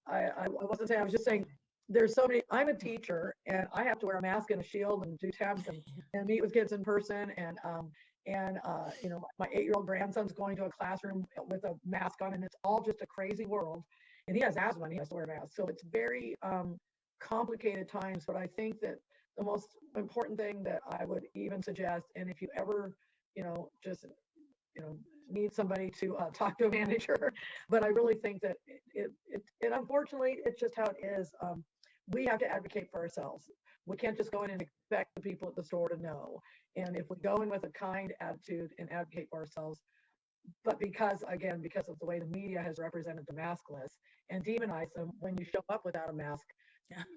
I wasn't saying, I was just saying there's so many. I'm a teacher and I have to wear a mask and a shield and do tabs and meet with kids in person. And my 8-year-old grandson's going to a classroom with a mask on, and it's all just a crazy world. And he has asthma and he has to wear a mask. So it's very complicated times. But I think that the most important thing that I would even suggest, and if you ever, just need somebody to talk to a manager, but I really think that it unfortunately, it's just how it is. We have to advocate for ourselves. We can't just go in and expect the people at the store to know. And if we go in with a kind attitude and advocate for ourselves, but because of the way the media has represented the maskless and demonize them, when you show up without a mask,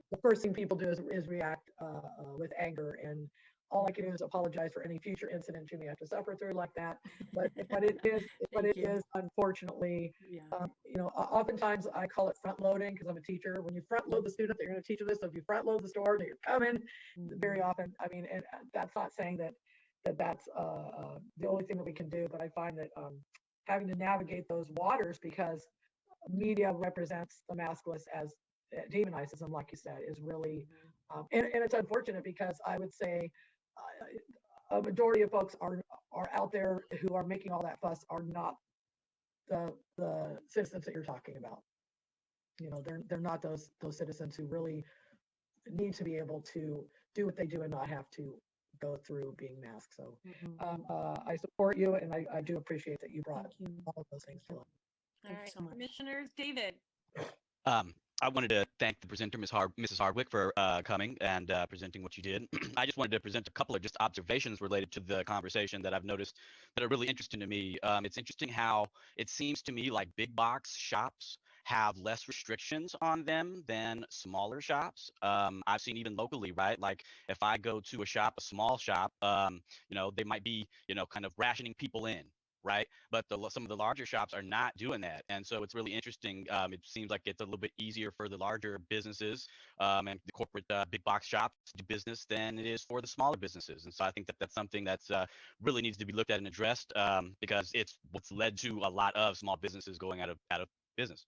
the first thing people do is react with anger. And all I can do is apologize for any future incidents you may have to suffer through like that. But it is unfortunately, oftentimes I call it front loading because I'm a teacher. When you front load the student, they're going to teach you this. So if you front load the store, that you're coming. Very often, and that's not saying that's the only thing that we can do. But I find that having to navigate those waters because media represents the maskless as demonizes them, like you said, is really, and it's unfortunate because I would say a majority of folks are out there who are making all that fuss are not the citizens that you're talking about. They're not those citizens who really need to be able to do what they do and not have to go through being masked. So I support you, and I do appreciate that you brought all of those things to light. All right, so commissioners, David. I wanted to thank the presenter, Mrs. Hardwick, for coming and presenting what you did. I just wanted to present a couple of just observations related to the conversation that I've noticed that are really interesting to me. It's interesting how it seems to me like big box shops have less restrictions on them than smaller shops. I've seen even locally, right? Like if I go to a small shop, they might be, kind of rationing people in. Right. But some of the larger shops are not doing that. And so it's really interesting. It seems like it's a little bit easier for the larger businesses and the corporate big box shops to do business than it is for the smaller businesses. And so I think that that's something that's really needs to be looked at and addressed because it's what's led to a lot of small businesses going out of business.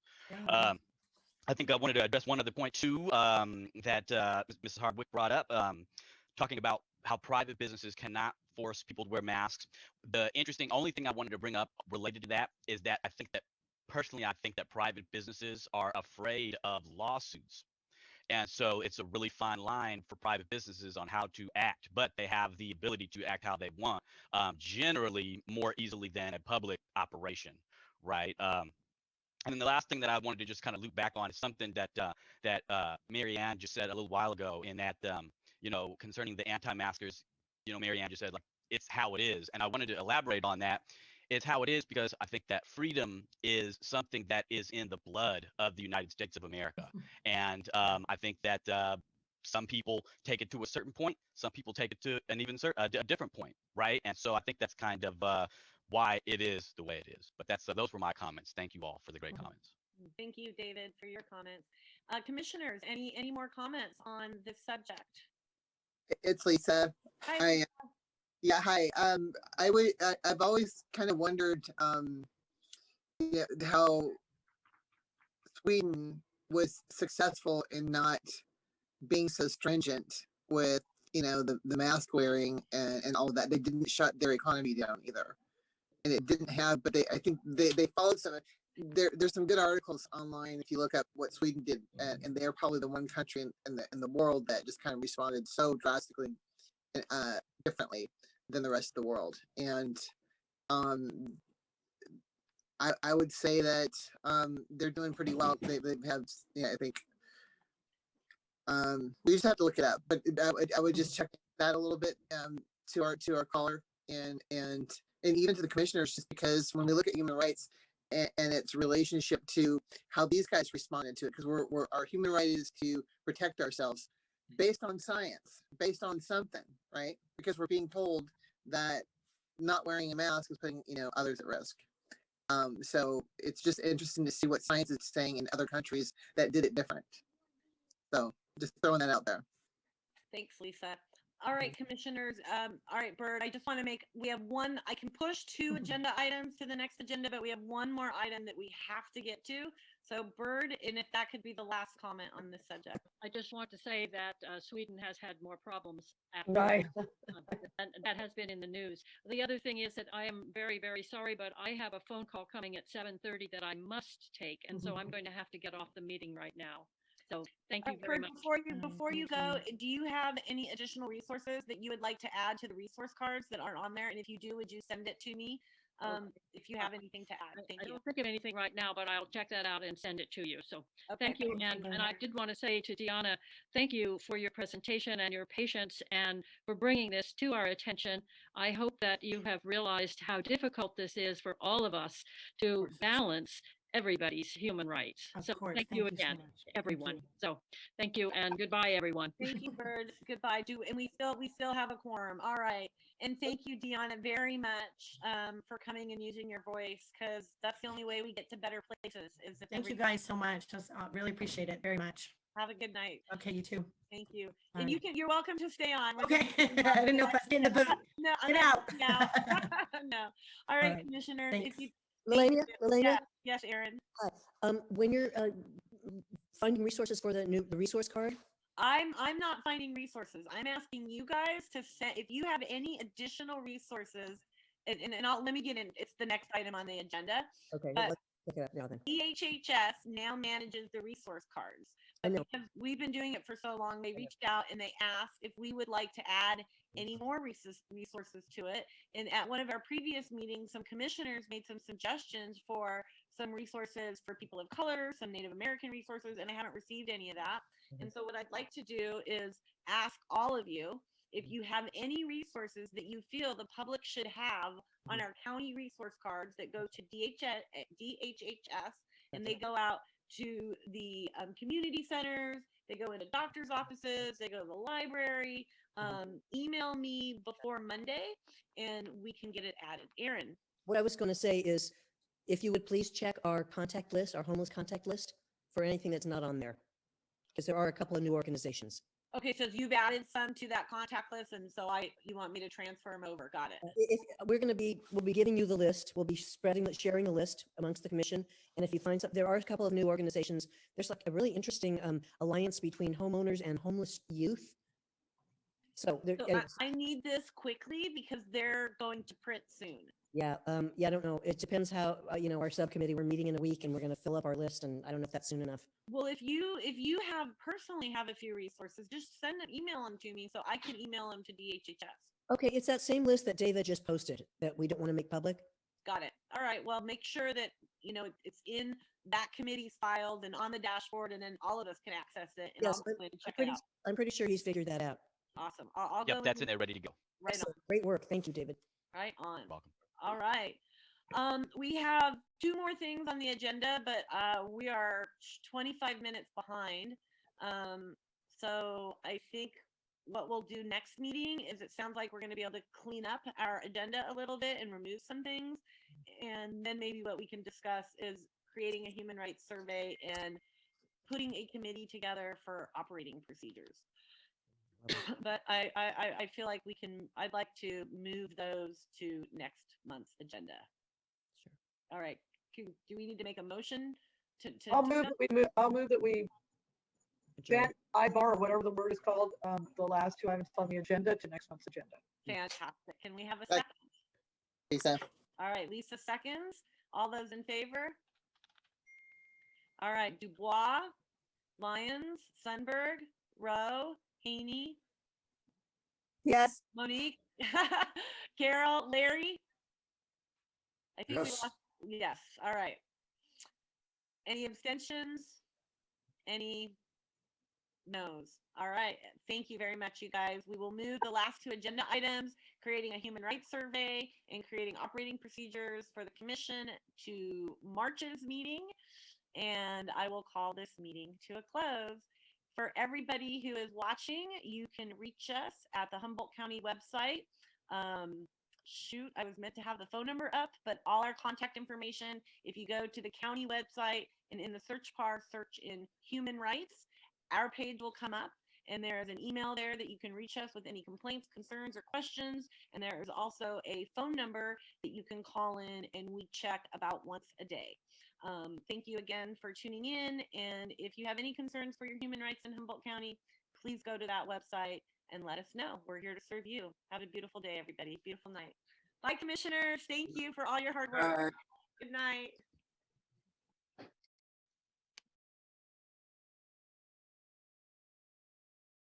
I think I wanted to address one other point too that Mrs. Hardwick brought up, talking about how private businesses cannot force people to wear masks. The only thing I wanted to bring up related to that is that I think that private businesses are afraid of lawsuits. And so it's a really fine line for private businesses on how to act, but they have the ability to act how they want, generally more easily than a public operation, right? And then the last thing that I wanted to just kind of loop back on is something that Mary Ann just said a little while ago in that, concerning the anti-maskers, Mary Ann just said, like, it's how it is. And I wanted to elaborate on that it's how it is because I think that freedom is something that is in the blood of the United States of America. And I think that some people take it to a certain point, some people take it to an even a different point, right? And so I think that's kind of why it is the way it is. But those were my comments. Thank you all for the great comments. Thank you, David, for your comments. Commissioners, any more comments on this subject? It's Lisa. Hi. Yeah, hi. I've always kind of wondered yeah, how Sweden was successful in not being so stringent with, the mask wearing and all of that. They didn't shut their economy down either. And it didn't have, but I think they followed some, there's some good articles online if you look up what Sweden did, and they're probably the one country in the world that just kind of responded so drastically differently than the rest of the world. And I would say that they're doing pretty well. They have, I think we just have to look it up, but I would just check that a little bit to our caller and even to the commissioners, just because when we look at human rights and its relationship to how these guys responded to it, because our human right is to protect ourselves based on science, based on something, right? Because we're being told that not wearing a mask is putting others at risk. So it's just interesting to see what science is saying in other countries that did it different. So just throwing that out there. Thanks, Lisa. All right, commissioners. All right, Bird, I just want to we have one, I can push 2 agenda items to the next agenda, but we have one more item that we have to get to. So Bird, and if that could be the last comment on this subject. I just want to say that Sweden has had more problems after Right. and that has been in the news. The other thing is that I am very, very sorry, but I have a phone call coming at 7:30 that I must take, and so I'm going to have to get off the meeting right now. So thank you very Bird, much. before you go, do you have any additional resources that you would like to add to the resource cards that aren't on there? And if you do, would you send it to me? If you have anything to add, thank I you. don't think of anything right now, but I'll check that out and send it to you. So Okay, thank you. thank you. And I did want to say to Deanna, thank you for your presentation and your patience and for bringing this to our attention. I hope that you have realized how difficult this is for all of us to balance everybody's human rights. Of So course. thank you so again, much. Thank everyone. you. So thank you and goodbye, everyone. Thank you, Bird. Goodbye. And we still have a quorum. All right. And thank you, Deanna, very much for coming and using your voice, because that's the only way we get to better places. Is if Thank you guys so much. Just really appreciate it very much. Have a good night. Okay, you too. Thank you. All And right. you're welcome to stay on. We're Okay. just- I didn't know if I was getting the boot. No, I'm Get not out. kicking out. No. All right, right. Commissioner. Thanks. Melania, Yes, Aaron. when you're finding resources for the resource card, I'm not finding resources. I'm asking you guys to send, if you have any additional resources, and let me get in, it's the next item on the agenda. okay, But- let's look it up now then. DHHS now manages the resource cards. I know. Because we've been doing it for so long, they reached out and they asked if we would like to add any more resources to it. And at one of our previous meetings, some commissioners made some suggestions for some resources for people of color, some Native American resources, and I haven't received any of that. And so what I'd like to do is ask all of you if you have any resources that you feel the public should have on our county resource cards that go to DHHS, and they go out to the community centers, they go into doctor's offices, they go to the library. Email me before Monday and we can get it added. Aaron. What I was going to say is, if you would please check our contact list, our homeless contact list, for anything that's not on there, because there are a couple of new organizations. Okay, so you've added some to that contact list, and so you want me to transfer them over. Got it. If we'll be giving you the list. We'll be sharing the list amongst the commission. And if you find there are a couple of new organizations. There's like a really interesting alliance between homeowners and homeless youth. So, I need this quickly because they're going to print soon. yeah, I don't know. It depends how, our subcommittee, we're meeting in a week and we're going to fill up our list, and I don't know if that's soon enough. Well, if you personally have a few resources, just email them to me so I can email them to DHHS. Okay, it's that same list that David just posted that we don't want to make public. Got it. All right. Well, make sure that, it's in that committee's files and on the dashboard, and then all of us can access it. And Yes, I'll go in and check it out. I'm pretty sure he's figured that out. Awesome. I'll go Yep, that's in and- there, ready to go. Right on. Excellent. Great work. Thank you, David. Right on. Welcome. All right. We have two more things on the agenda, but we are 25 minutes behind. So I think what we'll do next meeting is it sounds like we're going to be able to clean up our agenda a little bit and remove some things. And then maybe what we can discuss is creating a human rights survey and putting a committee together for operating procedures. But I feel like I'd like to move those to next month's agenda. Sure. All right. Do we need to make a motion to? I'll move that we Adjourn. ban IBAR, or whatever the word is called, the last two items on the agenda to next month's agenda. Fantastic. Can we have a Sec- second? Lisa, All right, Lisa seconds. All those in favor? All right, Dubois, Lyons, Sunberg, Rowe, Haney, Yes, Monique, Carol, Larry. I think we Yes. lost. Yes. All right. Any abstentions? Any no's? All right. Thank you very much, you guys. We will move the last two agenda items, creating a human rights survey and creating operating procedures for the commission, to March's meeting. And I will call this meeting to a close. For everybody who is watching, you can reach us at the Humboldt County website. Shoot, I was meant to have the phone number up, but all our contact information, if you go to the county website and in the search bar, search in human rights, our page will come up, and there is an email there that you can reach us with any complaints, concerns, or questions. And there is also a phone number that you can call in, and we check about once a day. Thank you again for tuning in. And if you have any concerns for your human rights in Humboldt County, please go to that website and let us know. We're here to serve you. Have a beautiful day, everybody. Beautiful night. Bye, commissioners. Thank you for all your hard work. Good night.